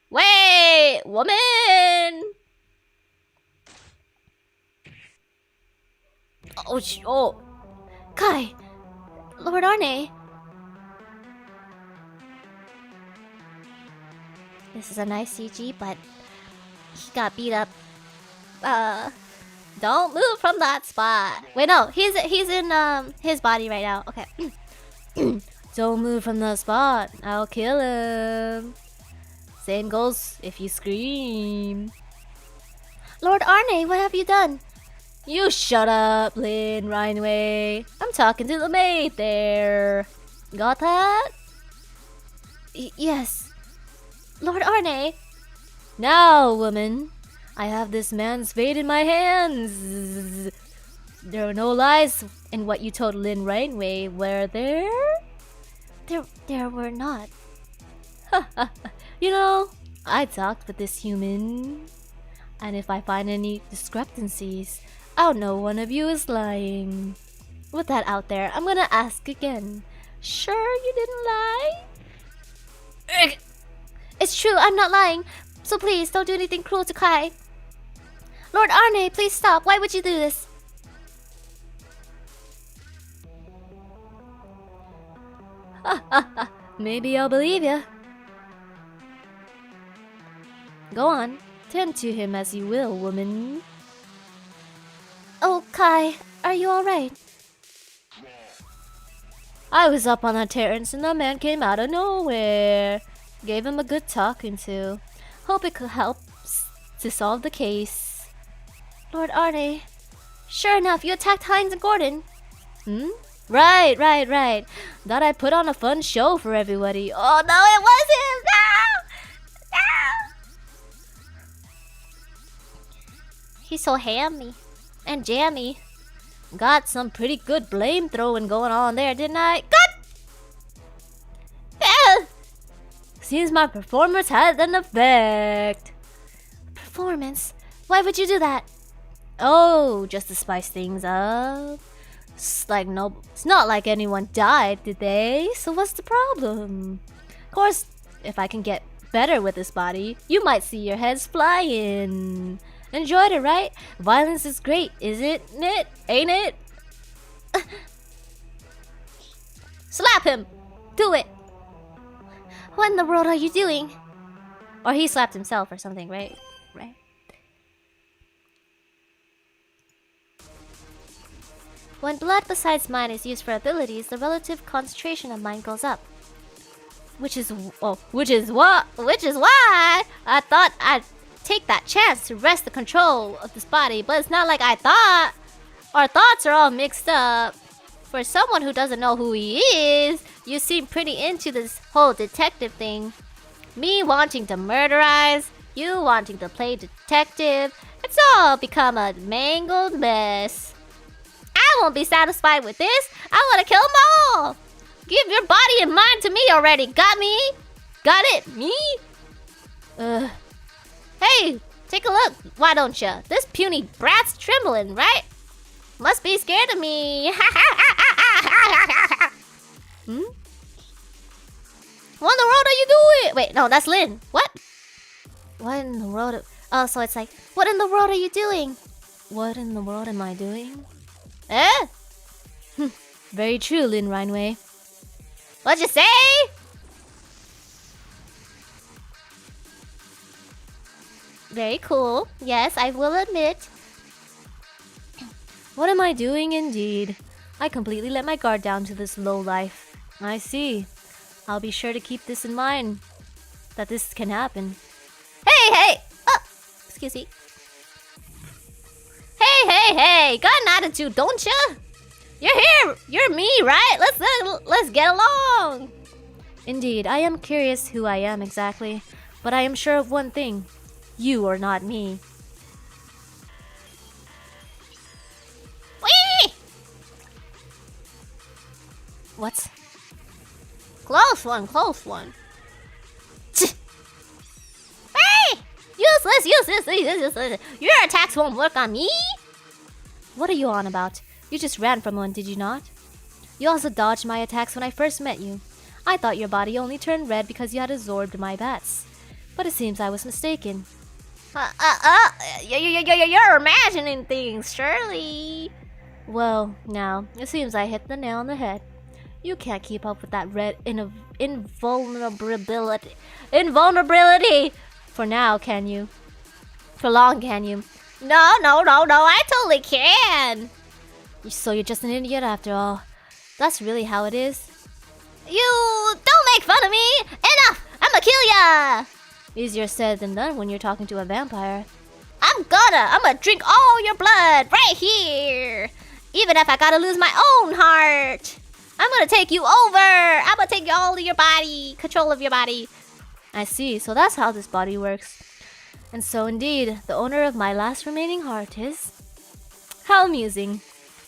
Wait! Woman! Oh. Kai! Lord Arne! This is a nice CG, but he got beat up. Don't move from that spot. Wait, no, he's in his body right now. Okay. Don't move from that spot. I'll kill him. Same goes if you scream. Lord Arne, what have you done? You shut up, Lin Rhineway. I'm talking to the maid there. Got that? Yes. Lord Arne! Now, woman, I have this man's fate in my hands. There were no lies in what you told Lin Rhineway, were there? There were not. You know, I talked with this human, and if I find any discrepancies, I'll know one of you is lying. With that out there, I'm gonna ask again. Sure you didn't lie? It's true, I'm not lying. So please, don't do anything cruel to Kai. Lord Arne, please stop. Why would you do this? Maybe I'll believe ya. Go on, tend to him as you will, woman. Oh, Kai, are you alright? I was up on that terrace and the man came out of nowhere. Gave him a good talking to. Hope it could help to solve the case. Lord Arne, sure enough, you attacked Hines and Gordon. Right. Thought I'd put on a fun show for everybody. Oh no, it was him! No! He's so hammy and jammy. Got some pretty good blame throwing going on there, didn't I? God! Seems my performance had an effect. Performance? Why would you do that? Oh, just to spice things up. It's not like anyone died, did they? So what's the problem? Of course, if I can get better with this body, you might see your heads flying. Enjoyed it, right? Violence is great, isn't it? Ain't it? Slap him! Do it! What in the world are you doing? Or he slapped himself or something, right? Right. When blood besides mind is used for abilities, the relative concentration of mind goes up. Which is why I thought I'd take that chance to wrest the control of this body, but it's not like I thought. Our thoughts are all mixed up. For someone who doesn't know who he is, you seem pretty into this whole detective thing. Me wanting to murderize, you wanting to play detective. It's all become a mangled mess. I won't be satisfied with this. I want to kill them all. Give your body and mind to me already. Got me? Got it? Me? Hey, take a look. Why don't you? This puny brat's trembling, right? Must be scared of me. What in the world are you doing? Wait, no, that's Lin. What? What in the world? Oh, so it's like, what in the world are you doing? What in the world am I doing? Eh? Very true, Lin Rhineway. What'd you say? Very cool. Yes, I will admit. What am I doing indeed? I completely let my guard down to this lowlife. I see. I'll be sure to keep this in mind, that this can happen. Hey! Oh, excuse me. Hey! Got an attitude, don't ya? You're here. You're me, right? Let's get along. Indeed, I am curious who I am exactly, but I am sure of one thing. You are not me. Whee! What? Close one. Hey! Useless. Your attacks won't work on me. What are you on about? You just ran from one, did you not? You also dodged my attacks when I first met you. I thought your body only turned red because you had absorbed my bats. But it seems I was mistaken. You're imagining things, surely. Well, now, it seems I hit the nail on the head. You can't keep up with that red invulnerability for now, can you? For long, can you? No, I totally can. So you're just an idiot after all. That's really how it is. You don't make fun of me. Enough. I'ma kill ya. Easier said than done when you're talking to a vampire. I'ma drink all your blood right here. Even if I gotta lose my own heart. I'm gonna take you over. I'm gonna take all of your body, control of your body. I see, so that's how this body works. And so indeed, the owner of my last remaining heart is... How amusing.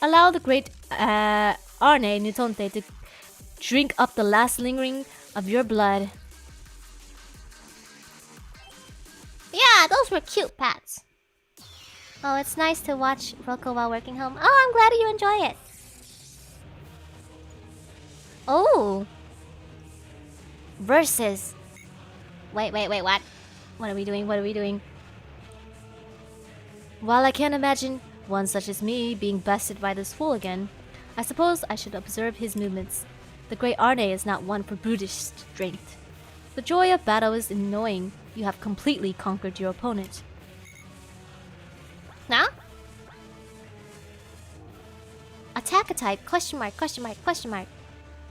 Allow the great Arne Nutonte to drink up the last lingering of your blood. Yeah, those were cute pets. Oh, it's nice to watch Rocco while working home. Oh, I'm glad you enjoy it. Oh. Versus. Wait, what? What are we doing? While I can't imagine one such as me being bested by this fool again, I suppose I should observe his movements. The great Arne is not one for brutish strength. The joy of battle is in knowing you have completely conquered your opponent. Now? Attack a type, question mark.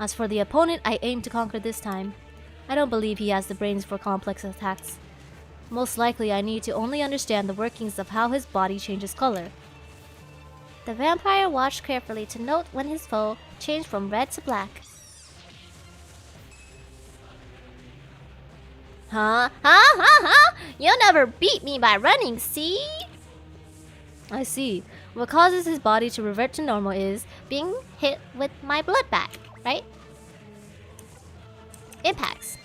As for the opponent I aim to conquer this time, I don't believe he has the brains for complex attacks. Most likely I need to only understand the workings of how his body changes color. The vampire watched carefully to note when his foe changed from red to black. Huh? You'll never beat me by running, see? I see. What causes his body to revert to normal is Being hit with my blood back, right? Impacts.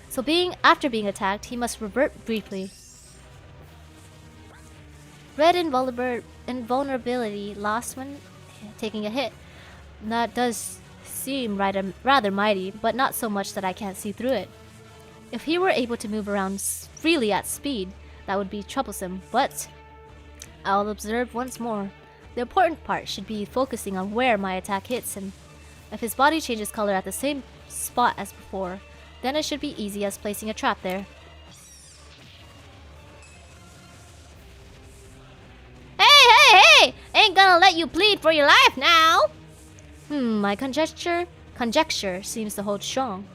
So after being attacked, he must revert briefly. Red invulnerability lost when taking a hit. That does seem rather mighty, but not so much that I can't see through it. If he were able to move around freely at speed, that would be troublesome, but I'll observe once more. The important part should be focusing on where my attack hits him. If his body changes color at the same spot as before, then it should be easy as placing a trap there. Hey! Ain't gonna let you plead for your life now! My conjecture seems to hold strong.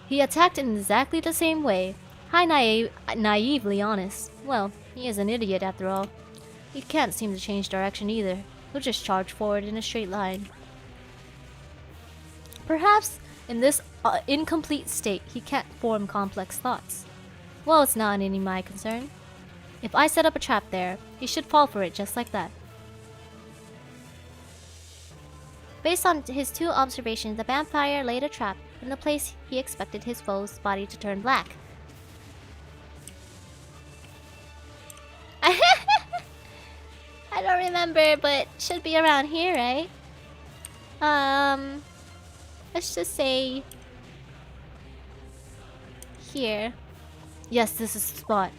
He attacked in exactly the same way. Naively honest. Well, he is an idiot after all. He can't seem to change direction either. He'll just charge forward in a straight line. Perhaps in this incomplete state, he can't form complex thoughts. Well, it's not any of my concern. If I set up a trap there, he should fall for it just like that. Based on his two observations, the vampire laid a trap in the place he expected his foe's body to turn black. I don't remember, but should be around here, right? Let's just say here. Yes, this is the spot.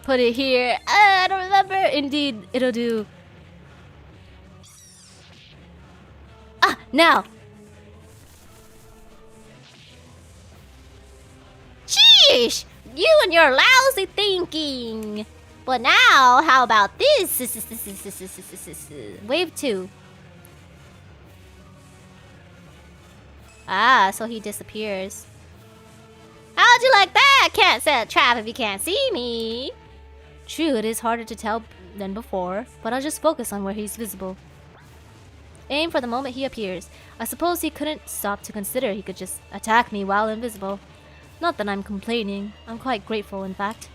Put it here. I don't remember. Indeed, it'll do. Ah, now! Sheesh! You and your lousy thinking! But now, how about this? Wave 2. Ah, so he disappears. How'd you like that? Can't set a trap if you can't see me. True, it is harder to tell than before, but I'll just focus on where he's visible. Aim for the moment he appears. I suppose he couldn't stop to consider he could just attack me while invisible. Not that I'm complaining. I'm quite grateful, in fact.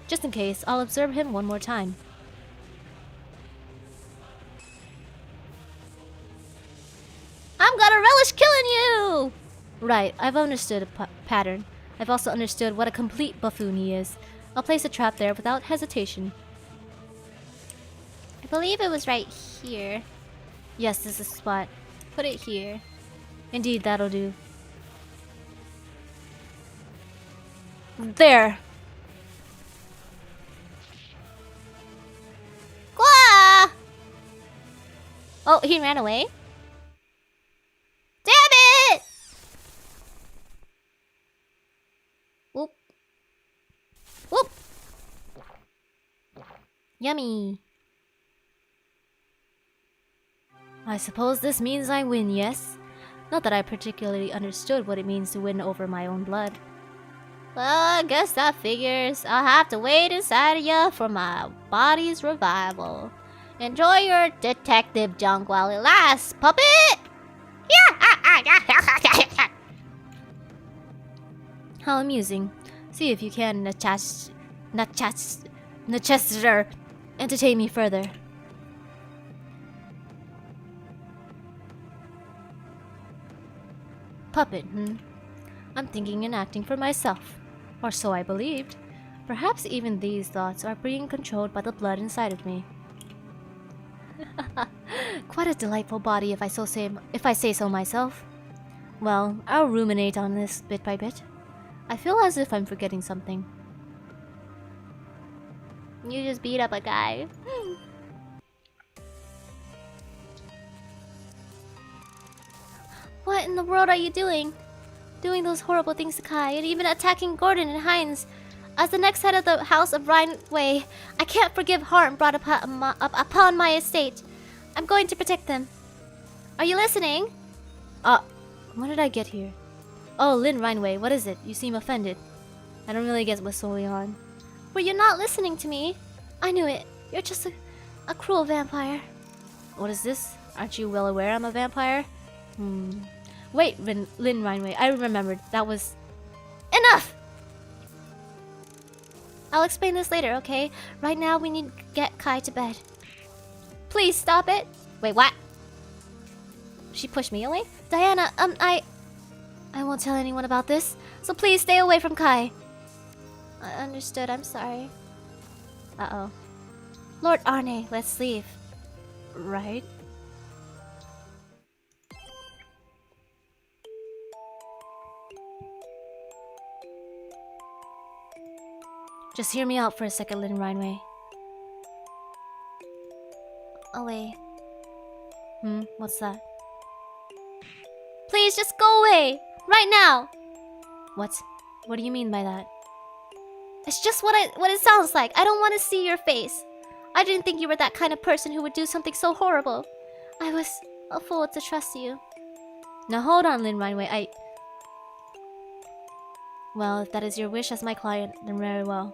Just in case, I'll observe him one more time. I'm gonna relish killing you! Right, I've understood a pattern. I've also understood what a complete buffoon he is. I'll place a trap there without hesitation. I believe it was right here. Yes, this is the spot. Put it here. Indeed, that'll do. There! Gwa! Oh, he ran away? Damn it! Whoop. Whoop! Yummy! I suppose this means I win, yes? Not that I particularly understood what it means to win over my own blood. Well, I guess that figures. I'll have to wait inside of you for my body's revival. Enjoy your detective junk while it lasts, puppet! How amusing. See if you can entertain me further. Puppet, I'm thinking and acting for myself. Or so I believed. Perhaps even these thoughts are being controlled by the blood inside of me. Quite a delightful body if I say so myself. Well, I'll ruminate on this bit by bit. I feel as if I'm forgetting something. You just beat up a guy. What in the world are you doing? Doing those horrible things to Kai and even attacking Gordon and Hines. As the next head of the House of Rhineway, I can't forgive harm brought upon my estate. I'm going to protect them. Are you listening? When did I get here? Oh, Lynn Rhineway, what is it? You seem offended. I don't really get what's going on. Were you not listening to me? I knew it. You're just a cruel vampire. What is this? Aren't you well aware I'm a vampire? Wait, Lynn Rhineway, I remembered. That was... Enough! I'll explain this later, okay? Right now, we need to get Kai to bed. Please stop it. Wait, what? She pushed me away? Diana, I won't tell anyone about this, so please stay away from Kai. I understood, I'm sorry. Uh-oh. Lord Arne, let's leave. Right? Just hear me out for a second, Lynn Rhineway. Away. What's that? Please just go away! Right now! What do you mean by that? It's just what it sounds like. I don't want to see your face. I didn't think you were that kind of person who would do something so horrible. I was a fool to trust you. Now hold on, Lynn Rhineway, Well, if that is your wish as my client, then very well.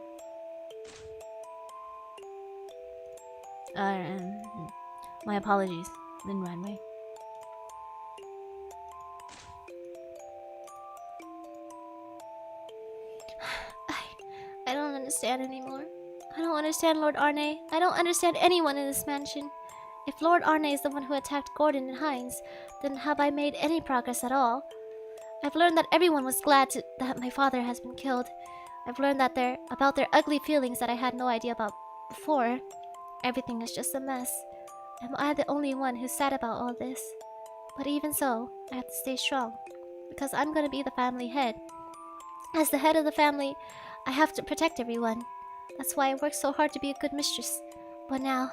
My apologies, Lynn Rhineway. I don't understand anymore. I don't understand Lord Arne. I don't understand anyone in this mansion. If Lord Arne is the one who attacked Gordon and Hines, then have I made any progress at all? I've learned that everyone was glad that my father has been killed. I've learned that about their ugly feelings that I had no idea about before. Everything is just a mess. Am I the only one who's sad about all this? But even so, I have to stay strong, because I'm gonna be the family head. As the head of the family, I have to protect everyone. That's why I work so hard to be a good mistress. But now,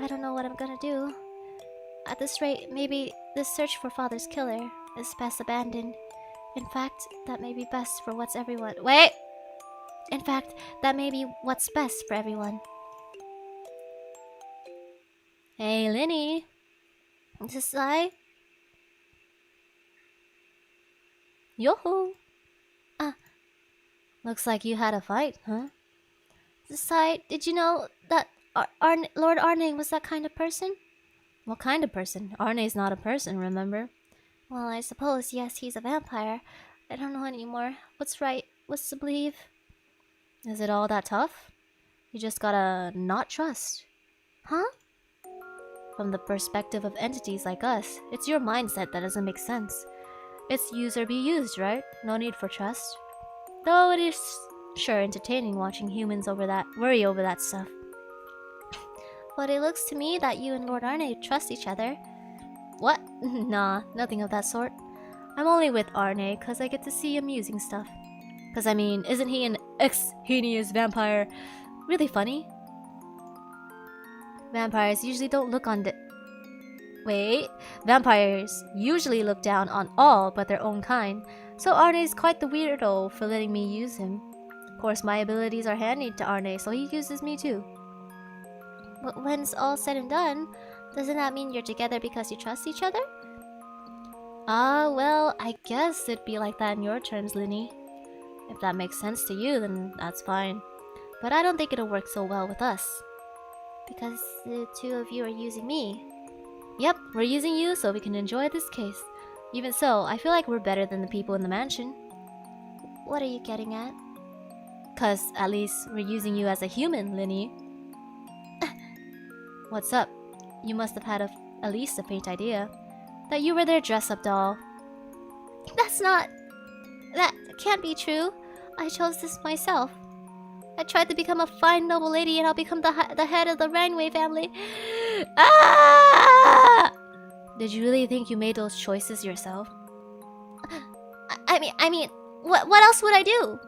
I don't know what I'm gonna do. At this rate, maybe this search for father's killer is best abandoned. In fact, that may be best for what's everyone. Wait! In fact, that may be what's best for everyone. Hey, Linny. This is I? Yo-ho! Looks like you had a fight, huh? Decide, did you know that Lord Arne was that kind of person? What kind of person? Arne's not a person, remember? Well, I suppose, yes, he's a vampire. I don't know anymore. What's right? What's to believe? Is it all that tough? You just gotta not trust. Huh? From the perspective of entities like us, it's your mindset that doesn't make sense. It's use or be used, right? No need for trust. Though it is sure entertaining watching humans worry over that stuff. But it looks to me that you and Lord Arne trust each other. What? Nah, nothing of that sort. I'm only with Arne because I get to see amusing stuff. Because I mean, isn't he an ex-heinous vampire really funny? Vampires usually don't look on Vampires usually look down on all but their own kind, so Arne's quite the weirdo for letting me use him. Of course, my abilities are handy to Arne, so he uses me too. But when's all said and done, doesn't that mean you're together because you trust each other? Well, I guess it'd be like that in your terms, Linny. If that makes sense to you, then that's fine. But I don't think it'll work so well with us. Because the two of you are using me. Yep, we're using you so we can enjoy this case. Even so, I feel like we're better than the people in the mansion. What are you getting at? 'Cause at least we're using you as a human, Linny. What's up? You must have had at least a faint idea that you were their dress-up doll. That can't be true. I chose this myself. I tried to become a fine noble lady and I'll become the head of the Rhineway family. Ah! Did you really think you made those choices yourself? I mean, what else would I do?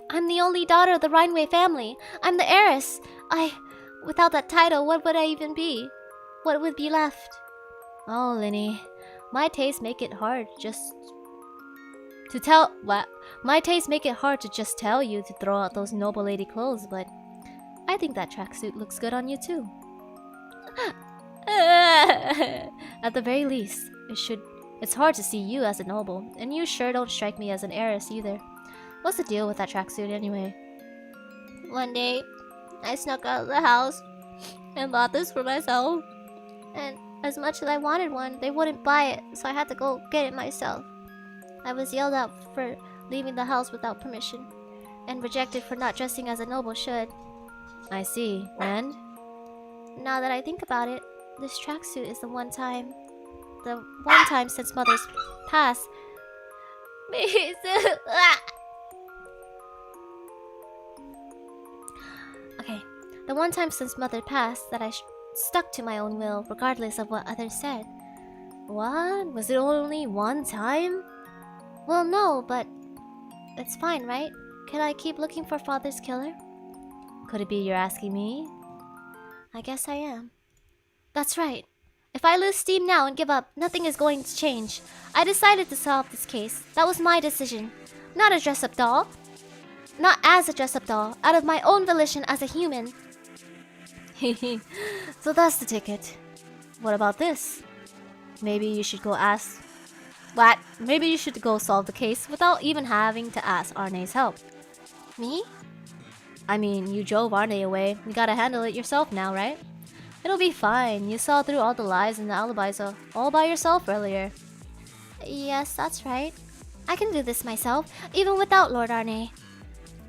I'm the only daughter of the Rhineway family. I'm the heiress. Without that title, what would I even be? What would be left? Oh, Linny, my tastes make it hard to tell. What? My tastes make it hard to just tell you to throw out those noble lady clothes, but I think that tracksuit looks good on you too. At the very least, it's hard to see you as a noble, and you sure don't strike me as an heiress either. What's the deal with that tracksuit anyway? One day, I snuck out of the house and bought this for myself. And as much as I wanted one, they wouldn't buy it, so I had to go get it myself. I was yelled at for leaving the house without permission, and rejected for not dressing as a noble should. I see. And? Now that I think about it, this tracksuit is the one time since Mother's pass. Okay, the one time since Mother passed that I stuck to my own will, regardless of what others said. What? Was it only one time? Well, no, but it's fine, right? Can I keep looking for Father's killer? Could it be you're asking me? I guess I am. That's right. If I lose steam now and give up, nothing is going to change. I decided to solve this case. That was my decision. Not a dress-up doll. Not as a dress-up doll, out of my own volition as a human. So that's the ticket. What about this? Maybe you should go ask... What? Maybe you should go solve the case without even having to ask Arne's help. Me? I mean, you drove Arne away. You gotta handle it yourself now, right? It'll be fine. You saw through all the lies and the alibis all by yourself earlier. Yes, that's right. I can do this myself, even without Lord Arne.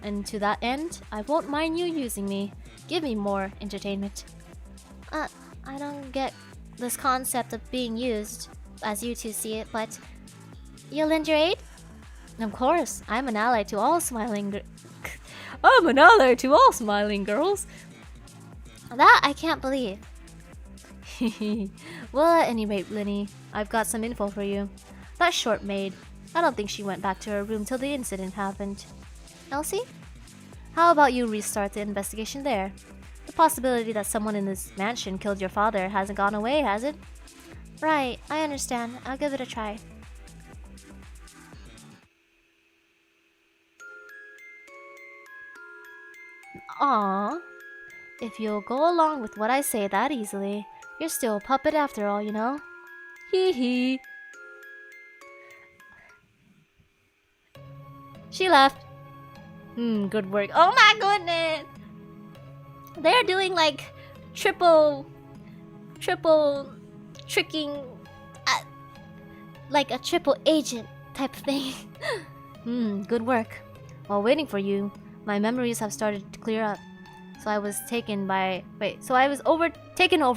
And to that end, I won't mind you using me. Give me more entertainment. I don't get this concept of being used, as you two see it, but... You'll lend your aid? Of course, I'm an ally to all smiling I'm an ally to all smiling girls. That I can't believe. Well, at any rate, Linny, I've got some info for you. That short maid, I don't think she went back to her room till the incident happened. Elsie? How about you restart the investigation there? The possibility that someone in this mansion killed your father hasn't gone away, has it? Right, I understand. I'll give it a try. Aww. If you'll go along with what I say that easily, you're still a puppet after all, you know? Hee hee. She left. Good work. Oh my goodness! They're doing like triple tricking, like a triple agent type of thing. Good work. While waiting for you, my memories have started to clear up. So I was taken over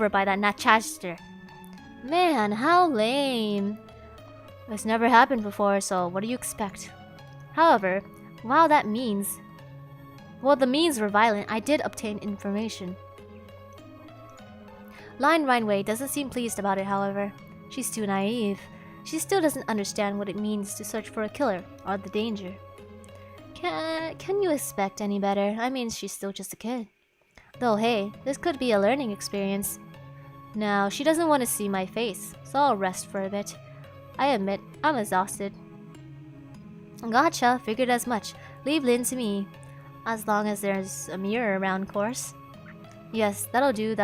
by that Natchester. Man, how lame. It's never happened before, so what do you expect? However, while the means were violent, I did obtain information. Line Rhineway doesn't seem pleased about it, however. She's too naive. She still doesn't understand what it means to search for a killer or the danger. Can you expect any better? I mean, she's still just a kid. Though hey, this could be a learning experience. Now, she doesn't want to see my face, so I'll rest for a bit. I admit, I'm exhausted. Gotcha, figured as much. Leave Lynn to me. As long as there's a mirror around, course. Yes, that'll do.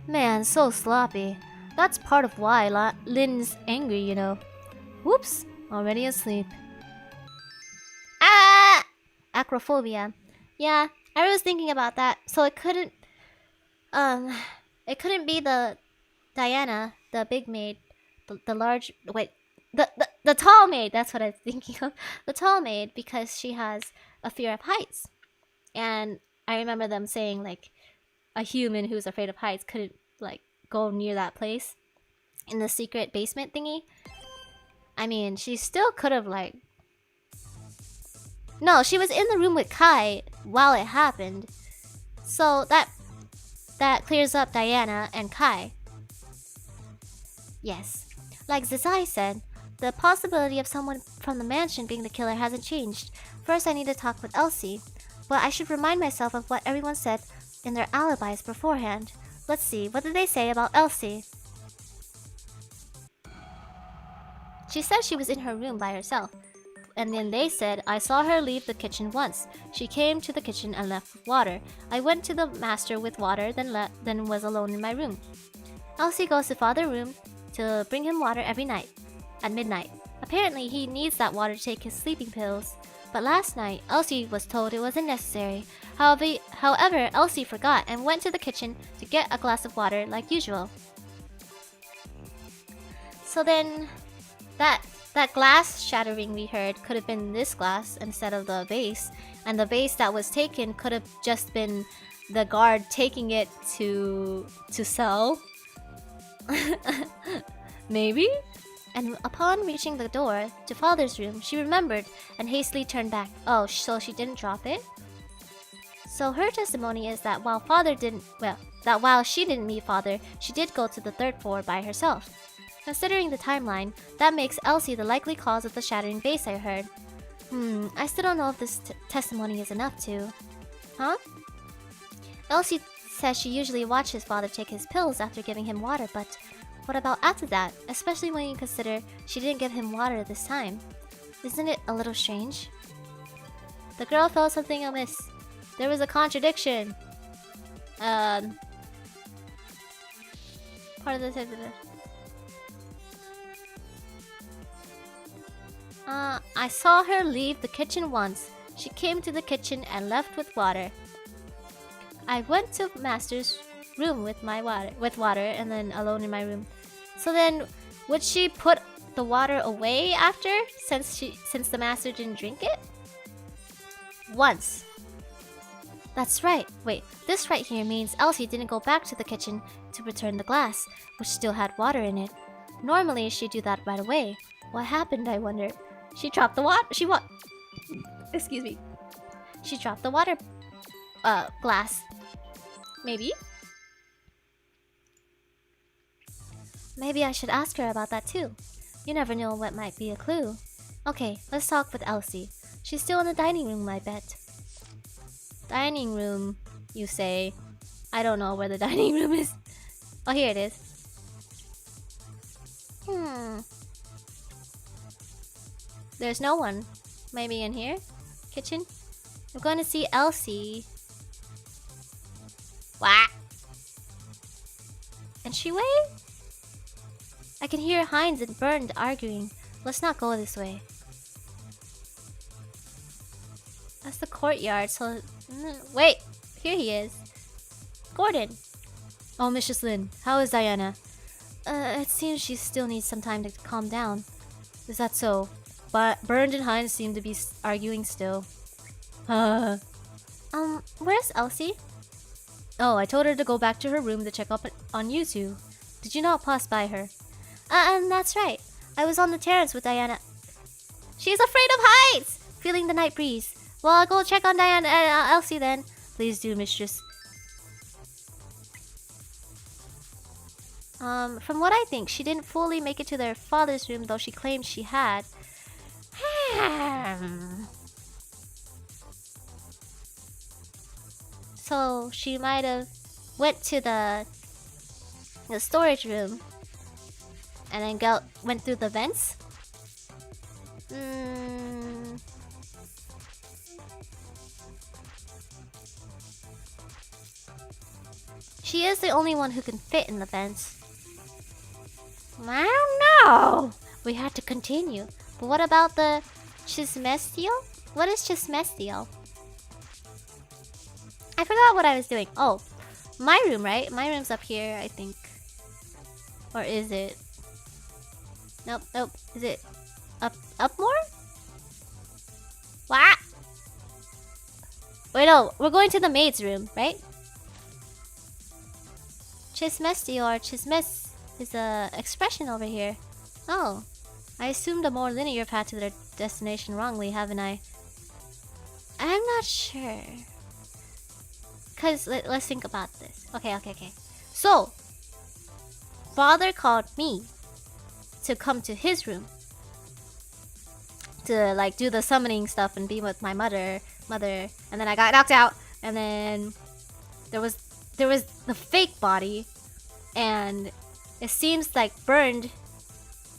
Man, so sloppy. That's part of why Lynn's angry, you know. Whoops, already asleep. Ah! Acrophobia. Yeah, I was thinking about that. So it couldn't be the Diana, the big maid, the large the tall maid, that's what I was thinking of. The tall maid, because she has a fear of heights. And I remember them saying like a human who's afraid of heights couldn't like go near that place in the secret basement thingy. I mean, she still could have like... No, she was in the room with Kai while it happened. So that clears up Diana and Kai. Yes. Like Zazai said, the possibility of someone from the mansion being the killer hasn't changed. First, I need to talk with Elsie. But I should remind myself of what everyone said in their alibis beforehand. Let's see, what did they say about Elsie? She said she was in her room by herself. And then they said, I saw her leave the kitchen once. She came to the kitchen and left with water. I went to the master with water, then was alone in my room. Elsie goes to father's room to bring him water every night, at midnight. Apparently, he needs that water to take his sleeping pills. But last night, Elsie was told it wasn't necessary. However, Elsie forgot and went to the kitchen to get a glass of water like usual. So then, that glass shattering we heard could have been this glass instead of the vase. And the vase that was taken could have just been the guard taking it to sell. Maybe? And upon reaching the door to father's room, she remembered and hastily turned back. Oh, so she didn't drop it? So her testimony is that while she didn't meet father, she did go to the third floor by herself. Considering the timeline, that makes Elsie the likely cause of the shattering vase I heard. I still don't know if this testimony is enough to... Huh? Elsie says she usually watches father take his pills after giving him water, but what about after that? Especially when you consider she didn't give him water this time. Isn't it a little strange? The girl felt something amiss. There was a contradiction. Part of the... I saw her leave the kitchen once. She came to the kitchen and left with water. I went to master's room with water and then alone in my room. So then, would she put the water away after since the master didn't drink it? Once. That's right. Wait, this right here means Elsie didn't go back to the kitchen to return the glass, which still had water in it. Normally, she'd do that right away. What happened, I wonder? She dropped the water. Excuse me. She dropped the water glass. Maybe? Maybe I should ask her about that too. You never know what might be a clue. Okay, let's talk with Elsie. She's still in the dining room, I bet. Dining room, you say? I don't know where the dining room is. Oh, here it is. There's no one. Maybe in here? Kitchen? I'm going to see Elsie. What? Entryway? I can hear Hines and Bernd arguing. Let's not go this way. courtyard, so... Wait, here he is. Gordon. Oh, Mistress Lin, how is Diana? It seems she still needs some time to calm down. Is that so? But Bernd and Heinz seem to be arguing still. Where's Elsie? Oh, I told her to go back to her room to check up on you two. Did you not pass by her? That's right. I was on the terrace with Diana. She's afraid of heights! Feeling the night breeze. Well, I'll go check on Diana, Elsie then. Please do, mistress. From what I think, she didn't fully make it to their father's room, though she claimed she had. So she might have went to the storage room and then went through the vents. She is the only one who can fit in the vents. I don't know. We had to continue. But what about the Chismestio? What is Chismestio? I forgot what I was doing. Oh, my room, right? My room's up here, I think. Or is it? Nope, nope. Is it up more? What? Wait, no. We're going to the maid's room, right? Chismestio or Chismes is a expression over here. Oh, I assumed a more linear path to their destination wrongly, haven't I? I'm not sure. Cause let's think about this. Okay. So, father called me to come to his room to like do the summoning stuff and be with my mother, and then I got knocked out, and then there was the fake body, and it seems like Bernd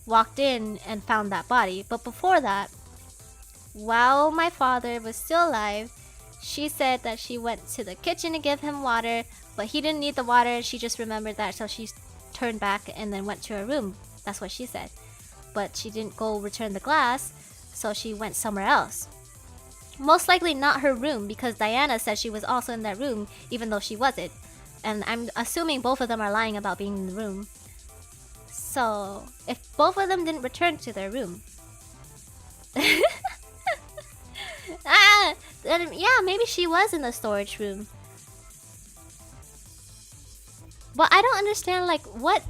walked in and found that body. But before that, while my father was still alive, she said that she went to the kitchen to give him water, but he didn't need the water. She just remembered that, so she turned back and then went to her room. That's what she said. But she didn't go return the glass, so she went somewhere else. Most likely not her room, because Diana said she was also in that room, even though she wasn't. And I'm assuming both of them are lying about being in the room. So, if both of them didn't return to their room... yeah, maybe she was in the storage room. But I don't understand, like, what...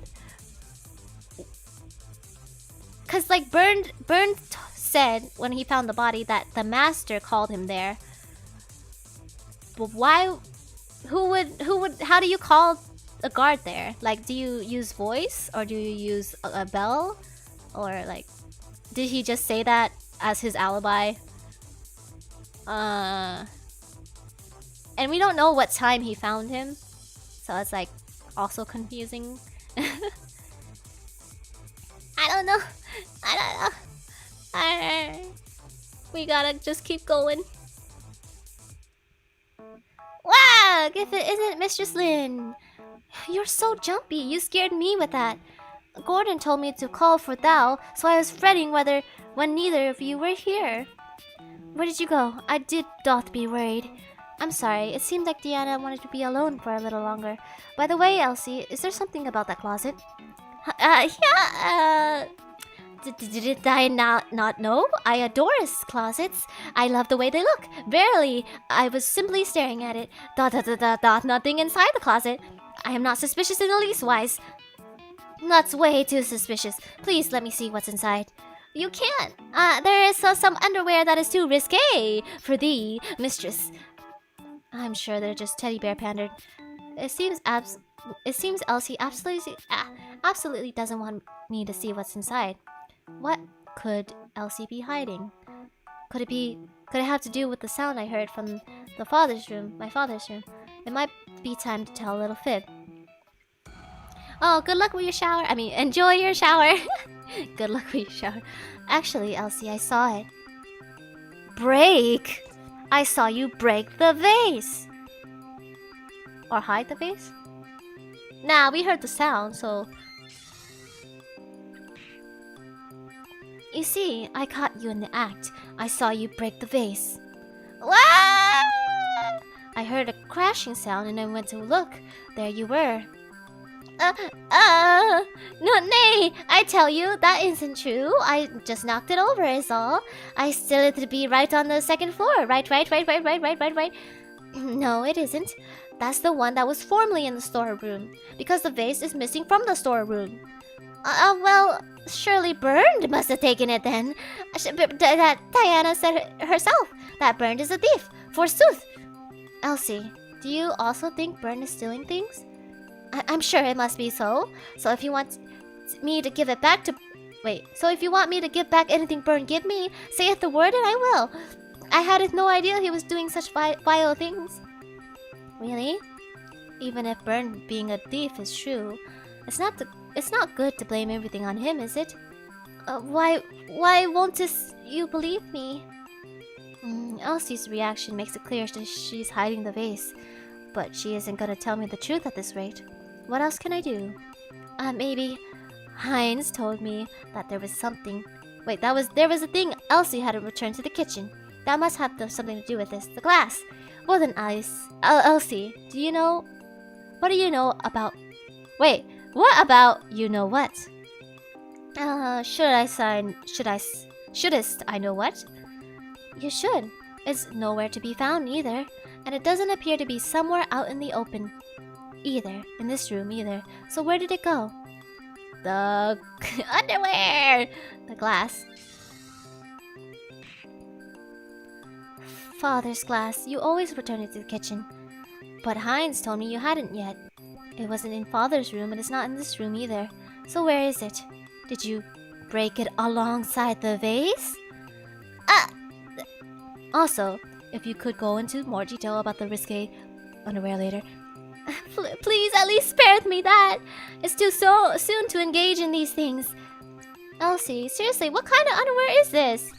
Cause, like, Bernd said when he found the body that the master called him there. But why... How do you call a guard there? Like, do you use voice? Or do you use a bell? Or, like... Did he just say that as his alibi? And we don't know what time he found him. So it's, like, also confusing. I don't know. We gotta just keep going. Wow! If it isn't Mistress Lin! You're so jumpy. You scared me with that. Gordon told me to call for thou, so I was fretting when neither of you were here. Where did you go? I did doth be worried. I'm sorry. It seemed like Diana wanted to be alone for a little longer. By the way, Elsie, is there something about that closet? Did I not know? I adore his closets. I love the way they look. Verily, I was simply staring at it. Nothing inside the closet. I am not suspicious in the least wise. That's way too suspicious. Please let me see what's inside. You can't. There is some underwear that is too risque for thee, mistress. I'm sure they're just teddy bear pandered. It seems Elsie absolutely doesn't want me to see what's inside. What could Elsie be hiding? Could it have to do with the sound I heard from my father's room? It might be time to tell a little fib. Oh, good luck with your shower. I mean, enjoy your shower. Good luck with your shower. Actually, Elsie, I saw it. Break? I saw you break the vase. Or hide the vase? Nah, we heard the sound, so... You see, I caught you in the act. I saw you break the vase. Wow! I heard a crashing sound and I went to look. There you were. No, nay, I tell you, that isn't true. I just knocked it over is all. I still it to be right on the second floor. Right. No, it isn't. That's the one that was formerly in the storeroom, because the vase is missing from the storeroom. Well, surely Burned must have taken it then. That Diana said herself that Burned is a thief, forsooth. Elsie, do you also think Burned is stealing things? I'm sure it must be so. So if you want me to give it back to... So if you want me to give back anything Burned give me, saith the word and I will. I had no idea he was doing such vile things. Really? Even if Burned being a thief is true, it's not good to blame everything on him, is it? Why won't you believe me? Elsie's reaction makes it clear that she's hiding the vase, but she isn't gonna tell me the truth at this rate. What else can I do? Maybe Heinz told me that there was something. There was a thing Elsie had to return to the kitchen. That must have something to do with this. The glass. Well then, Elsie, what do you know about? What about you know what? Shouldst I know what? You should. It's nowhere to be found either, and it doesn't appear to be somewhere out in the open either, in this room either. So where did it go? The underwear! The glass. Father's glass. You always return it to the kitchen. But Heinz told me you hadn't yet. It wasn't in Father's room, and it's not in this room either. So where is it? Did you break it alongside the vase? Also, if you could go into more detail about the risque underwear later. Please, at least spare me that. It's too soon to engage in these things. Elsie, seriously, what kind of underwear is this?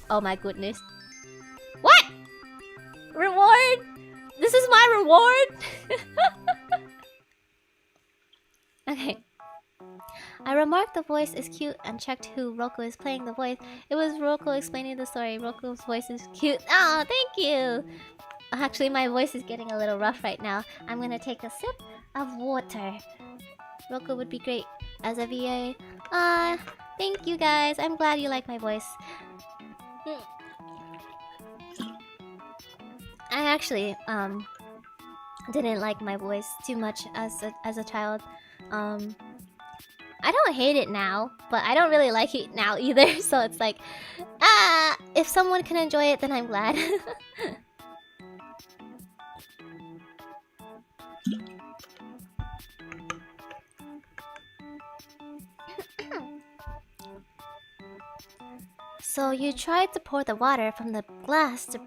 Oh my goodness. What? Reward? This is my reward? Okay. I remarked the voice is cute and checked who Roko is playing the voice. It was Roko explaining the story. Roko's voice is cute. Oh, thank you! Actually, my voice is getting a little rough right now. I'm gonna take a sip of water. Roko would be great as a VA. Thank you guys. I'm glad you like my voice. I actually, didn't like my voice too much as a child. I don't hate it now, but I don't really like it now either. So it's like, if someone can enjoy it, then I'm glad. So you tried to pour the water from the glass to...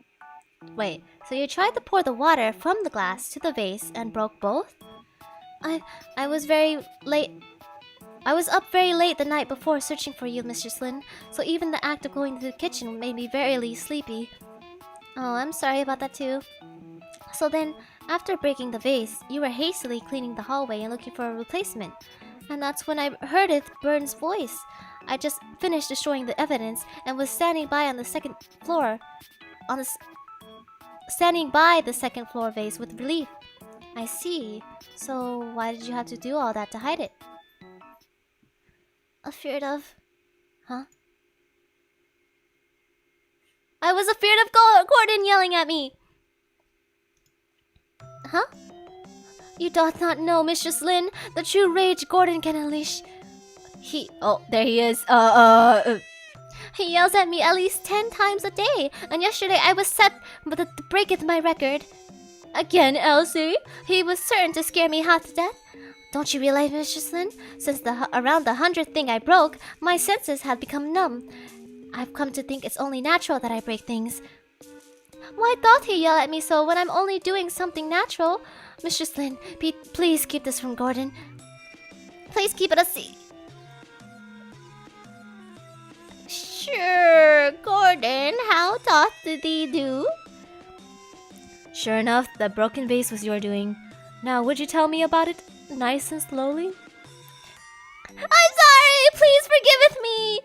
So you tried to pour the water from the glass to the vase and broke both? I was very late. I was up very late the night before searching for you, Mr. Lin, so even the act of going to the kitchen made me very sleepy. Oh, I'm sorry about that too. So then, after breaking the vase, you were hastily cleaning the hallway and looking for a replacement. And that's when I heard Burn's voice. I just finished destroying the evidence and was standing by the second floor vase with relief. I see. So why did you have to do all that to hide it? Afraid of... Huh? I was afraid of Gordon yelling at me! Huh? You doth not know, Mistress Lin, the true rage Gordon can unleash. Oh, there he is. He yells at me at least 10 times a day, and yesterday I was set to breaketh my record. Again, Elsie? He was certain to scare me half to death. Don't you realize, Mistress Lin? Since around the 100th thing I broke, my senses have become numb. I've come to think it's only natural that I break things. Why doth he yell at me so when I'm only doing something natural? Mistress Lin, please keep this from Gordon. Please keep it a secret. Sure, Gordon, how doth thee do? Sure enough, that broken vase was your doing. Now, would you tell me about it, nice and slowly? I'm sorry! Please forgiveth me!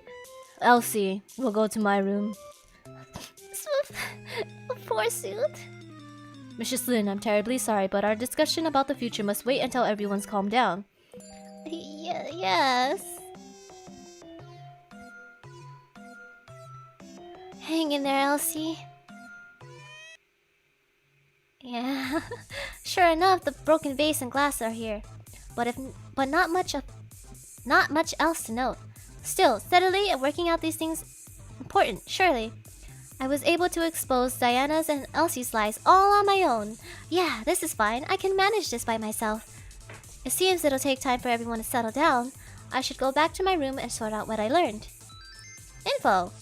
Elsie, we'll go to my room. Forsooth. Mrs. Lin, I'm terribly sorry, but our discussion about the future must wait until everyone's calmed down. Yes. Hang in there, Elsie. Yeah. Sure enough, the broken vase and glass are here. But not much else to note. Still, steadily and working out these things important, surely. I was able to expose Diana's and Elsie's lies all on my own. Yeah, this is fine. I can manage this by myself. It seems it'll take time for everyone to settle down. I should go back to my room and sort out what I learned. Info!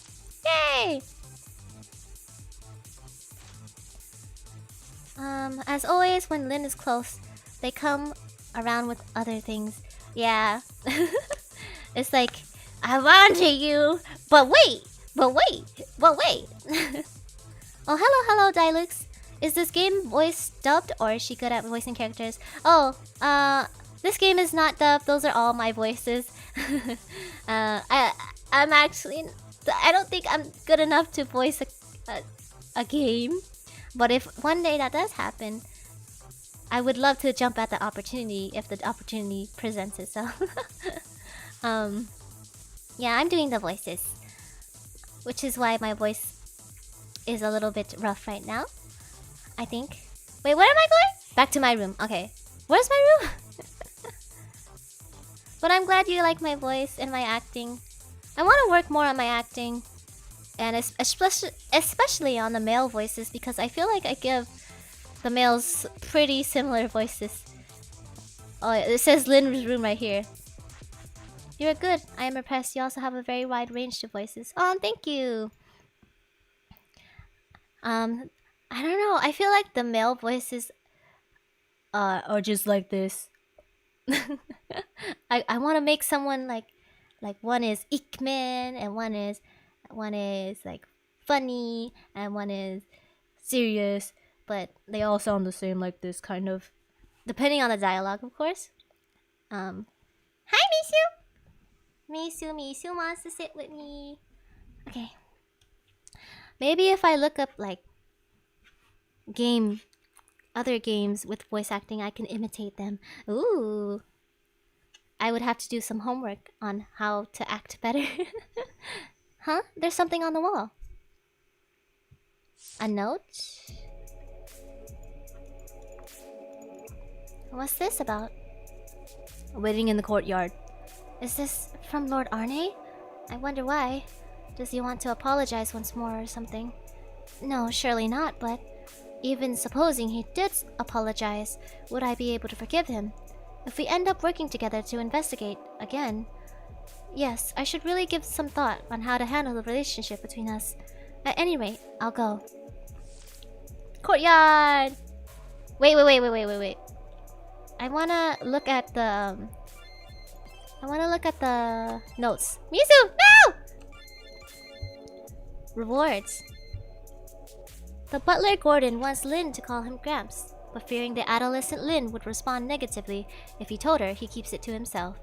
Yay! As always, when Lynn is close, they come around with other things. Yeah. It's like, I wanted you, but wait! Oh, hello, Dilux. Is this game voice dubbed, or is she good at voicing characters? Oh, this game is not dubbed. Those are all my voices. I'm actually, I don't think I'm good enough to voice a game. But if one day that does happen, I would love to jump at the opportunity if the opportunity presents itself. Yeah, I'm doing the voices, which is why my voice is a little bit rough right now, I think. Wait, where am I going? Back to my room. Okay. Where's my room? But I'm glad you like my voice and my acting. I want to work more on my acting. And especially on the male voices, because I feel like I give the males pretty similar voices. Oh, it says Lynn's room right here. You're good. I am impressed. You also have a very wide range of voices. Oh, thank you. I don't know. I feel like the male voices are just like this. I want to make someone like one is Ickman and one is like funny and one is serious, but they all sound the same, like this, kind of, depending on the dialogue, of course. Hi, Misu wants to sit with me. Okay, maybe if I look up like other games with voice acting, I can imitate them. Ooh, I would have to do some homework on how to act better. Huh? There's something on the wall. A note? What's this about? A wedding in the courtyard. Is this from Lord Arne? I wonder why. Does he want to apologize once more or something? No, surely not, but even supposing he did apologize, would I be able to forgive him? If we end up working together to investigate again... Yes, I should really give some thought on how to handle the relationship between us. At any rate, I'll go. Courtyard! Wait. I wanna look at the... notes. Misu! No! Rewards. The butler Gordon wants Lynn to call him Gramps, but fearing the adolescent Lynn would respond negatively if he told her, he keeps it to himself.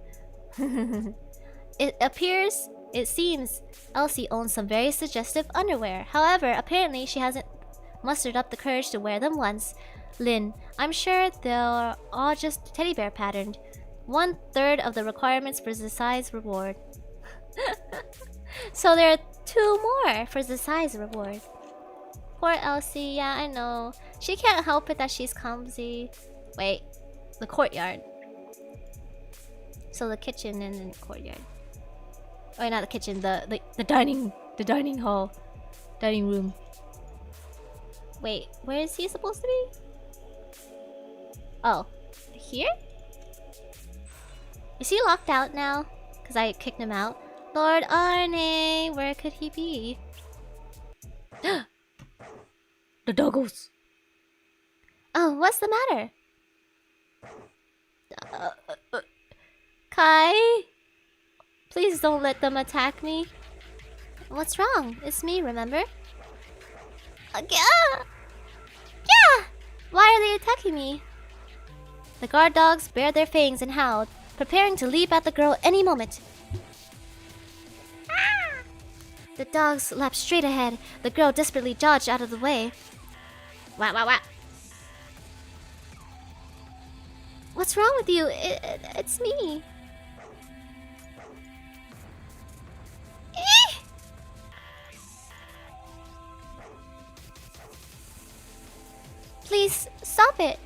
It seems Elsie owns some very suggestive underwear. However, apparently she hasn't mustered up the courage to wear them once. Lynn, I'm sure they're all just teddy bear patterned. 1/3 of the requirements for the size reward. So there are 2 more for the size reward. Poor Elsie, yeah, I know. She can't help it that she's clumsy. Wait, the courtyard. So the kitchen and then the courtyard. Oh, not the kitchen, the dining hall. Dining room. Wait, where is he supposed to be? Oh, here? Is he locked out now? Because I kicked him out. Lord Arne, where could he be? The doggos. Oh, what's the matter? Kai? Please don't let them attack me. What's wrong? It's me, remember? Yeah! Why are they attacking me? The guard dogs bared their fangs and howled, preparing to leap at the girl any moment. The dogs leapt straight ahead. The girl desperately dodged out of the way. Wah. What's wrong with you? It's me. Please stop it.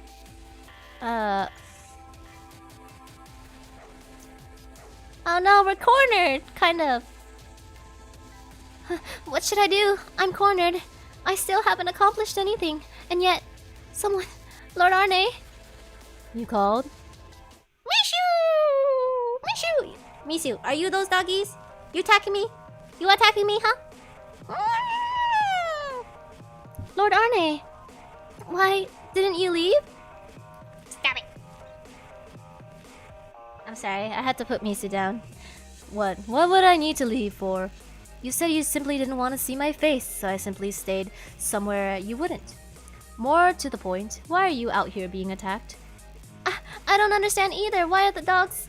Oh no, we're cornered, kind of. What should I do? I'm cornered. I still haven't accomplished anything, and yet, someone, Lord Arne. You called? Mishu! Mishu! Mishu, are you those doggies? You attacking me? You attacking me, huh? Lord Arne, why didn't you leave? Stop it. I'm sorry, I had to put Misu down. What? What would I need to leave for? You said you simply didn't want to see my face, so I simply stayed somewhere you wouldn't. More to the point, why are you out here being attacked? I don't understand either. Why are the dogs...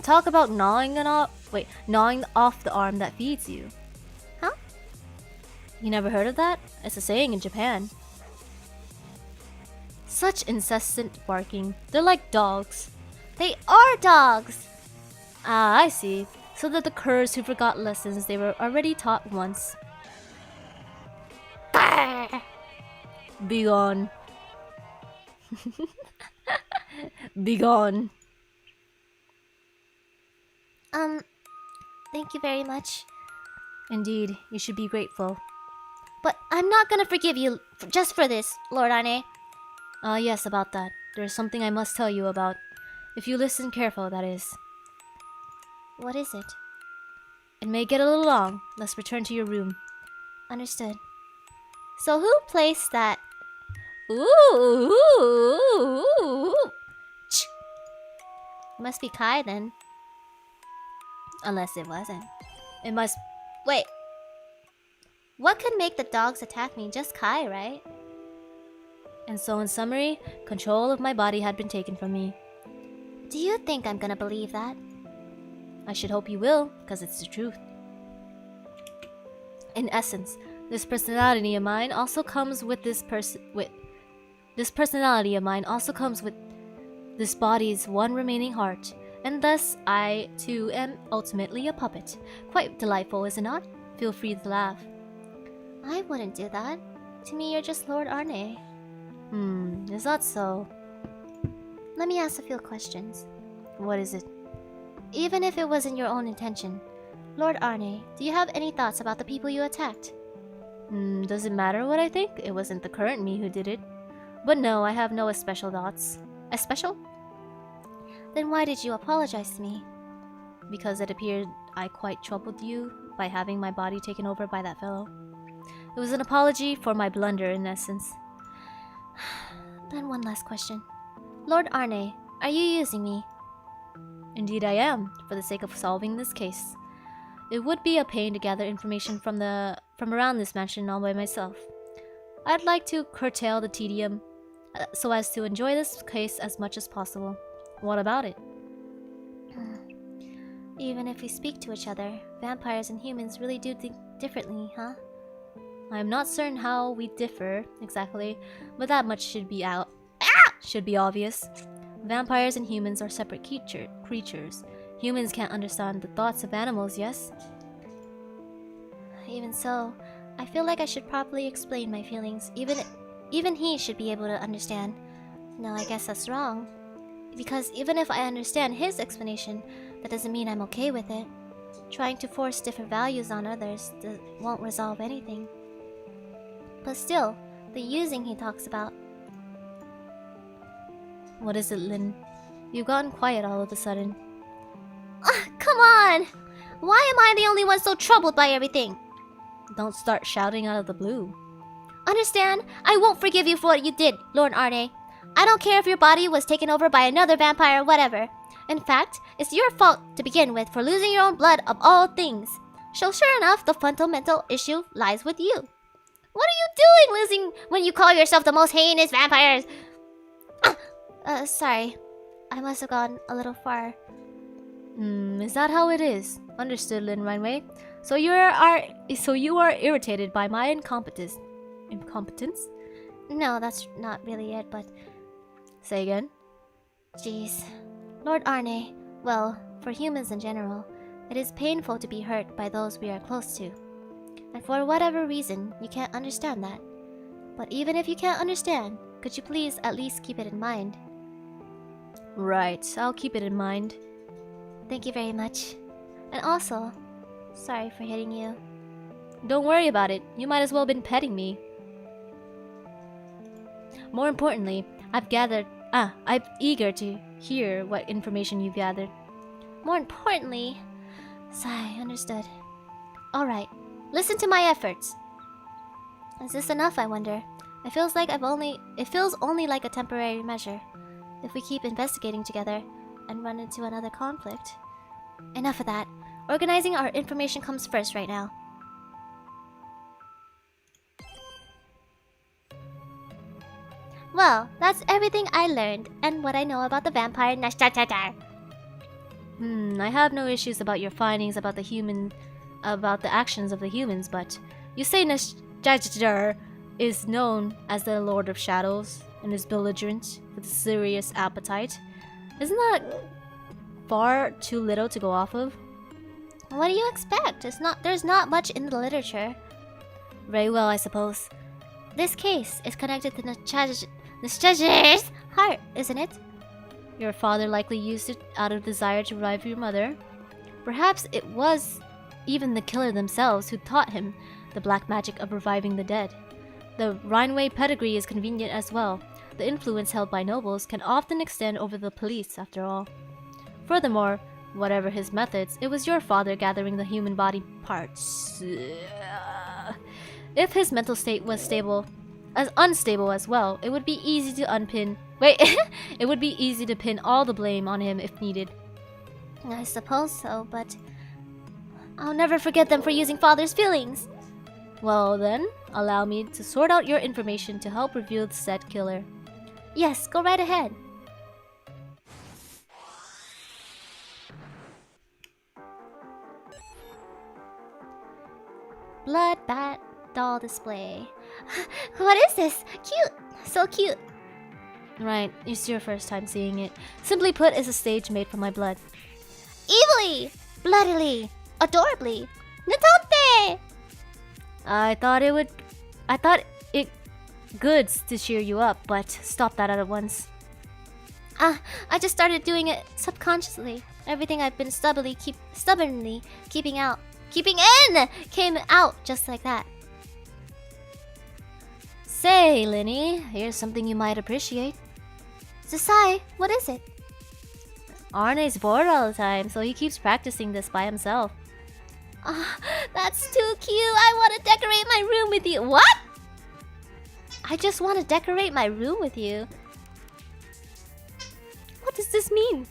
Talk about gnawing off the arm that feeds you. Huh? You never heard of that? It's a saying in Japan. Such incessant barking. They're like dogs. They are dogs! Ah, I see. So they're the curs who forgot lessons they were already taught once. Be gone. Be gone. Thank you very much. Indeed, you should be grateful. But I'm not gonna forgive you just for this, Lord Arne. Yes, about that. There's something I must tell you about. If you listen careful, that is. What is it? It may get a little long. Let's return to your room. Understood. So who placed that? Ooh. Ch. Must be Kai then. Unless it wasn't. It must... Wait. What could make the dogs attack me? Just Kai, right? And so in summary, control of my body had been taken from me. Do you think I'm gonna believe that? I should hope you will, because it's the truth. In essence, this personality of mine also comes with this body's one remaining heart, and thus I too am ultimately a puppet. Quite delightful, is it not? Feel free to laugh. I wouldn't do that. To me, you're just Lord Arne. Is that so? Let me ask a few questions. What is it? Even if it wasn't your own intention, Lord Arne, do you have any thoughts about the people you attacked? Does it matter what I think? It wasn't the current me who did it. But no, I have no especial thoughts. Especial? Then why did you apologize to me? Because it appeared I quite troubled you by having my body taken over by that fellow. It was an apology for my blunder in essence. Then one last question. Lord Arne, are you using me? Indeed I am, for the sake of solving this case. It would be a pain to gather information from around this mansion all by myself. I'd like to curtail the tedium so as to enjoy this case as much as possible. What about it? Even if we speak to each other, vampires and humans really do think differently, huh? I am not certain how we differ exactly, but that much should be obvious. Vampires and humans are separate creatures. Humans can't understand the thoughts of animals, yes? Even so, I feel like I should properly explain my feelings. Even he should be able to understand. No, I guess that's wrong. Because even if I understand his explanation, that doesn't mean I'm okay with it. Trying to force different values on others won't resolve anything. But still, the using he talks about. What is it, Lin? You've gotten quiet all of a sudden. Come on! Why am I the only one so troubled by everything? Don't start shouting out of the blue. Understand? I won't forgive you for what you did, Lord Arne. I don't care if your body was taken over by another vampire or whatever. In fact, it's your fault to begin with for losing your own blood of all things. So sure enough, the fundamental issue lies with you. What are you doing losing when you call yourself the most heinous vampires? Sorry. I must have gone a little far. Is that how it is? Understood, Lin Rhineway. So you are irritated by my incompetence? Incompetence? No, that's not really it, but Say again? Jeez. Lord Arne, well, for humans in general, it is painful to be hurt by those we are close to. And for whatever reason, you can't understand that. But even if you can't understand, could you please at least keep it in mind? Right, I'll keep it in mind. Thank you very much. And also, sorry for hitting you. Don't worry about it. You might as well have been petting me. More importantly, I'm eager to hear what information you've gathered. More importantly, sigh, understood. Alright, listen to my efforts. Is this enough, I wonder? It feels only like a temporary measure. If we keep investigating together and run into another conflict. Enough of that. Organizing our information comes first right now. Well, that's everything I learned and what I know about the vampire Nashtatar. I have no issues about your findings about the actions of the humans, but you say Nashtatar is known as the Lord of Shadows and is belligerent with a serious appetite. Isn't that far too little to go off of? What do you expect? There's not much in the literature. Very well, I suppose. This case is connected to Nashtatar's heart, isn't it? Your father likely used it out of desire to revive your mother. Perhaps it was even the killer themselves who taught him the black magic of reviving the dead. The Rhineway pedigree is convenient as well. The influence held by nobles can often extend over the police, after all. Furthermore, whatever his methods, it was your father gathering the human body parts. If his mental state was unstable as well, it would be easy to it would be easy to pin all the blame on him if needed. I suppose so, but I'll never forget them for using father's feelings. Well then, allow me to sort out your information to help reveal the said killer. Yes, go right ahead. Blood bat doll display. What is this? Cute! So cute. Right, it's your first time seeing it. Simply put, it's a stage made from my blood. Evilly! Bloodily! Adorably! Natote! I thought it good to cheer you up, but stop that at once. I just started doing it subconsciously. Everything I've been stubbornly keeping in came out just like that. Say, Linny, here's something you might appreciate. Zasai, what is it? Arne's bored all the time, so he keeps practicing this by himself. That's too cute. I want to decorate my room with you. What? I just want to decorate my room with you. What does this mean?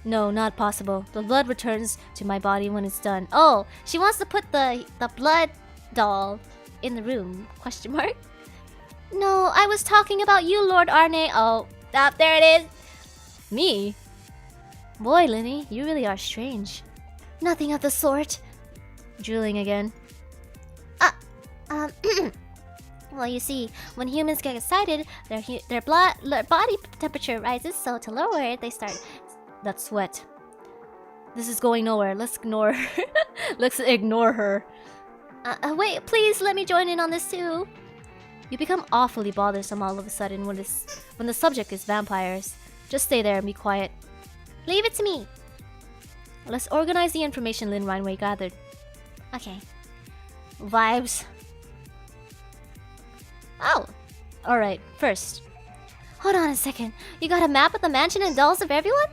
No, not possible. The blood returns to my body when it's done. Oh, she wants to put the blood doll in the room? Question mark? No, I was talking about you, Lord Arne. Oh, there it is. Me? Boy, Linny, you really are strange. Nothing of the sort. Drooling again. Well, you see, when humans get excited, their body temperature rises, so to lower it, they start... That sweat. This is going nowhere. Let's ignore her. Let's ignore her. Wait, please let me join in on this too. You become awfully bothersome all of a sudden when the subject is vampires. Just stay there and be quiet. Leave it to me. Let's organize the information Lynn Rhineway gathered. Okay. Vibes. Oh. Alright, first. Hold on a second. You got a map of the mansion and dolls of everyone?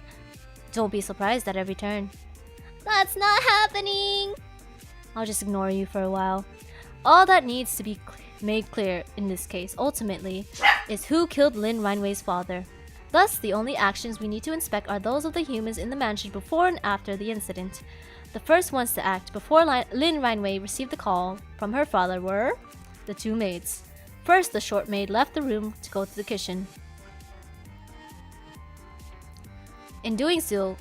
Don't be surprised at every turn. That's not happening. I'll just ignore you for a while. All that needs to be made clear in this case, ultimately, is who killed Lynn Rhineway's father. Thus, the only actions we need to inspect are those of the humans in the mansion before and after the incident. The first ones to act before Lynn Rhineway received the call from her father were the two maids. First, the short maid left the room to go to the kitchen. In doing so,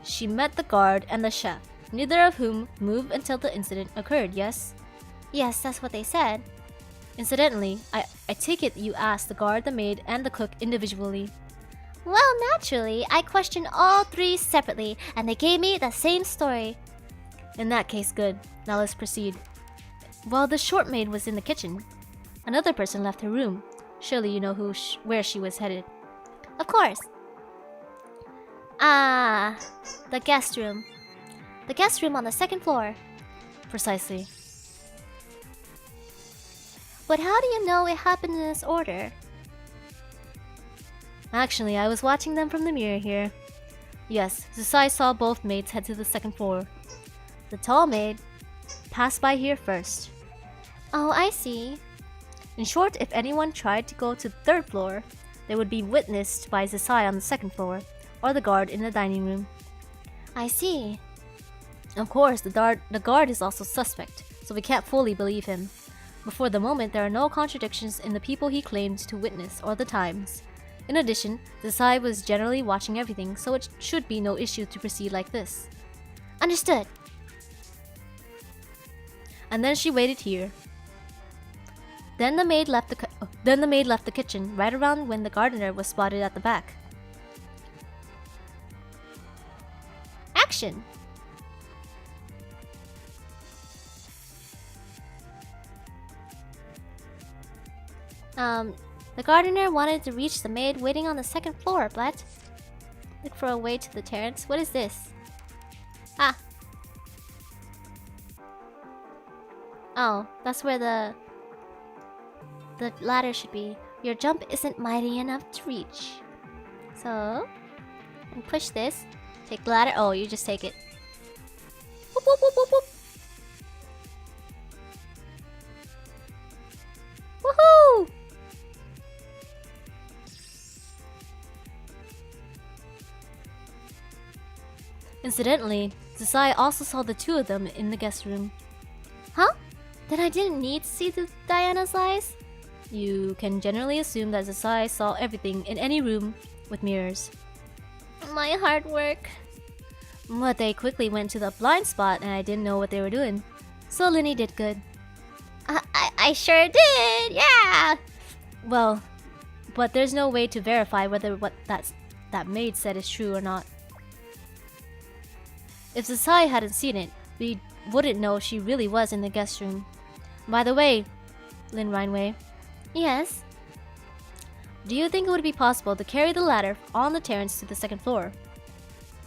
she met the guard and the chef, neither of whom moved until the incident occurred, yes? Yes, that's what they said. Incidentally, I take it you asked the guard, the maid, and the cook individually. Well, naturally, I questioned all three separately, and they gave me the same story. In that case, good. Now let's proceed. While the short maid was in the kitchen, another person left her room. Surely you know where she was headed. Of course. Ah, the guest room. The guest room on the second floor. Precisely. But how do you know it happened in this order? Actually, I was watching them from the mirror here. Yes, Zusai saw both maids head to the second floor. The tall maid passed by here first. Oh, I see. In short, if anyone tried to go to the third floor, they would be witnessed by Zusai on the second floor, or the guard in the dining room. I see. Of course, the guard is also suspect, so we can't fully believe him. But for the moment, there are no contradictions in the people he claimed to witness or the times. In addition, Zusai was generally watching everything, so it should be no issue to proceed like this. Understood. And then she waited here. Then the maid left the kitchen right around when the gardener was spotted at the back. Action. The gardener wanted to reach the maid waiting on the second floor, but look for a way to the terrace. What is this? Ah. Oh, that's where the ladder should be. Your jump isn't mighty enough to reach. So, and push this. Take the ladder. Oh, you just take it. Whoop, whoop, whoop, whoop, whoop. Woohoo! Incidentally, Zusai also saw the two of them in the guest room. Huh? Then I didn't need to see the Diana's eyes? You can generally assume that Zusai saw everything in any room with mirrors. My hard work. But they quickly went to the blind spot and I didn't know what they were doing. So Linny did good. I sure did, yeah! Well, but there's no way to verify whether what that maid said is true or not. If Zusai hadn't seen it, we wouldn't know she really was in the guest room. By the way, Lin Rhineway. Yes? Do you think it would be possible to carry the ladder on the terrace to the second floor?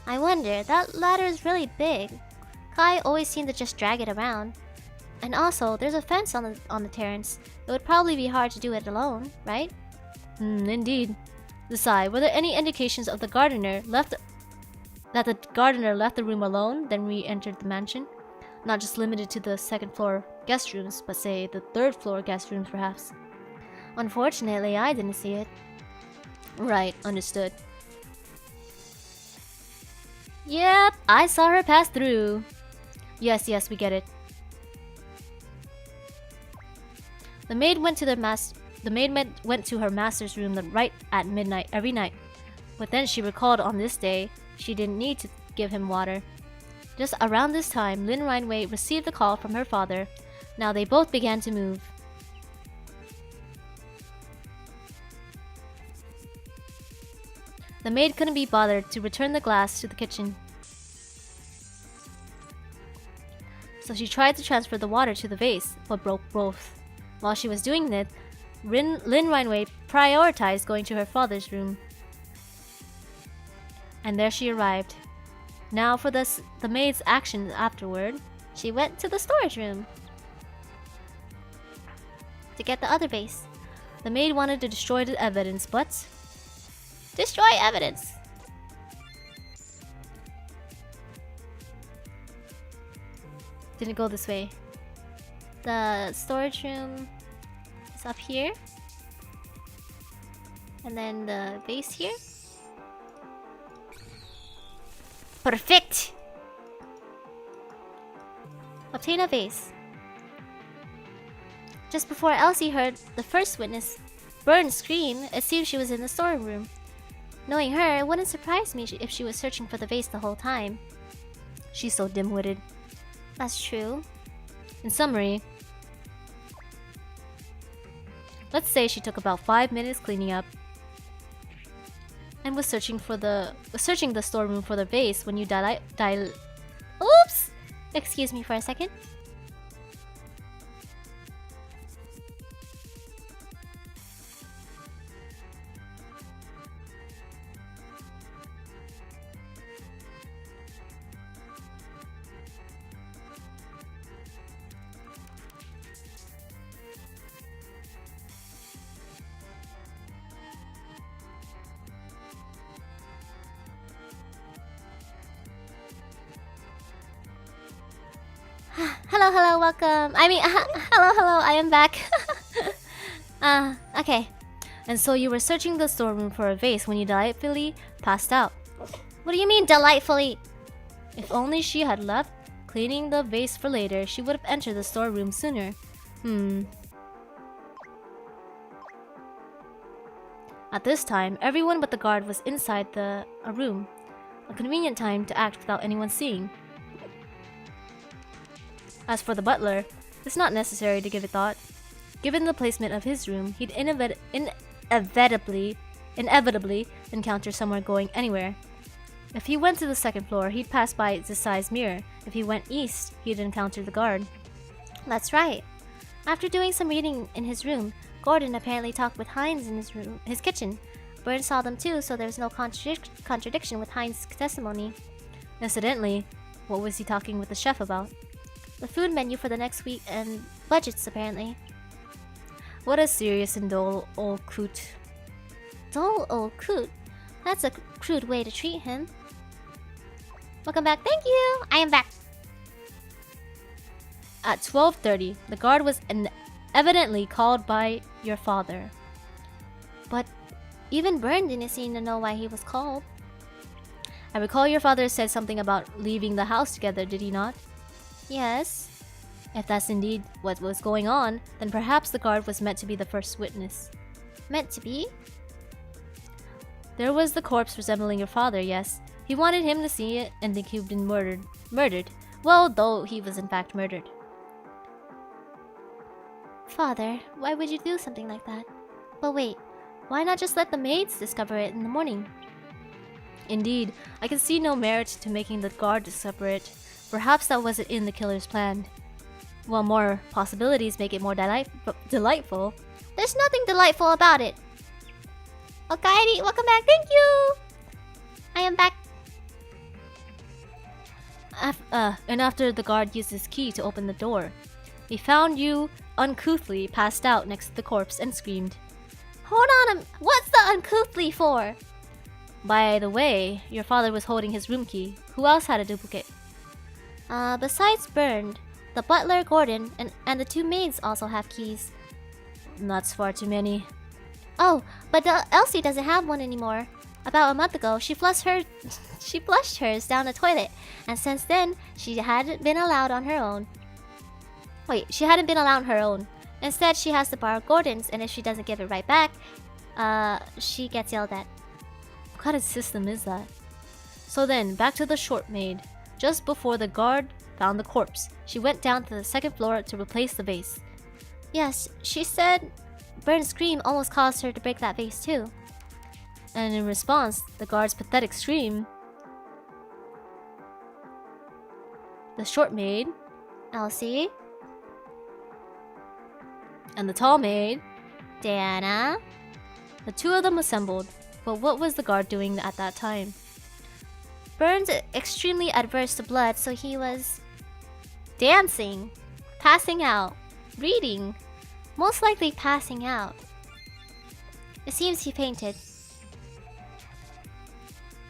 I wonder, that ladder is really big. Kai always seemed to just drag it around. And also, there's a fence on the terrace. It would probably be hard to do it alone, right? Indeed. Zusai, were there any indications of the gardener left the room alone, then re-entered the mansion? Not just limited to the second floor guest rooms, but say the third floor guest rooms perhaps. Unfortunately, I didn't see it. Right, understood. Yep, I saw her pass through. Yes, we get it. The maid went to her master's room right at midnight every night. But then she recalled on this day she didn't need to give him water. Just around this time, Lin Rhineway received a call from her father. Now they both began to move. The maid couldn't be bothered to return the glass to the kitchen. So she tried to transfer the water to the vase, but broke both. While she was doing it, Lin Rhineway prioritized going to her father's room. And there she arrived. Now for the maid's actions afterward, she went to the storage room to get the other vase. The maid wanted to destroy the evidence, but... Destroy evidence! Didn't go this way. The storage room is up here. And then the vase here. Perfect! Obtain a vase. Just before Elsie heard the first witness Burn scream, it seemed she was in the storeroom. Knowing her, it wouldn't surprise me if she was searching for the vase the whole time. She's so dim-witted. That's true. In summary, Let's say she took about 5 minutes cleaning up and was searching the storeroom for the vase when you Oops! Excuse me for a second. Hello, welcome. Hello, I am back. Okay. And so you were searching the storeroom for a vase when you delightfully passed out. What do you mean, delightfully? If only she had left cleaning the vase for later, she would have entered the storeroom sooner. At this time, everyone but the guard was inside a room. A convenient time to act without anyone seeing. As for the butler, it's not necessary to give it thought. Given the placement of his room, he'd inevitably encounter someone going anywhere. If he went to the second floor, he'd pass by Zisai's mirror. If he went east, he'd encounter the guard. That's right. After doing some reading in his room, Gordon apparently talked with Heinz in his kitchen. Burns saw them too, so there was no contradiction with Heinz's testimony. Incidentally, what was he talking with the chef about? The food menu for the next week and budgets, apparently. What a serious and dull old coot. Dull old coot? That's a crude way to treat him. Welcome back. Thank you! I am back. At 12:30, the guard was evidently called by your father. But even Byrne didn't seem to know why he was called. I recall your father said something about leaving the house together, did he not? Yes. If that's indeed what was going on, then perhaps the guard was meant to be the first witness. Meant to be? There was the corpse resembling your father, yes. He wanted him to see it and think he'd been murdered. Well, though he was in fact murdered. Father, why would you do something like that? But wait, why not just let the maids discover it in the morning? Indeed, I can see no merit to making the guard discover it. Perhaps that wasn't in the killer's plan. While more possibilities make it more delightful. There's nothing delightful about it. Okaeri, welcome back. Thank you. I am back. And after the guard used his key to open the door, he found you uncouthly passed out next to the corpse and screamed. Hold on, what's the uncouthly for? By the way, your father was holding his room key. Who else had a duplicate? Besides Burned, the butler, Gordon, and the two maids also have keys. That's far too many. Oh, but Elsie doesn't have one anymore. About a month ago, she flushed hers down the toilet, and since then, she hadn't been allowed on her own. She hadn't been allowed on her own. Instead, she has to borrow Gordon's, and if she doesn't give it right back, she gets yelled at. What kind of system is that? So then, back to the short maid. Just before the guard found the corpse, she went down to the second floor to replace the vase. Yes, she said Burn's scream almost caused her to break that vase too. And in response, the guard's pathetic scream, the short maid, Elsie, and the tall maid, Diana, the two of them assembled. But what was the guard doing at that time? Burn's extremely adverse to blood, so he was dancing, passing out, reading, most likely passing out. It seems he fainted.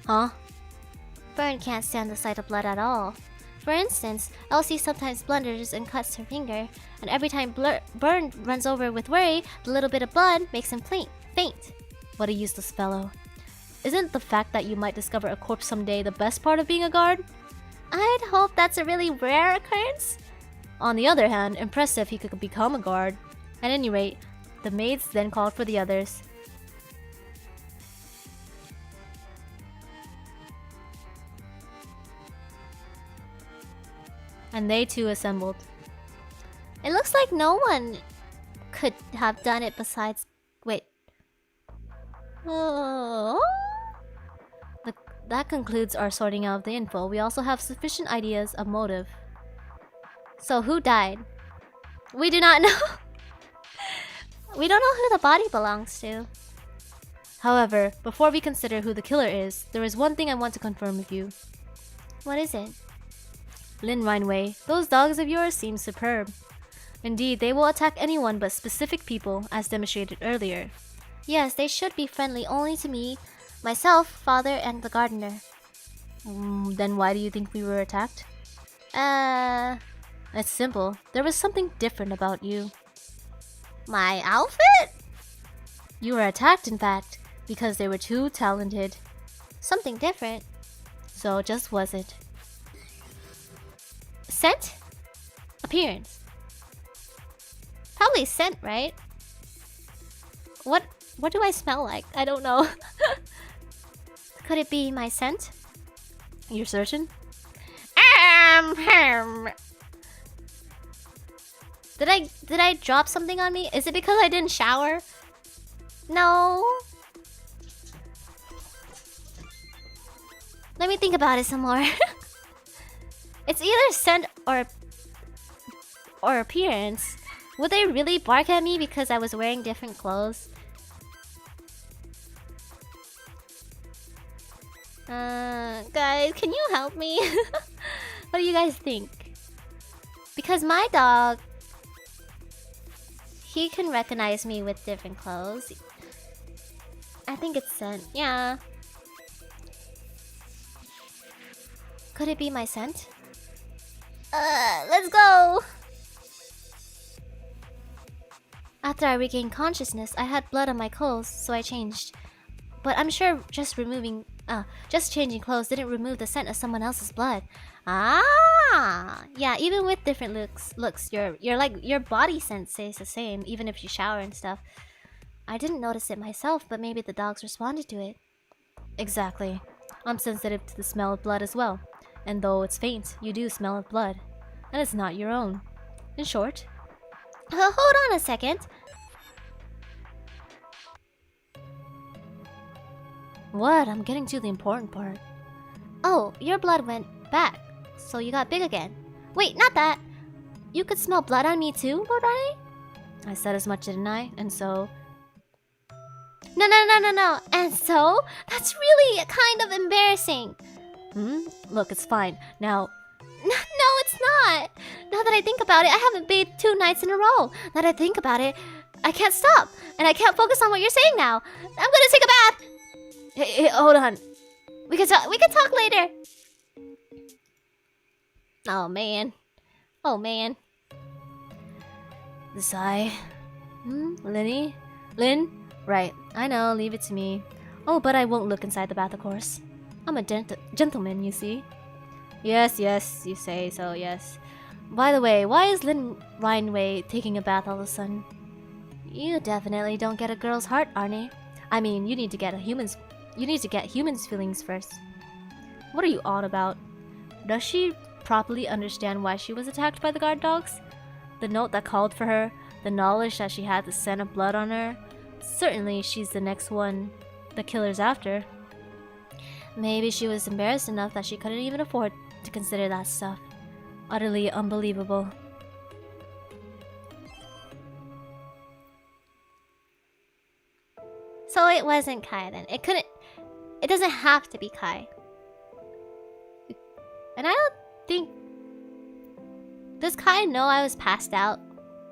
Huh? Burn can't stand the sight of blood at all. For instance, Elsie sometimes blunders and cuts her finger, and every time Burn runs over with worry, the little bit of blood makes him faint. What a useless fellow. Isn't the fact that you might discover a corpse someday the best part of being a guard? I'd hope that's a really rare occurrence. On the other hand, impressive he could become a guard. At any rate, the maids then called for the others. And they too assembled. It looks like no one could have done it besides... Wait. Oh... That concludes our sorting out of the info. We also have sufficient ideas of motive. So who died? We do not know. We don't know who the body belongs to. However, before we consider who the killer is, there is one thing I want to confirm with you. What is it? Lin Rhineway, those dogs of yours seem superb. Indeed, they will attack anyone but specific people, as demonstrated earlier. Yes, they should be friendly only to me, myself, father, and the gardener. Then why do you think we were attacked? It's simple. There was something different about you. My outfit? You were attacked, in fact, because they were too talented. Something different. So just was it? Scent? Appearance? Probably scent, right? What do I smell like? I don't know. Could it be my scent? You're certain? Did I drop something on me? Is it because I didn't shower? No. Let me think about it some more. It's either scent or appearance. Would they really bark at me because I was wearing different clothes? Guys, can you help me? What do you guys think? Because my dog, he can recognize me with different clothes. I think it's scent. Yeah. Could it be my scent? Let's go! After I regained consciousness, I had blood on my clothes, so I changed. But I'm sure just changing clothes didn't remove the scent of someone else's blood. Ah! Yeah, even with different looks, your body scent stays the same, even if you shower and stuff. I didn't notice it myself, but maybe the dogs responded to it. Exactly. I'm sensitive to the smell of blood as well. And though it's faint, you do smell of blood. And it's not your own. In short... Hold on a second. What? I'm getting to the important part. Oh, your blood went back, so you got big again. Wait, not that. You could smell blood on me too, Lord Arne? I said as much, didn't I? And so... No. And so? That's really kind of embarrassing. Look, it's fine. Now... No, it's not. Now that I think about it, I haven't bathed 2 nights in a row. Now that I think about it, I can't stop. And I can't focus on what you're saying now. I'm gonna take a bath. Hey, hold on. We can talk later. Oh man. The sigh. Linny? Lin? Right, I know, leave it to me. Oh, but I won't look inside the bath, of course. I'm a gentleman, you see. Yes, you say so, yes. By the way, why is Lin Rhineway taking a bath all of a sudden? You definitely don't get a girl's heart, Arne. I mean, you need to get humans' feelings first. What are you on about? Does she properly understand why she was attacked by the guard dogs? The note that called for her, the knowledge that she had the scent of blood on her. Certainly, she's the next one the killer's after. Maybe she was embarrassed enough that she couldn't even afford to consider that stuff. Utterly unbelievable. So it wasn't Kai then. It doesn't have to be Kai. And I don't think... Does Kai know I was passed out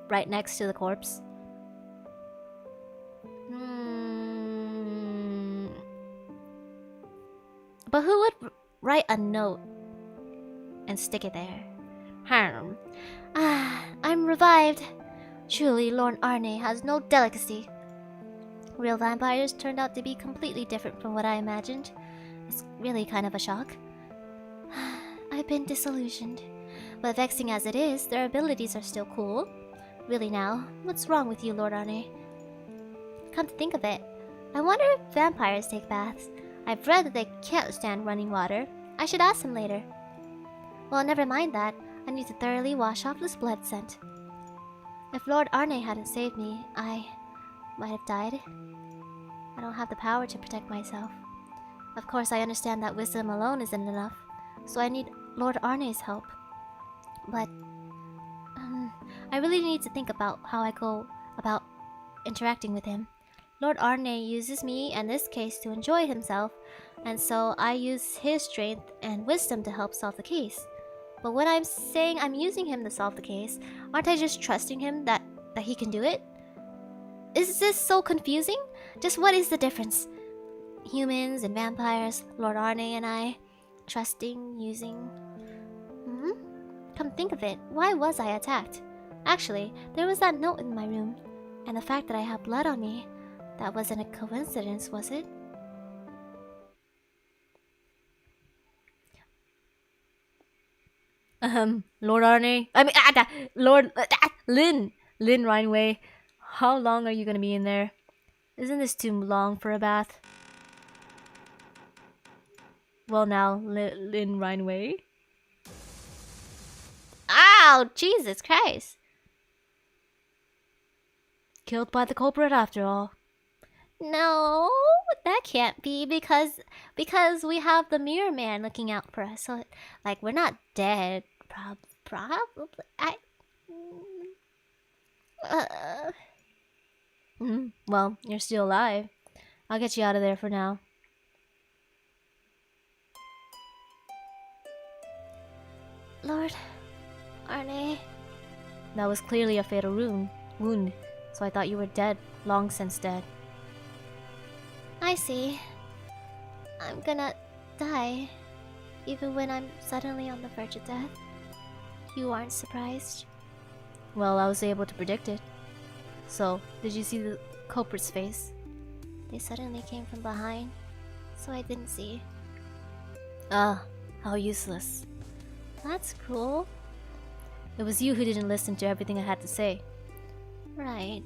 right next to the corpse? But who would write a note and stick it there? I'm revived. Truly, Lord Arne has no delicacy. Real vampires turned out to be completely different from what I imagined. It's really kind of a shock. I've been disillusioned. But vexing as it is, their abilities are still cool. Really now, what's wrong with you, Lord Arne? Come to think of it, I wonder if vampires take baths. I've read that they can't stand running water. I should ask them later. Well, never mind that. I need to thoroughly wash off this blood scent. If Lord Arne hadn't saved me, I might have died. I don't have the power to protect myself. Of course, I understand that wisdom alone isn't enough, so I need Lord Arne's help. But I really need to think about how I go about interacting with him. Lord Arne uses me and this case to enjoy himself, and so I use his strength and wisdom to help solve the case. But when I'm saying I'm using him to solve the case, aren't I just trusting him that he can do it? Is this so confusing? Just what is the difference? Humans and vampires, Lord Arne and I, trusting, using... Come think of it, why was I attacked? Actually, there was that note in my room, and the fact that I have blood on me. That wasn't a coincidence, was it? Lord Arne? Lynn Rhineway. How long are you gonna be in there? Isn't this too long for a bath? Well now, Lynn Rhineway. Ow! Jesus Christ! Killed by the culprit after all. No, that can't be because we have the mirror man looking out for us. So, like, we're not dead. Probably. Well, you're still alive. I'll get you out of there for now. Lord Arne. That was clearly a fatal wound, so I thought you were dead, long since dead. I see. I'm gonna die, even when I'm suddenly on the verge of death. You aren't surprised? Well, I was able to predict it. So, did you see the culprit's face? They suddenly came from behind, so I didn't see. Ah, how useless. That's cruel. It was you who didn't listen to everything I had to say. Right.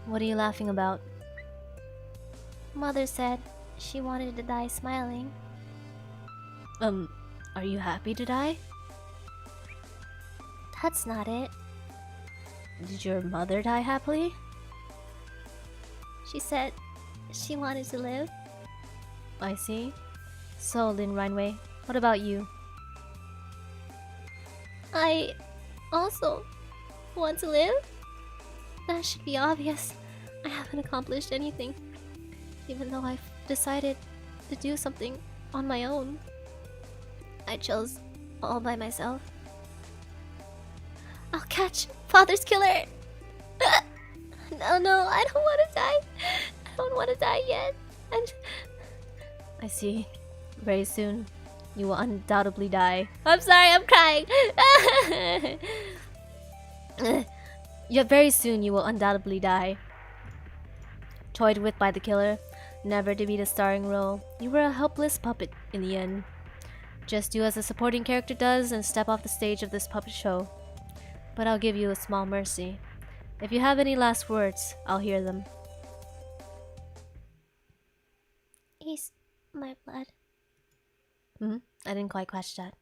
What are you laughing about? Mother said she wanted to die smiling. Are you happy to die? That's not it. Did your mother die happily? She said she wanted to live. I see. So, Lynn Rhineway, what about you? I also want to live? That should be obvious. I haven't accomplished anything, even though I've decided to do something on my own. I chose all by myself. I'll catch Father's killer! No, I don't want to die. I don't want to die yet. I see. Very soon, you will undoubtedly die. I'm sorry, I'm crying. Yet very soon you will undoubtedly die. Toyed with by the killer, never to be the starring role, you were a helpless puppet in the end. Just do as a supporting character does and step off the stage of this puppet show. But I'll give you a small mercy. If you have any last words, I'll hear them. He's my blood. I didn't quite catch that.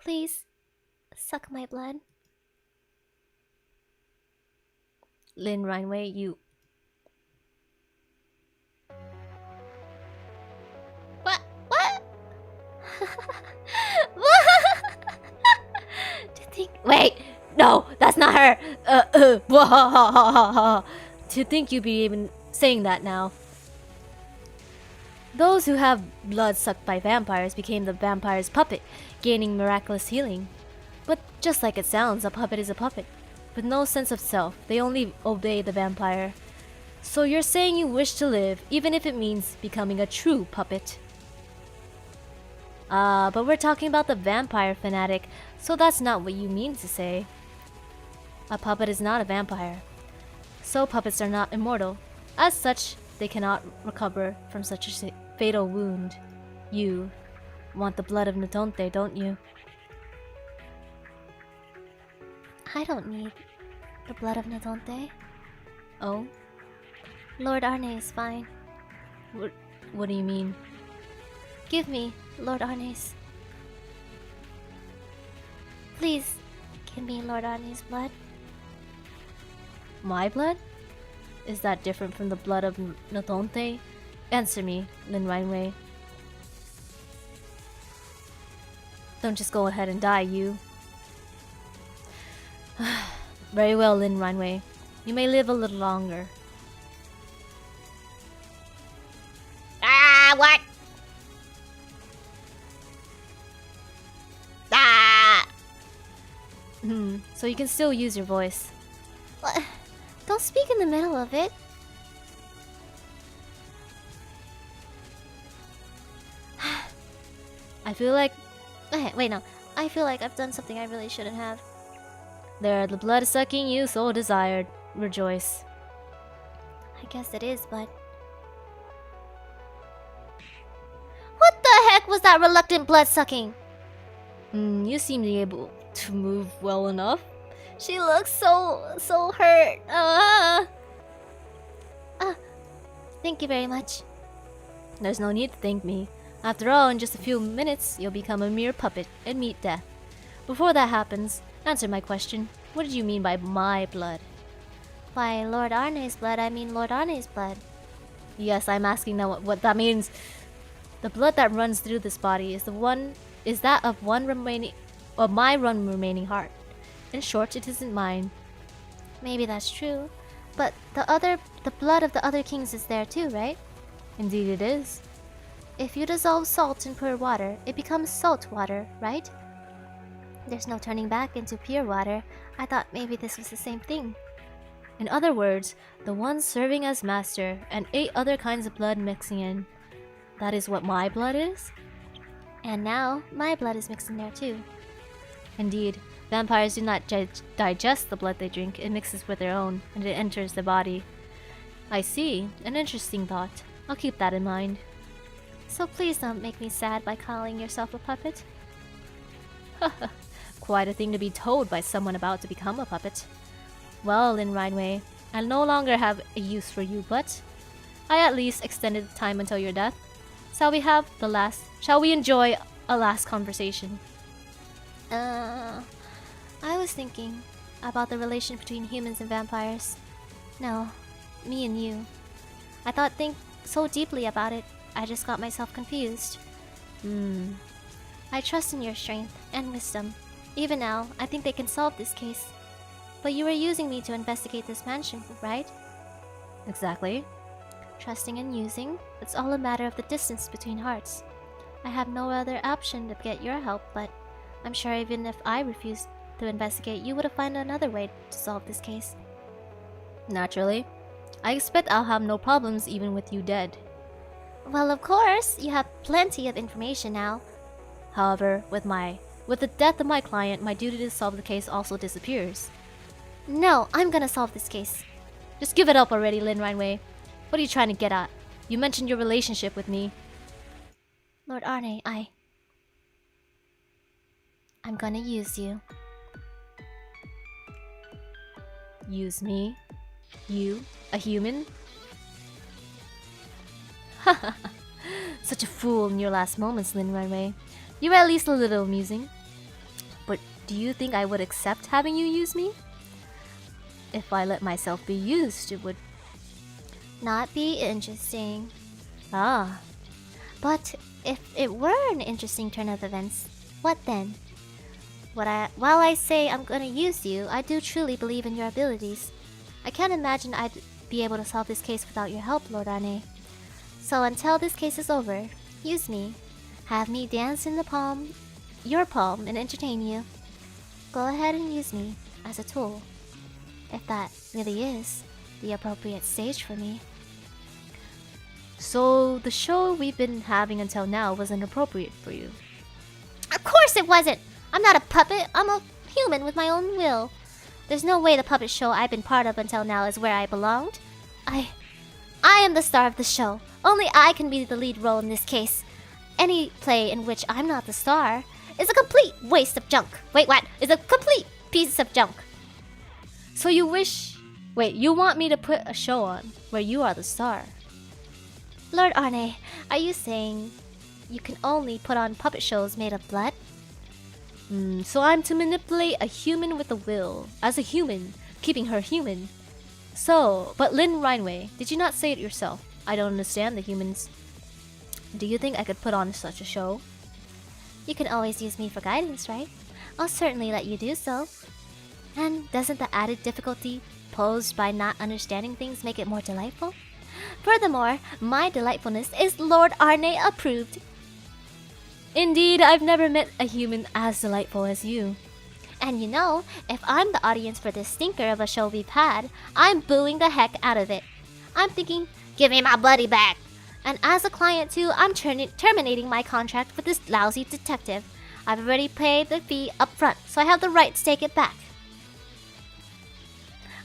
Please, suck my blood. Lynn Rhineway, you... What? Wait! No! That's not her! To think you'd be even saying that now. Those who have blood sucked by vampires became the vampire's puppet, gaining miraculous healing. But just like it sounds, a puppet is a puppet. With no sense of self, they only obey the vampire. So you're saying you wish to live, even if it means becoming a true puppet. But we're talking about the vampire fanatic, so that's not what you mean to say. A puppet is not a vampire. So puppets are not immortal. As such, they cannot recover from such a fatal wound. You want the blood of Natonte, don't you? I don't need the blood of Natonte. Oh? Lord Arne is fine. What do you mean? Give me Lord Arne's. Please, give me Lord Arne's blood. My blood? Is that different from the blood of Nothonte? Answer me, Lin Rhineway. Don't just go ahead and die, you. Very well, Lin Rhineway. You may live a little longer. Ah, what? Ah! So you can still use your voice. What? Don't speak in the middle of it. I feel like... Okay, wait, no. I feel like I've done something I really shouldn't have. There, the blood-sucking you so desired. Rejoice. I guess it is, but... What the heck was that reluctant blood-sucking? You seem to be able to move well enough. She looks so hurt. Thank you very much. There's no need to thank me. After all, in just a few minutes, you'll become a mere puppet and meet death. Before that happens, answer my question. What did you mean by my blood? By Lord Arne's blood, I mean Lord Arne's blood. Yes, I'm asking now what that means. The blood that runs through this body is that of my remaining heart. In short, it isn't mine. Maybe that's true, but the blood of the other kings is there too, right? Indeed it is. If you dissolve salt in pure water, it becomes salt water, right? There's no turning back into pure water. I thought maybe this was the same thing. In other words, the one serving as master and 8 other kinds of blood mixing in. That is what my blood is? And now, my blood is mixed in there too. Indeed, vampires do not digest the blood they drink. It mixes with their own, and it enters the body. I see. An interesting thought. I'll keep that in mind. So please don't make me sad by calling yourself a puppet. Quite a thing to be told by someone about to become a puppet. Well, Lin Rhineway, I no longer have a use for you, but I at least extended the time until your death. Shall we enjoy a last conversation? I was thinking about the relation between humans and vampires. No, me and you. I thought so deeply about it, I just got myself confused. I trust in your strength and wisdom. Even now, I think they can solve this case. But you were using me to investigate this mansion, right? Exactly. Trusting and using, it's all a matter of the distance between hearts. I have no other option to get your help, but I'm sure even if I refused to investigate, you would have found another way to solve this case. Naturally. I expect I'll have no problems even with you dead. Well, of course, you have plenty of information now. However, with the death of my client, my duty to solve the case also disappears. No, I'm gonna solve this case. Just give it up already, Lin Rhineway. What are you trying to get at? You mentioned your relationship with me. Lord Arne, I'm gonna use you. Use me? You? A human? Such a fool in your last moments, Lin Rhineway. You were at least a little amusing. But do you think I would accept having you use me? If I let myself be used, it would not be interesting. Ah. But if it were an interesting turn of events, what then? While I say I'm gonna use you, I do truly believe in your abilities. I can't imagine I'd be able to solve this case without your help, Lord Arne. So until this case is over, use me. Have me dance in your palm, and entertain you. Go ahead and use me as a tool. If that really is the appropriate stage for me. So the show we've been having until now wasn't appropriate for you? Of course it wasn't! I'm not a puppet, I'm a human with my own will. There's no way the puppet show I've been part of until now is where I belonged. I am the star of the show. Only I can be the lead role in this case. Any play in which I'm not the star is a complete waste of junk. Wait, what? Is a complete piece of junk. So you want me to put a show on where you are the star? Lord Arne, are you saying you can only put on puppet shows made of blood? So I'm to manipulate a human with a will, as a human, keeping her human. So, but Lin Rhineway, did you not say it yourself? I don't understand the humans. Do you think I could put on such a show? You can always use me for guidance, right? I'll certainly let you do so. And doesn't the added difficulty posed by not understanding things make it more delightful? Furthermore, my delightfulness is Lord Arne approved. Indeed, I've never met a human as delightful as you. And you know, if I'm the audience for this stinker of a show we've had, I'm booing the heck out of it. I'm thinking, give me my bloody back. And as a client too, I'm terminating my contract with this lousy detective. I've already paid the fee up front, so I have the right to take it back.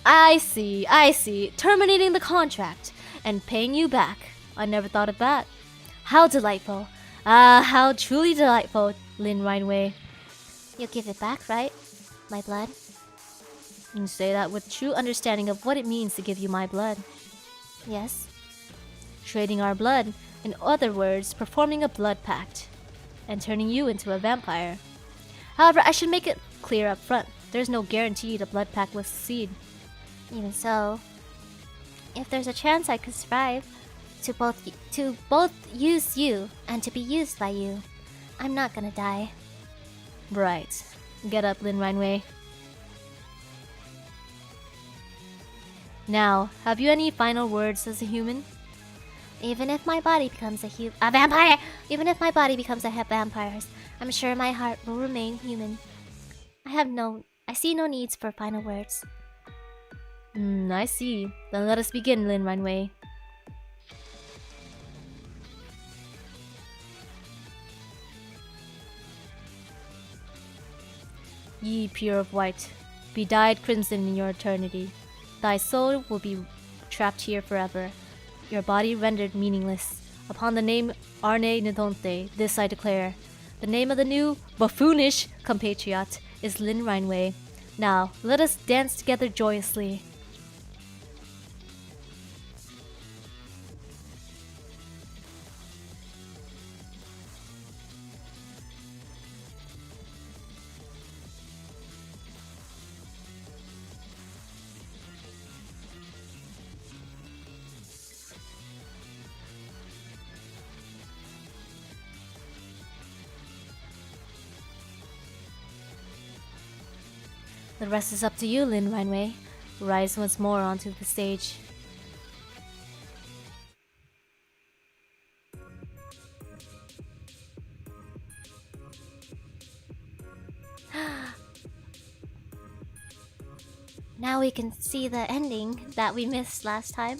I see. Terminating the contract and paying you back. I never thought of that. How delightful. How truly delightful, Lin Rhineway. You'll give it back, right? My blood? You say that with true understanding of what it means to give you my blood. Yes. Trading our blood, in other words, performing a blood pact, and turning you into a vampire. However, I should make it clear up front. There's no guarantee the blood pact will succeed. Even so, if there's a chance I could survive, to both use you and to be used by you, I'm not gonna die. Right. Get up, Lin Rhineway. Now, have you any final words as a human? Even if my body becomes a vampire, I'm sure my heart will remain human. I see no needs for final words. I see. Then let us begin, Lin Rhineway. Ye pure of white, be dyed crimson in your eternity. Thy soul will be trapped here forever, your body rendered meaningless. Upon the name Arne Nidonte, this I declare. The name of the new, buffoonish compatriot is Lin Rhineway. Now, let us dance together joyously. The rest is up to you, Lin Rhineway. Rise once more onto the stage. Now we can see the ending that we missed last time.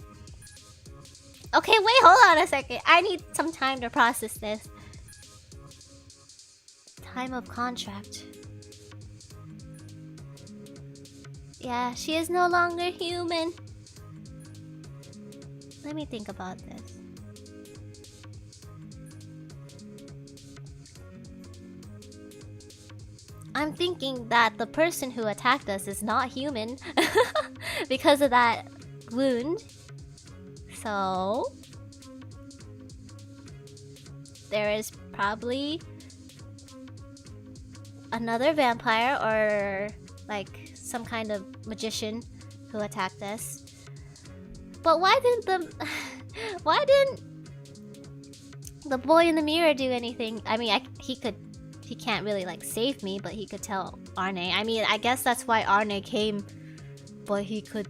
Okay, wait, hold on a second. I need some time to process this. Time of contract. Yeah, she is no longer human. Let me think about this. I'm thinking that the person who attacked us is not human because of that wound. So there is probably another vampire or like some kind of magician who attacked us. But why didn't the boy in the mirror do anything? I mean, he can't really like save me, but he could tell Arne. I mean, I guess that's why Arne came, but he could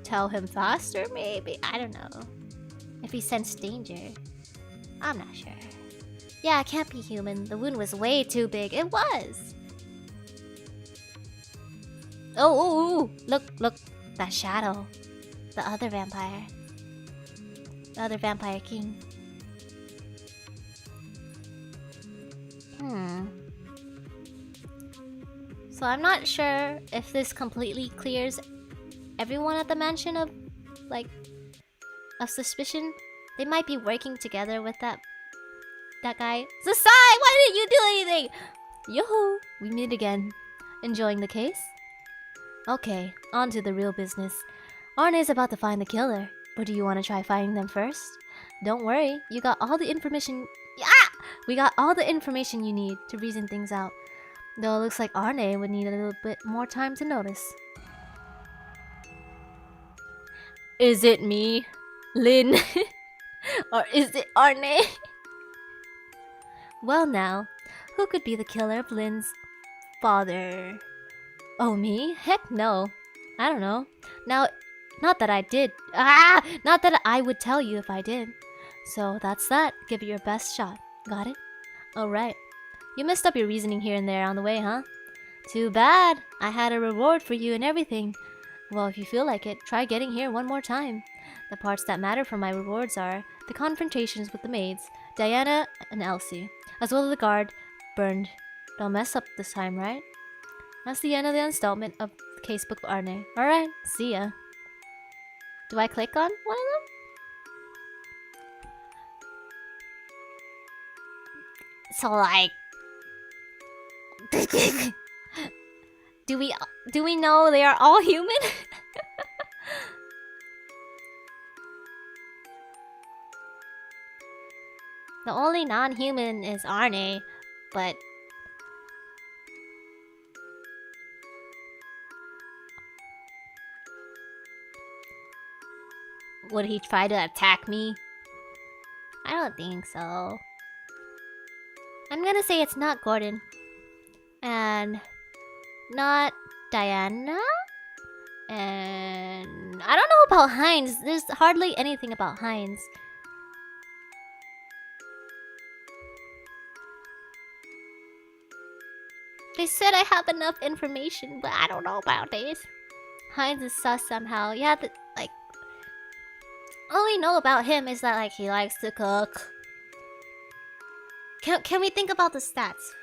tell him faster maybe? I don't know. If he sensed danger. I'm not sure. Yeah, it can't be human. The wound was way too big. It was. Oh, look, that shadow. The other vampire. The other vampire king. So I'm not sure if this completely clears everyone at the mansion of suspicion. They might be working together with that guy. Zasai, why didn't you do anything? Yoo-hoo! We meet again. Enjoying the case? Okay, on to the real business. Arne is about to find the killer, but do you want to try finding them first? Don't worry, you got all the information. We got all the information you need to reason things out. Though it looks like Arne would need a little bit more time to notice. Is it me, Lynn? Or is it Arne? Well now, who could be the killer of Lynn's father? Oh, me? Heck no. I don't know. Now, not that I did. Not that I would tell you if I did. So that's that. Give it your best shot. Got it? Alright. You messed up your reasoning here and there on the way, huh? Too bad. I had a reward for you and everything. Well, if you feel like it, try getting here one more time. The parts that matter for my rewards are the confrontations with the maids, Diana and Elsie, as well as the guard, Burned. Don't mess up this time, right? That's the end of the installment of the Casebook of Arne. Alright, see ya. Do I click on one of them? So like... do we know they are all human? The only non-human is Arne, but... would he try to attack me? I don't think so. I'm gonna say it's not Gordon. And... not Diana? And... I don't know about Hines. There's hardly anything about Hines. They said I have enough information, but I don't know about this. Hines is sus somehow. Yeah, like... all we know about him is that, like, he likes to cook. Can we think about the stats?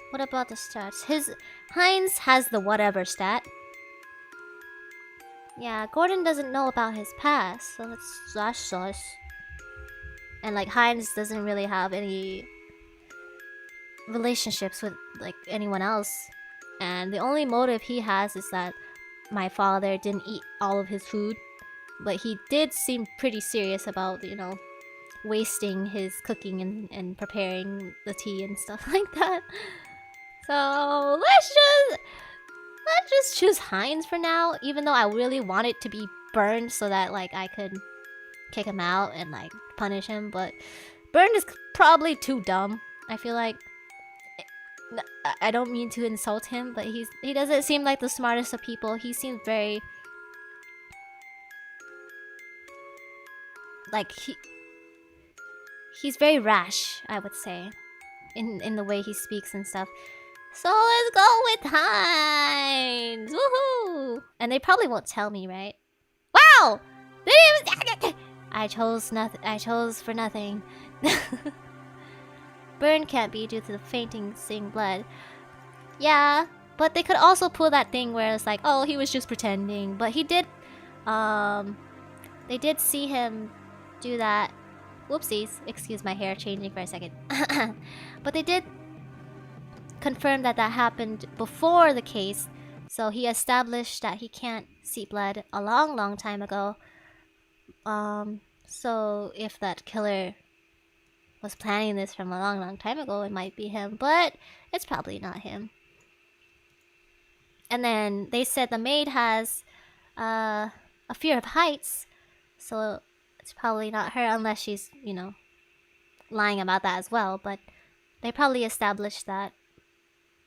What about the stats? Hines has the whatever stat. Yeah, Gordon doesn't know about his past, so that's sus. And, like, Hines doesn't really have any relationships with, like, anyone else. And the only motive he has is that my father didn't eat all of his food. But he did seem pretty serious about, you know, wasting his cooking and preparing the tea and stuff like that. So let's just choose Hines for now, even though I really want it to be Burned so that, like, I could kick him out and, like, punish him. But Burned is probably too dumb. I feel like I don't mean to insult him, but he doesn't seem like the smartest of people. He seems very... like, he's very rash, I would say, in the way he speaks and stuff. So let's go with Hines! Woohoo! And they probably won't tell me, right? Wow! I chose nothing. I chose for nothing. Burn can't be due to the fainting seeing blood. Yeah, but they could also pull that thing where it's like, oh, he was just pretending. But he did, they did see him do that. Whoopsies. Excuse my hair changing for a second. But they did confirm that that happened before the case. So he established that he can't see blood a long time ago. So if that killer was planning this from a long time ago, it might be him. But it's probably not him. And then they said the maid has a fear of heights. So it's probably not her unless she's, you know, lying about that as well. But they probably established that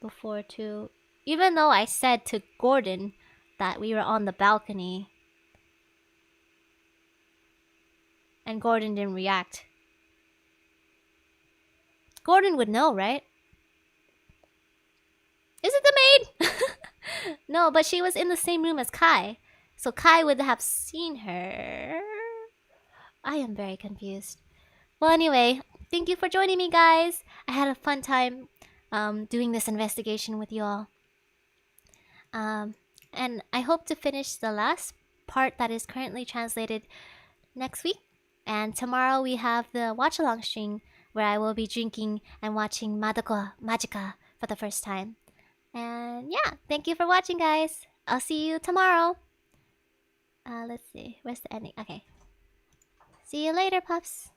before too. Even though I said to Gordon that we were on the balcony. And Gordon didn't react. Gordon would know, right? Is it the maid? No, but she was in the same room as Kai. So Kai would have seen her. I am very confused. Well, anyway, thank you for joining me, guys. I had a fun time doing this investigation with you all. And I hope to finish the last part that is currently translated next week. And tomorrow we have the watch-along stream where I will be drinking and watching Madoka Magica for the first time. And yeah, thank you for watching, guys. I'll see you tomorrow. Let's see. Where's the ending? Okay. See you later, pups.